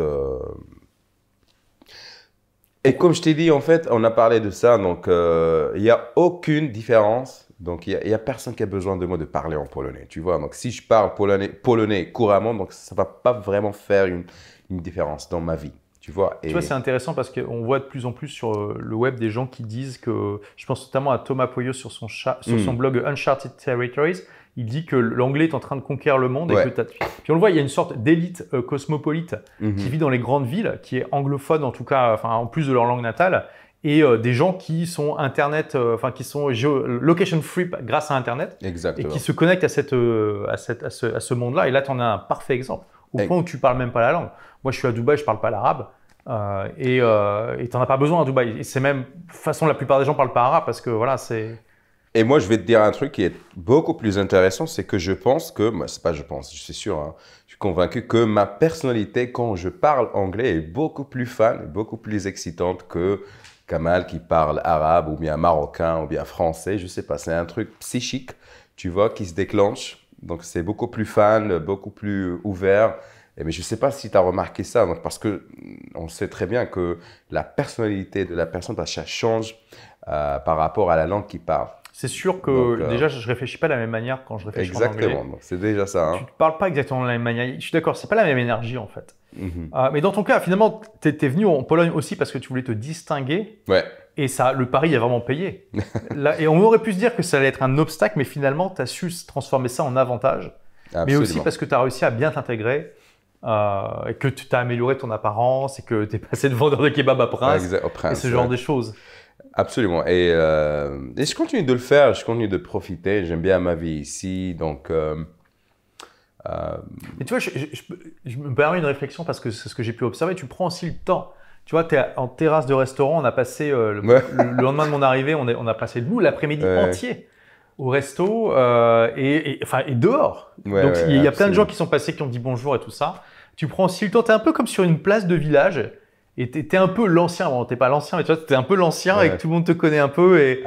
Et comme je t'ai dit, en fait, on a parlé de ça, donc il n'y a aucune différence. Donc, il n'y a personne qui a besoin de moi de parler en polonais, tu vois. Donc, si je parle polonais couramment, donc ça ne va pas vraiment faire une différence dans ma vie. Tu vois, c'est intéressant parce qu'on voit de plus en plus sur le web des gens qui disent que, je pense notamment à Thomas Poyos sur son blog Uncharted Territories, il dit que l'anglais est en train de conquérir le monde et que puis on le voit, il y a une sorte d'élite cosmopolite qui vit dans les grandes villes, qui est anglophone en tout cas, enfin en plus de leur langue natale, et des gens qui sont qui sont location free grâce à Internet. Exactement. Et qui se connectent à ce monde-là. Et là, tu en as un parfait exemple. Au point où tu parles même pas la langue. Moi, je suis à Dubaï, je parle pas l'arabe. Et tu n'en as pas besoin à Dubaï. Et c'est même, de toute façon, la plupart des gens parlent pas arabe parce que voilà, c'est... Et moi, je vais te dire un truc qui est beaucoup plus intéressant, c'est que je pense que, c'est pas je pense, je suis sûr, hein, je suis convaincu que ma personnalité, quand je parle anglais, est beaucoup plus fun, beaucoup plus excitante que Kamal qui parle arabe ou bien marocain ou bien français. Je sais pas, c'est un truc psychique, tu vois, qui se déclenche. Donc, c'est beaucoup plus fun, beaucoup plus ouvert. Mais je ne sais pas si tu as remarqué ça, donc, parce qu'on sait très bien que la personnalité de la personne, ça change par rapport à la langue qu'il parle. C'est sûr que déjà, je ne réfléchis pas de la même manière quand je réfléchis en anglais. Exactement, donc c'est déjà ça. Hein. Tu ne parles pas exactement de la même manière. Je suis d'accord, ce n'est pas la même énergie en fait. Mais dans ton cas, finalement, tu es venu en Pologne aussi parce que tu voulais te distinguer. Ouais. Et ça, le pari a vraiment payé. Et on aurait pu se dire que ça allait être un obstacle, mais finalement, tu as su transformer ça en avantage. Absolument. Mais aussi parce que tu as réussi à bien t'intégrer, et que tu as amélioré ton apparence, et que tu es passé de vendeur de kebab à prince, et ce genre de choses. Absolument. Et je continue de le faire, je continue de profiter. J'aime bien ma vie ici, donc... Et tu vois, je me permets une réflexion parce que c'est ce que j'ai pu observer. Tu prends aussi le temps. Tu vois, tu es en terrasse de restaurant, on a passé, le lendemain de mon arrivée, on a passé nous l'après-midi entier au resto et dehors. Donc, il y a plein de gens qui sont passés, qui ont dit bonjour et tout ça. Tu prends aussi le temps, tu es un peu comme sur une place de village et tu es un peu l'ancien. Bon, tu n'es pas l'ancien, mais tu es un peu l'ancien et que tout le monde te connaît un peu. Et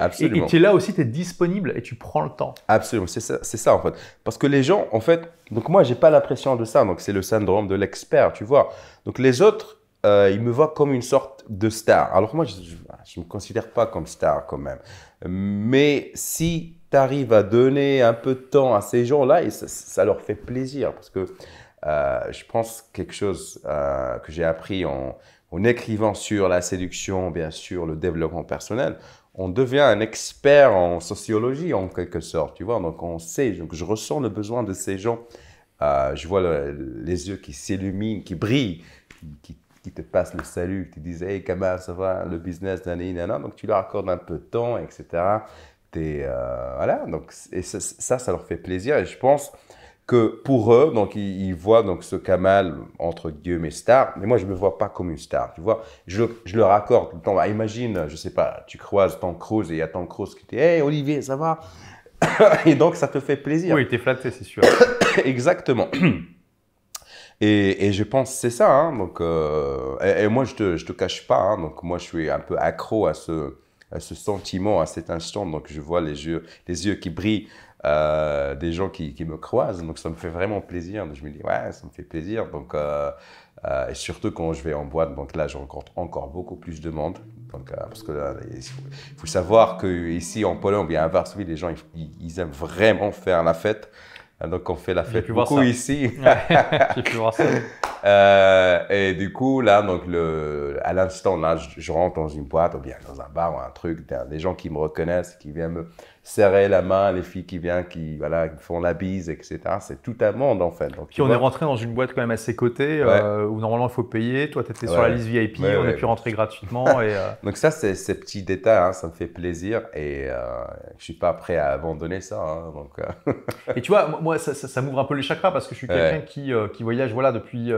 tu es là aussi, tu es disponible et tu prends le temps. Absolument, c'est ça en fait. Parce que les gens, en fait, donc moi, je n'ai pas l'impression de ça. Donc, c'est le syndrome de l'expert, tu vois. Donc, les autres, ils me voient comme une sorte de star. Alors moi, je ne me considère pas comme star quand même. Mais si tu arrives à donner un peu de temps à ces gens-là, et ça leur fait plaisir. Parce que je pense quelque chose que j'ai appris en écrivant sur la séduction, bien sûr, le développement personnel. On devient un expert en sociologie en quelque sorte, tu vois. Donc on sait, donc je ressens le besoin de ces gens. Je vois les yeux qui s'illuminent, qui brillent, qui te passent le salut, qui te disent « Hey, Kamal, ça va, le business, nanana ». Donc, tu leur accordes un peu de temps, etc. Voilà, donc et ça leur fait plaisir. Et je pense que pour eux, donc ils voient donc ce Kamal entre guillemets star, mais moi je me vois pas comme une star, tu vois. Je leur accorde tout le temps. Bah, imagine, je sais pas, tu croises Tom Cruise et il y a Tom Cruise qui dit Hey Olivier, ça va? Et donc ça te fait plaisir. Oui, t'es flatté, c'est sûr. Exactement. Et je pense que c'est ça. Hein. Donc, et moi, je te cache pas. Hein. Donc, moi, je suis un peu accro à ce sentiment, à cet instant. Donc, je vois les yeux qui brillent des gens qui me croisent. Donc, ça me fait vraiment plaisir. Donc, je me dis, ouais, ça me fait plaisir. Donc, et surtout quand je vais en boîte. Donc, là, je rencontre encore beaucoup plus de monde. Donc, parce que là, il faut savoir qu'ici, en Pologne, ou bien à Varsovie, les gens, ils aiment vraiment faire la fête. Donc, on fait la fête beaucoup ici. J'ai pu voir ça. Et du coup, là, donc à l'instant, là, je rentre dans une boîte ou bien dans un bar ou un truc, des gens qui me reconnaissent, qui viennent me serrer la main, les filles qui viennent, qui font la bise, etc. C'est tout un monde, en fait. Donc, puis on est rentré dans une boîte quand même à ses côtés, où normalement il faut payer. Toi, tu étais sur la liste VIP, on a pu rentrer gratuitement. Et, Donc ça, c'est ces petits détails, hein, ça me fait plaisir et je suis pas prêt à abandonner ça. Hein, donc, Et tu vois, moi, ça m'ouvre un peu les chakras parce que je suis quelqu'un qui voyage voilà, depuis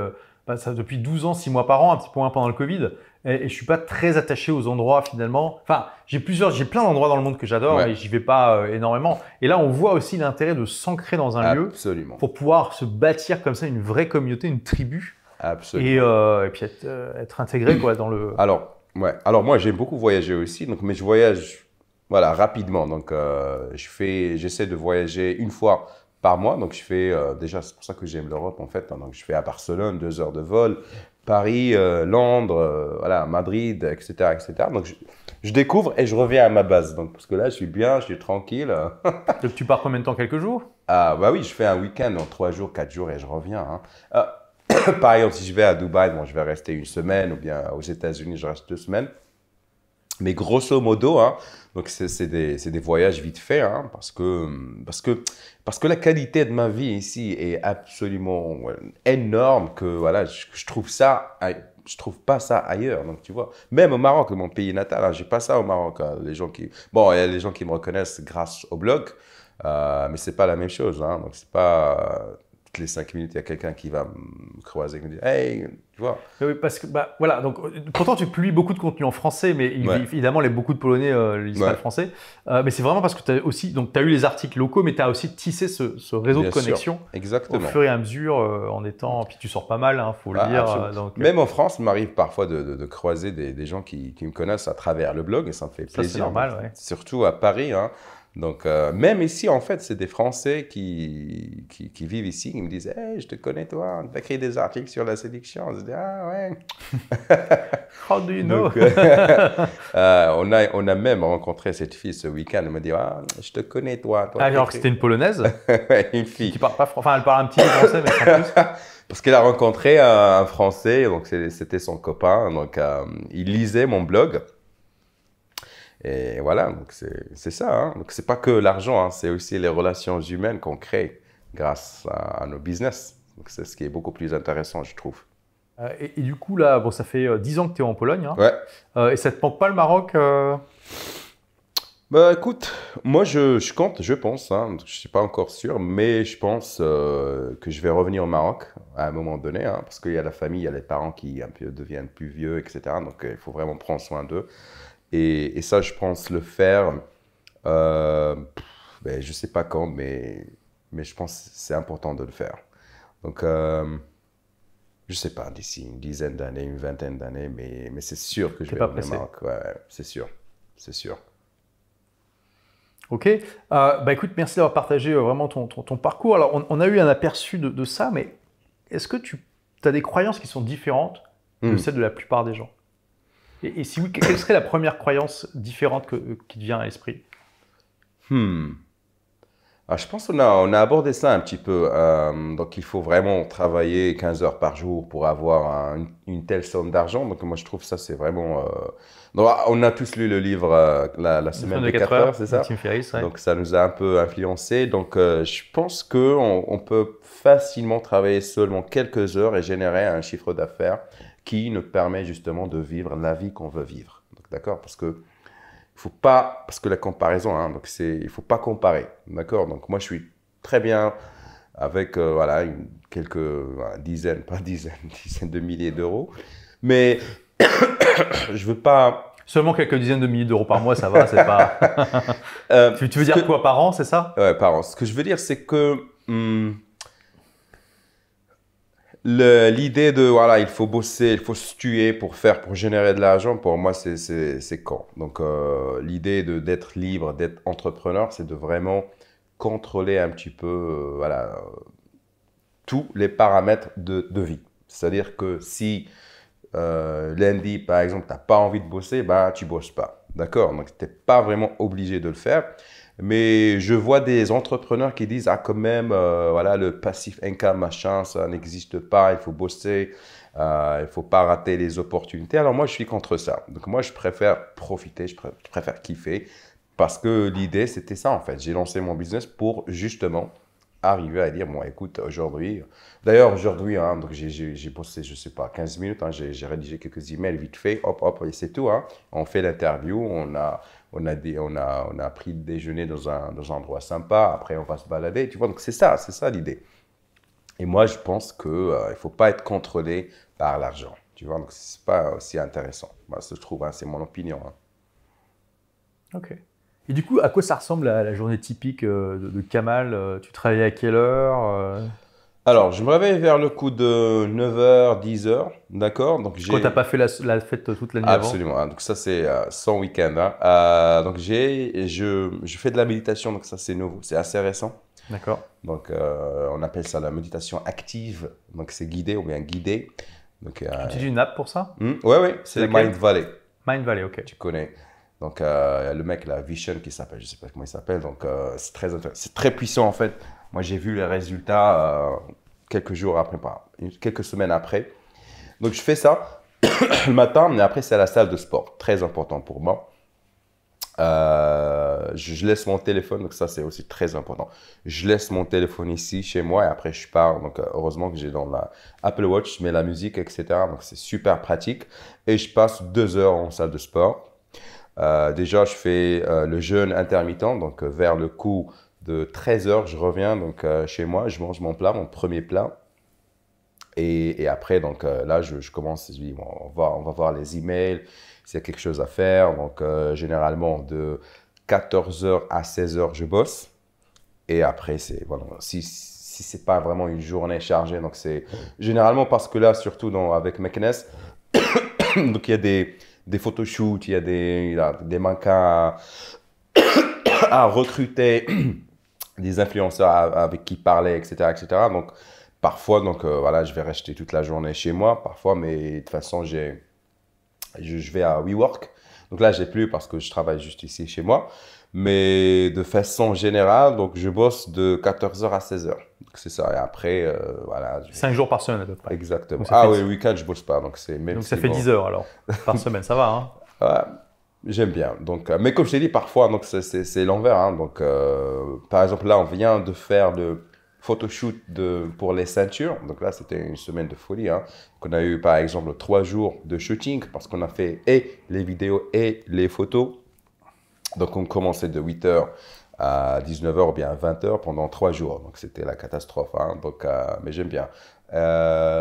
12 ans, 6 mois par an, un petit peu moins pendant le Covid. Et je ne suis pas très attaché aux endroits finalement. Enfin, j'ai plein d'endroits dans le monde que j'adore, mais j'y vais pas énormément. Et là, on voit aussi l'intérêt de s'ancrer dans un lieu pour pouvoir se bâtir comme ça une vraie communauté, une tribu. Absolument. Et puis être intégré quoi, dans le… Alors moi, j'aime beaucoup voyager aussi, donc, mais je voyage voilà, rapidement. Donc, j'essaie de voyager une fois par mois. Donc, je fais déjà, c'est pour ça que j'aime l'Europe en fait. Donc, je fais à Barcelone 2 heures de vol, Paris, Londres, voilà, Madrid, etc., etc. Donc, je découvre et je reviens à ma base. Donc, parce que là, je suis bien, je suis tranquille. Donc, tu pars combien de temps? Quelques jours? Ah, bah oui, je fais un week-end en 3 jours, 4 jours et je reviens. Hein. Par exemple, si je vais à Dubaï, bon, je vais rester 1 semaine, ou bien aux États-Unis, je reste 2 semaines. Mais grosso modo, hein, donc c'est des voyages vite faits, hein, parce que la qualité de ma vie ici est absolument énorme que voilà, je trouve pas ça ailleurs. Donc tu vois, même au Maroc, mon pays natal, hein, j'ai pas ça au Maroc. Hein, il y a les gens qui me reconnaissent grâce au blog, mais c'est pas la même chose. Hein, donc c'est pas toutes les 5 minutes, il y a quelqu'un qui va me croiser et me dire hey, tu vois. Oui, parce que voilà, donc pourtant tu publies beaucoup de contenu en français, mais évidemment beaucoup de Polonais lisent pas le français. Mais c'est vraiment parce que tu as aussi, donc tu as eu les articles locaux, mais tu as aussi tissé ce réseau de connexions au fur et à mesure en étant. Puis tu sors pas mal, hein, faut le dire. Donc, même en France, il m'arrive parfois de croiser des gens qui me connaissent à travers le blog et ça me fait plaisir. C'est normal, ouais. Surtout à Paris. Hein. Donc, même ici, en fait, c'est des Français qui vivent ici, qui me disent « Hey, je te connais, toi, tu as écrit des articles sur la séduction. » Je dis « Ah, ouais. » How do you know? Donc, on a même rencontré cette fille ce week-end. Elle m'a dit « Ah, je te connais, toi. » Alors que c'était une Polonaise? Une fille. Qui parle pas français. Enfin, elle parle un petit peu français, mais sans plus. Parce qu'elle a rencontré un Français, donc c'était son copain. Donc, il lisait mon blog. Et voilà, donc c'est ça. Hein. Donc, c'est pas que l'argent, hein, c'est aussi les relations humaines qu'on crée grâce à nos business. Donc, c'est ce qui est beaucoup plus intéressant, je trouve. Et du coup, là, bon, ça fait 10 ans que tu es en Pologne. Hein. Ouais. Et ça te manque pas le Maroc Bah écoute, moi je compte, je pense, hein, je ne suis pas encore sûr, mais je pense que je vais revenir au Maroc à un moment donné, hein, parce qu'il y a la famille, il y a les parents qui un peu deviennent plus vieux, etc. Donc il faut vraiment prendre soin d'eux. Et ça, je pense le faire, je ne sais pas quand, mais je pense que c'est important de le faire. Donc, je ne sais pas, d'ici une dizaine d'années, une vingtaine d'années, mais c'est sûr que je vais revenir au Maroc. Ouais, c'est sûr, c'est sûr. Ok, écoute, merci d'avoir partagé vraiment ton parcours. Alors, on a eu un aperçu de ça, mais est-ce que tu as des croyances qui sont différentes de celles de la plupart des gens? Et si oui, quelle serait la première croyance différente qui te vient à l'esprit? Je pense qu'on a abordé ça un petit peu. Donc, il faut vraiment travailler 15 heures par jour pour avoir une telle somme d'argent. Donc, moi, je trouve ça, c'est vraiment… Donc, on a tous lu le livre La semaine de 4 heures, c'est ça? Tim Ferriss, ouais. Donc, ça nous a un peu influencé. Donc, je pense qu'on peut facilement travailler seulement quelques heures et générer un chiffre d'affaires qui nous permet justement de vivre la vie qu'on veut vivre. D'accord? Parce que la comparaison, hein, donc il ne faut pas comparer. D'accord? Donc, moi, je suis très bien avec voilà, quelques dizaines, pas dizaines, dizaines de milliers d'euros. Mais je veux pas... Seulement quelques dizaines de milliers d'euros par mois, ça va, c'est pas... tu veux dire quoi, par an, c'est ça? Ouais, par an. Ce que je veux dire, c'est que l'idée de, voilà, il faut bosser, il faut se tuer pour générer de l'argent, pour moi, c'est con. Donc, l'idée d'être libre, d'être entrepreneur, c'est de vraiment contrôler un petit peu, voilà, tous les paramètres de vie. C'est-à-dire que si lundi, par exemple, tu n'as pas envie de bosser, ben, tu ne bosses pas. D'accord? Donc, tu n'es pas vraiment obligé de le faire. Mais je vois des entrepreneurs qui disent « Ah, quand même, voilà, le passif income, machin, ça n'existe pas, il faut bosser, il ne faut pas rater les opportunités. » Alors, moi, je suis contre ça. Donc, moi, je préfère profiter, je préfère kiffer parce que l'idée, c'était ça, en fait. J'ai lancé mon business pour justement arriver à dire, bon, écoute, aujourd'hui, d'ailleurs, aujourd'hui, hein, donc j'ai bossé, je ne sais pas, 15 minutes, hein, j'ai rédigé quelques emails vite fait, hop, hop, et c'est tout. Hein. On fait l'interview, on a pris le déjeuner dans un endroit sympa, après on va se balader, tu vois, donc c'est ça l'idée. Et moi, je pense qu'il ne faut pas être contrôlé par l'argent, tu vois, donc ce n'est pas aussi intéressant. Moi, je trouve, hein, c'est mon opinion. Hein. Ok. Et du coup, à quoi ça ressemble la journée typique de Kamal? Tu travailles à quelle heure? Alors, je me réveille vers le coup de 9h, 10h, d'accord? Donc, quand tu n'as pas fait la fête toute la nuit avant? Absolument, hein. Donc ça c'est sans week-end. Hein. Donc je fais de la méditation, donc ça c'est nouveau, c'est assez récent. D'accord. Donc on appelle ça la méditation active, donc c'est guidé ou bien guidé. Donc, tu utilises une app pour ça? Oui, c'est Mind Valley. Mind Valley, ok. Tu connais. Donc le mec, la Vision qui s'appelle, je ne sais pas comment il s'appelle, donc c'est très puissant en fait. Moi j'ai vu les résultats quelques jours après, quelques semaines après. Donc je fais ça le matin, mais après c'est à la salle de sport, très important pour moi. Je laisse mon téléphone, donc ça c'est aussi très important. Je laisse mon téléphone ici chez moi et après je pars. Donc heureusement que j'ai dans la Apple Watch, je mets la musique, etc. Donc c'est super pratique. Et je passe 2 heures en salle de sport. Déjà je fais le jeûne intermittent, donc vers le coup de 13 heures, je reviens donc chez moi, je mange mon plat, mon premier plat. Et après, donc là, je commence, je dis, bon, on va voir les emails, s'il y a quelque chose à faire. Donc, généralement, de 14h à 16h, je bosse. Et après, voilà, si ce n'est pas vraiment une journée chargée, donc c'est généralement parce que là, surtout avec Meknes, donc il y a des photoshoots, il y a des mannequins à recruter, des influenceurs avec qui parler, etc. etc. Donc, parfois, donc, voilà, je vais rester toute la journée chez moi, parfois, mais de toute façon, je vais à WeWork. Donc là, j'ai plus parce que je travaille juste ici chez moi. Mais de façon générale, donc, je bosse de 14h à 16h. C'est ça. Et après, voilà. 5 jours par semaine à peu près. Exactement. Ah oui, le week-end, je bosse pas. Donc, ça fait 10 heures alors, par semaine. Ça va, hein? Ouais. J'aime bien. Donc, mais comme je t'ai dit, parfois, donc, c'est l'envers. Hein. Donc, par exemple, là, on vient de faire le photoshoot pour les ceintures. Donc là, c'était une semaine de folie. Hein. Donc, on a eu, par exemple, 3 jours de shooting parce qu'on a fait et les vidéos et les photos. Donc, on commençait de 8h à 19h ou bien à 20h pendant 3 jours. Donc, c'était la catastrophe. Hein. Donc, mais j'aime bien.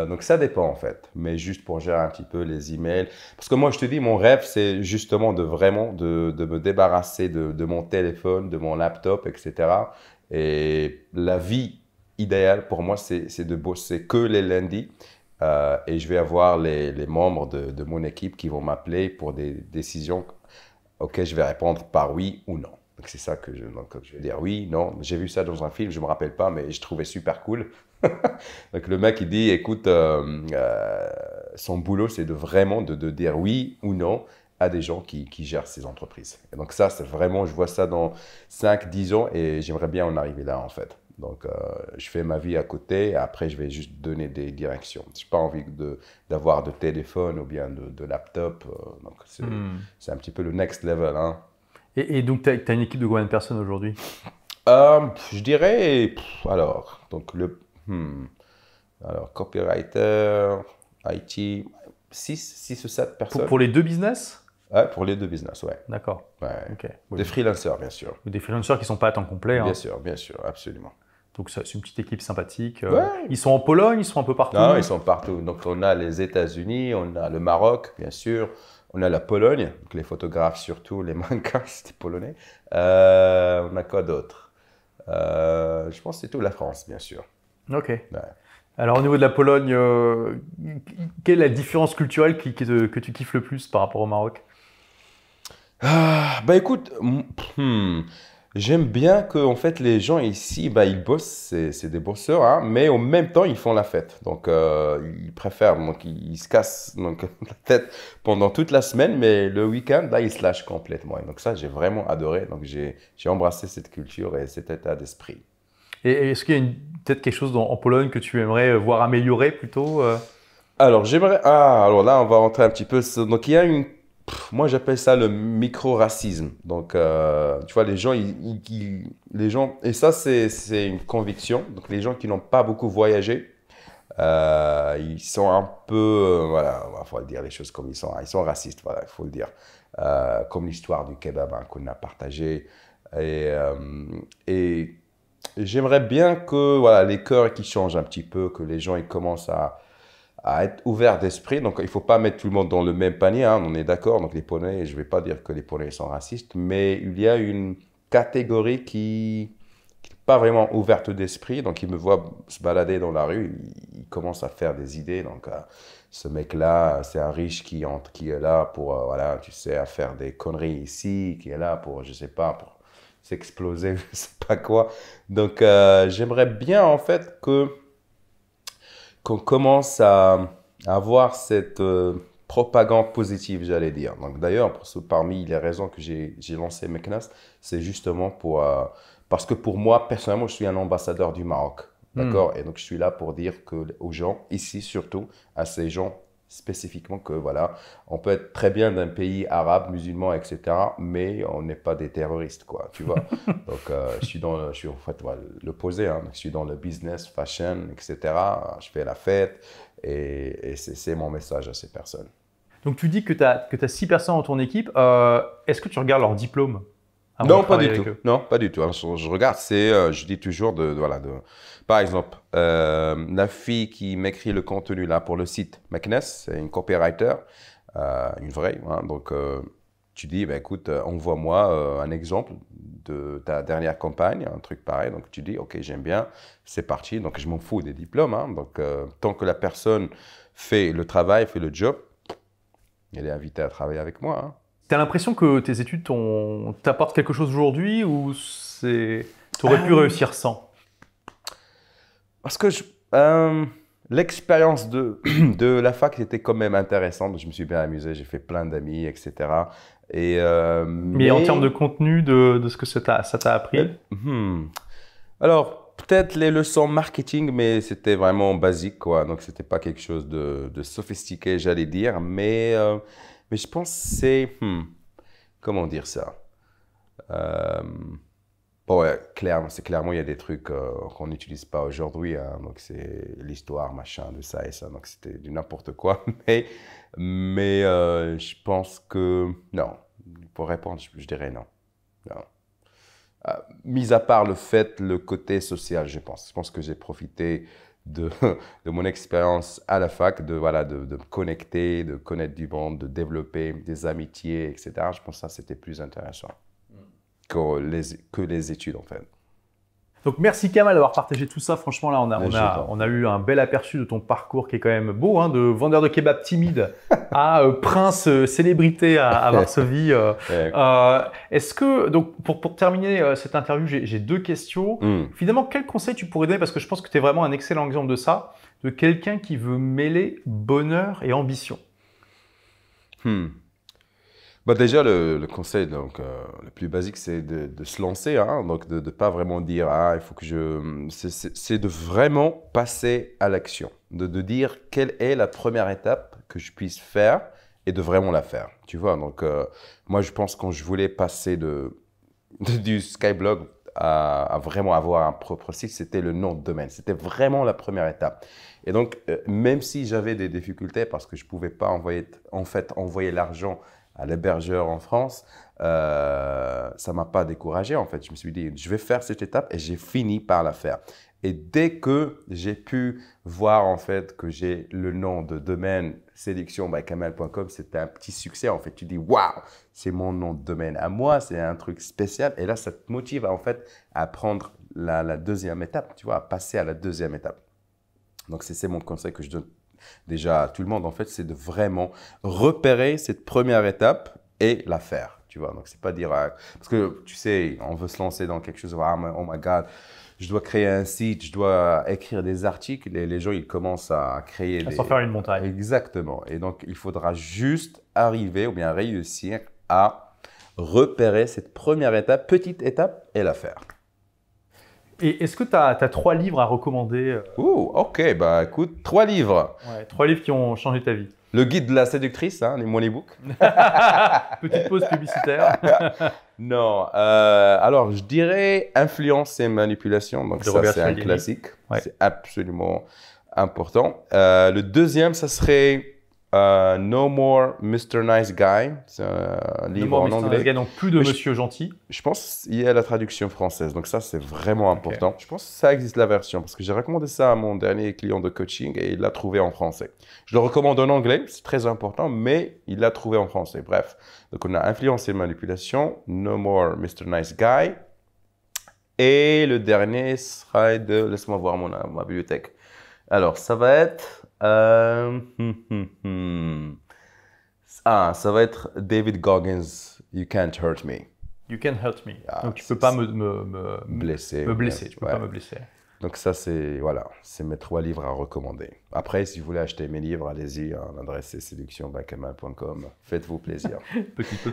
Donc, ça dépend en fait. Mais juste pour gérer un petit peu les emails. Parce que moi, je te dis, mon rêve, c'est justement de me débarrasser de mon téléphone, de mon laptop, etc. Et la vie idéal pour moi, c'est de bosser que les lundis et je vais avoir les membres de mon équipe qui vont m'appeler pour des décisions auxquelles je vais répondre par oui ou non. Donc, c'est ça que je vais dire oui, non. J'ai vu ça dans un film, je ne me rappelle pas, mais je trouvais super cool. Donc, le mec, il dit, écoute, son boulot, c'est vraiment de dire oui ou non à des gens qui gèrent ces entreprises. Et donc, ça, c'est vraiment, je vois ça dans 5-10 ans et j'aimerais bien en arriver là, en fait. Donc, je fais ma vie à côté et après, je vais juste donner des directions. Je n'ai pas envie d'avoir de téléphone ou bien de laptop. Donc, c'est un petit peu le next level. Hein. Et donc, tu as une équipe de combien de personnes aujourd'hui? Je dirais, alors, donc alors, copywriter, IT, 6 ou 7 personnes. Pour les 2 business? Ouais, pour les 2 business, ouais. D'accord. Ouais. Okay. Des freelancers, bien sûr. Des freelancers qui ne sont pas à temps complet. Bien sûr, absolument. Donc c'est une petite équipe sympathique. Ouais. Ils sont en Pologne, ils sont un peu partout. Non, ils sont partout. Donc on a les États-Unis, on a le Maroc, bien sûr, on a la Pologne, donc les photographes surtout, les mannequins, c'était polonais. On a quoi d'autre? Je pense que c'est tout la France, bien sûr. Ok. Ouais. Alors au niveau de la Pologne, quelle est la différence culturelle que tu kiffes le plus par rapport au Maroc? Bah écoute, j'aime bien que en fait les gens ici, bah ils bossent, c'est des bosseurs, hein, mais en même temps ils font la fête. Donc ils préfèrent, donc ils se cassent donc, la tête pendant toute la semaine, mais le week-end, là ils se lâchent complètement. Et donc ça j'ai vraiment adoré. Donc j'ai embrassé cette culture et cet état d'esprit. Et est-ce qu'il y a peut-être quelque chose en Pologne que tu aimerais voir améliorer plutôt Alors j'aimerais, alors là on va rentrer un petit peu. Donc il y a moi j'appelle ça le micro-racisme. Donc tu vois les gens, les gens, et ça c'est une conviction. Donc les gens qui n'ont pas beaucoup voyagé, ils sont un peu, voilà, il faut le dire les choses comme ils sont racistes, voilà, il faut le dire. Comme l'histoire du kebab hein, qu'on a partagé. Et j'aimerais bien que voilà, les cœurs qui changent un petit peu, que les gens ils commencent à être ouverts d'esprit. Donc, il ne faut pas mettre tout le monde dans le même panier, hein, on est d'accord. Donc, les Polonais, je ne vais pas dire que les Polonais sont racistes, mais il y a une catégorie qui n'est pas vraiment ouverte d'esprit. Donc, ils me voient se balader dans la rue, ils commencent à faire des idées. Donc, ce mec-là, c'est un riche qui est là pour, voilà, tu sais, à faire des conneries ici, qui est là pour, je ne sais pas, pour s'exploser, je ne sais pas quoi. Donc, j'aimerais bien, en fait, qu'on commence à avoir cette propagande positive, j'allais dire. Donc, d'ailleurs, parmi les raisons que j'ai lancé Meknas, c'est justement parce que pour moi, personnellement, je suis un ambassadeur du Maroc. D'accord? Et donc, je suis là pour dire aux gens, ici surtout, à ces gens spécifiquement que voilà, on peut être très bien d'un pays arabe, musulman, etc., mais on n'est pas des terroristes, quoi, tu vois. Donc, je suis en fait voilà, l'opposé, hein. Je suis dans le business, fashion, etc. Je fais la fête et c'est mon message à ces personnes. Donc tu dis que tu as 6 personnes dans ton équipe. Est-ce que tu regardes leur diplôme avant Non, de pas travailler du avec tout. eux? Non, pas du tout. Je regarde, je dis toujours par exemple, la fille qui m'écrit le contenu là pour le site Meknes, c'est une copywriter, une vraie. Hein, donc, tu dis, bah, écoute, envoie-moi un exemple de ta dernière campagne, un truc pareil. Donc, tu dis, ok, j'aime bien, c'est parti. Donc, je m'en fous des diplômes. Hein, donc, tant que la personne fait le travail, fait le job, elle est invitée à travailler avec moi. Hein. Tu as l'impression que tes études t'apportent quelque chose aujourd'hui ou tu aurais pu réussir sans? Parce que l'expérience de la fac était quand même intéressante. Je me suis bien amusé, j'ai fait plein d'amis, etc. Mais en termes de contenu, de ce que ça t'a appris? Alors, peut-être les leçons marketing, mais c'était vraiment basique, quoi. Donc, c'était pas quelque chose de sophistiqué, j'allais dire. Mais je pense que c'est... comment dire ça? Bon, ouais, clairement, il y a des trucs qu'on n'utilise pas aujourd'hui. Hein, donc, c'est l'histoire, machin, de ça et ça. Donc, c'était du n'importe quoi. Mais je pense que non. Pour répondre, je dirais non. Non. Mis à part le côté social, je pense. Je pense que j'ai profité de mon expérience à la fac, de me connecter, de connaître du monde, de développer des amitiés, etc. Je pense que ça, c'était plus intéressant que les études, en fait. Donc merci Kamal d'avoir partagé tout ça. Franchement, là, on a eu un bel aperçu de ton parcours qui est quand même beau, hein, de vendeur de kebab timide à prince célébrité à Varsovie. Est-ce que, donc pour terminer cette interview, j'ai 2 questions. Finalement, quel conseil tu pourrais donner, parce que je pense que tu es vraiment un excellent exemple de ça, de quelqu'un qui veut mêler bonheur et ambition? Bah déjà, le conseil le plus basique, c'est de se lancer, hein, donc de ne pas vraiment dire il faut que c'est de vraiment passer à l'action, de dire quelle est la première étape que je puisse faire et de vraiment la faire. Tu vois, donc moi je pense quand je voulais passer du Skyblog à vraiment avoir un propre site, c'était le nom de domaine. C'était vraiment la première étape. Et donc, même si j'avais des difficultés parce que je ne pouvais pas envoyer l'argent à l'hébergeur en France, ça ne m'a pas découragé en fait. Je me suis dit, je vais faire cette étape et j'ai fini par la faire. Et dès que j'ai pu voir en fait que j'ai le nom de domaine séductionbykamal.com, c'était un petit succès en fait. Tu dis waouh, c'est mon nom de domaine à moi, c'est un truc spécial. Et là, ça te motive en fait à prendre la deuxième étape, tu vois, à passer à la deuxième étape. Donc c'est mon conseil que je donne déjà à tout le monde en fait, c'est de vraiment repérer cette première étape et la faire. Tu vois, donc c'est pas dire parce que tu sais, on veut se lancer dans quelque chose. Oh my God. Je dois créer un site, je dois écrire des articles et les gens, ils commencent à créer s'en faire une montagne. Exactement. Et donc, il faudra juste arriver ou bien réussir à repérer cette première étape, petite étape et la faire. Et est-ce que tu as 3 livres à recommander? Ok. Bah, écoute, 3 livres. Ouais, 3 livres qui ont changé ta vie. Le guide de la séductrice, hein, mon e-book. Petite pause publicitaire. Non, alors je dirais influence et manipulation. Donc ça, c'est un classique. Ouais. C'est absolument important. Le deuxième, ça serait No More Mr. Nice Guy. C'est un livre en anglais. Nice Guy, donc plus de Monsieur Gentil. Je pense qu'il y a la traduction française. Donc ça, c'est vraiment important. Okay. Je pense que ça existe la version parce que j'ai recommandé ça à mon dernier client de coaching et il l'a trouvé en français. Je le recommande en anglais, c'est très important, mais il l'a trouvé en français. Bref, donc on a influence et manipulation, No More Mr. Nice Guy. Et le dernier sera de... Laisse-moi voir ma bibliothèque. Alors, ça va être... ça va être David Goggins, You Can't Hurt Me. You Can't Hurt Me. Donc, tu ne peux pas me blesser. Tu peux pas me blesser. Donc ça, c'est mes 3 livres à recommander. Après, si vous voulez acheter mes livres, allez-y, l'adresse c'est séductionbykamal.com. Faites-vous plaisir. Petit peu.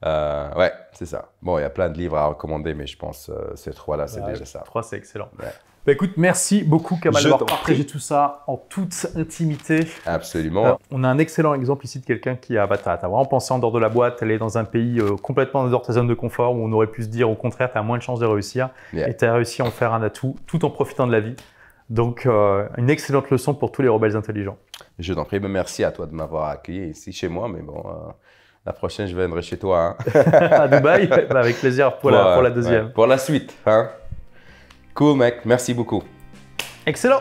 Ouais, c'est ça. Bon, il y a plein de livres à recommander, mais je pense ces 3-là, c'est déjà ça. 3, c'est excellent. Ouais. Bah écoute, merci beaucoup Kamal d'avoir partagé tout ça en toute intimité. Absolument. On a un excellent exemple ici de quelqu'un qui a t'as vraiment pensé en dehors de la boîte, elle est dans un pays complètement en dehors de ta zone de confort où on aurait pu se dire au contraire, tu as moins de chances de réussir et tu as réussi à en faire un atout tout en profitant de la vie. Donc, une excellente leçon pour tous les rebelles intelligents. Je t'en prie, merci à toi de m'avoir accueilli ici chez moi, mais bon, la prochaine, je viendrai chez toi. Hein. À Dubaï, bah avec plaisir pour la deuxième. Ouais, pour la suite. Hein. Cool mec, merci beaucoup. Excellent.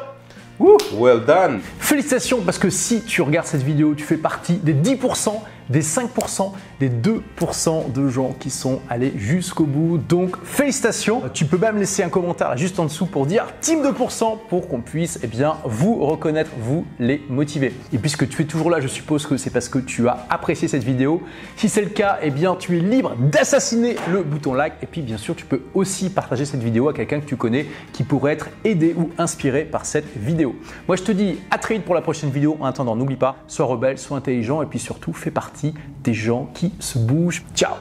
Well done. Félicitations parce que si tu regardes cette vidéo, tu fais partie des 10%, des 5%, des 2% de gens qui sont allés jusqu'au bout. Donc félicitations. Tu peux même laisser un commentaire juste en dessous pour dire Team 2% pour qu'on puisse vous reconnaître, vous les motiver. Et puisque tu es toujours là, je suppose que c'est parce que tu as apprécié cette vidéo. Si c'est le cas, tu es libre d'assassiner le bouton like. Et puis bien sûr, tu peux aussi partager cette vidéo à quelqu'un que tu connais qui pourrait être aidé ou inspiré par cette vidéo. Moi, je te dis à très vite pour la prochaine vidéo. En attendant, n'oublie pas, sois rebelle, sois intelligent et puis surtout, fais partie des gens qui se bougent. Ciao!